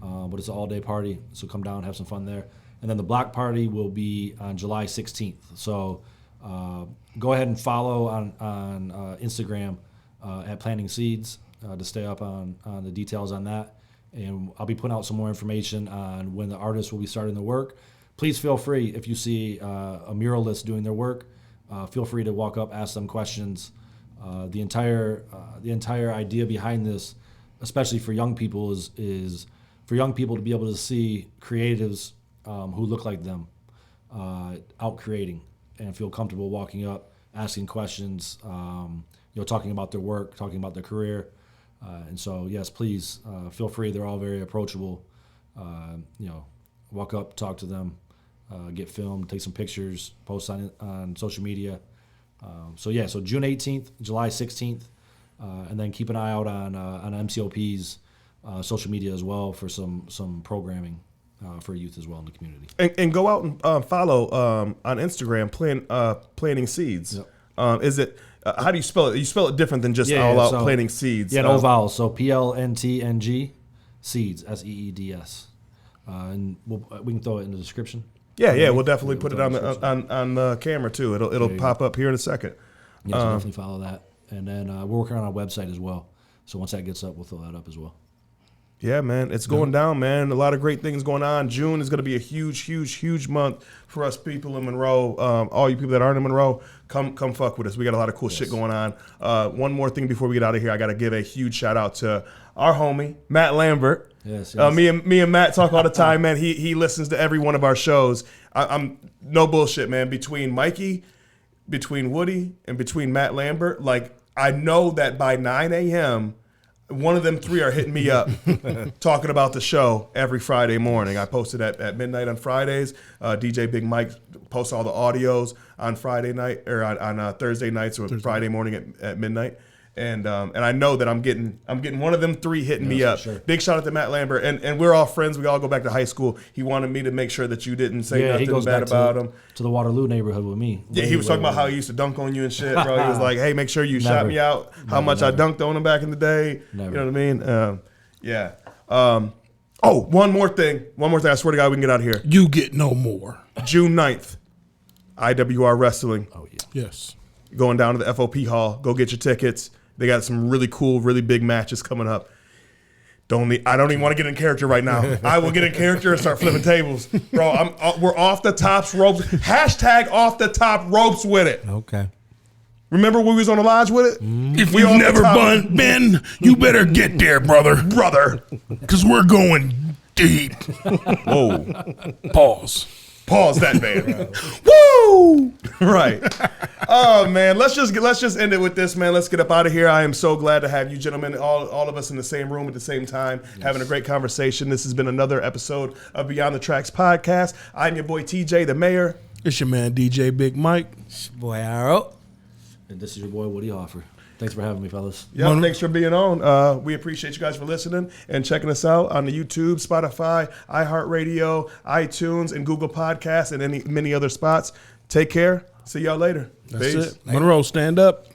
but it's an all-day party, so come down, have some fun there. And then the block party will be on July 16th. So go ahead and follow on Instagram at Planting Seeds to stay up on the details on that. And I'll be putting out some more information on when the artists will be starting the work. Please feel free, if you see a muralist doing their work, feel free to walk up, ask them questions. The entire idea behind this, especially for young people, is for young people to be able to see creatives who look like them out creating and feel comfortable walking up, asking questions, talking about their work, talking about their career. And so, yes, please feel free. They're all very approachable. Walk up, talk to them, get filmed, take some pictures, post on social media. So June 18th, July 16th, and then keep an eye out on MCOP's social media as well for some programming for youth as well in the community. And go out and follow on Instagram, Planting Seeds. Yep. Is it? How do you spell it? You spell it different than just all out Planting Seeds. Yeah, no vowels. So PLNTNG Seeds, SEEDS. And we can throw it in the description. Yeah, we'll definitely put it on the camera too. It'll pop up here in a second. Yeah, so definitely follow that. And then we're working on our website as well. So once that gets up, we'll throw that up as well. Yeah, man, it's going down, man. A lot of great things going on. June is going to be a huge month for us people in Monroe. All you people that aren't in Monroe, come fuck with us. We got a lot of cool shit going on. One more thing before we get out of here, I got to give a huge shout out to our homie Matt Lambert. Yes. Me and Matt talk all the time, man. He listens to every one of our shows. I'm no bullshit, man. Between Mikey, between Woody, and between Matt Lambert, like I know that by 9 a.m. one of them three are hitting me up talking about the show every Friday morning. I posted at midnight on Fridays. DJ Big Mike posts all the audios on Friday night or on Thursday nights or Friday morning at midnight. And I know that I'm getting one of them three hitting me up. Sure. Big shout out to Matt Lambert, and we're all friends. We all go back to high school. He wanted me to make sure that you didn't say nothing bad about him. To the Waterloo neighborhood with me. Yeah, he was talking about how he used to dunk on you and shit, bro. He was like, "Hey, make sure you shout me out. How much I dunked on him back in the day." Never. You know what I mean? Yeah. One more thing. I swear to God, we can get out of here. You get no more. June 9th, IWR Wrestling. Oh yeah. Yes. Going down to the FOP Hall. Go get your tickets. They got some really cool, really big matches coming up. I don't even want to get in character right now. I will get in character and start flipping tables. Bro, we're off the top ropes. Hashtag off the top ropes with it. Okay. Remember when we was on the lodge with it? If you've never been, you better get there, brother. Because we're going deep. Whoa. Pause that, man. Woo! Right. Oh, man. Let's just end it with this, man. Let's get up out of here. I am so glad to have you gentlemen, all of us in the same room at the same time, having a great conversation. This has been another episode of Beyond the Tracks podcast. I'm your boy TJ, the mayor. It's your man DJ Big Mike. It's your boy Arrow. And this is your boy Woody Hoffer. Thanks for having me, fellas. Yeah, thanks for being on. We appreciate you guys for listening and checking us out on the YouTube, Spotify, iHeartRadio, iTunes, and Google Podcasts, and many other spots. Take care. See y'all later. That's it. Monroe, stand up.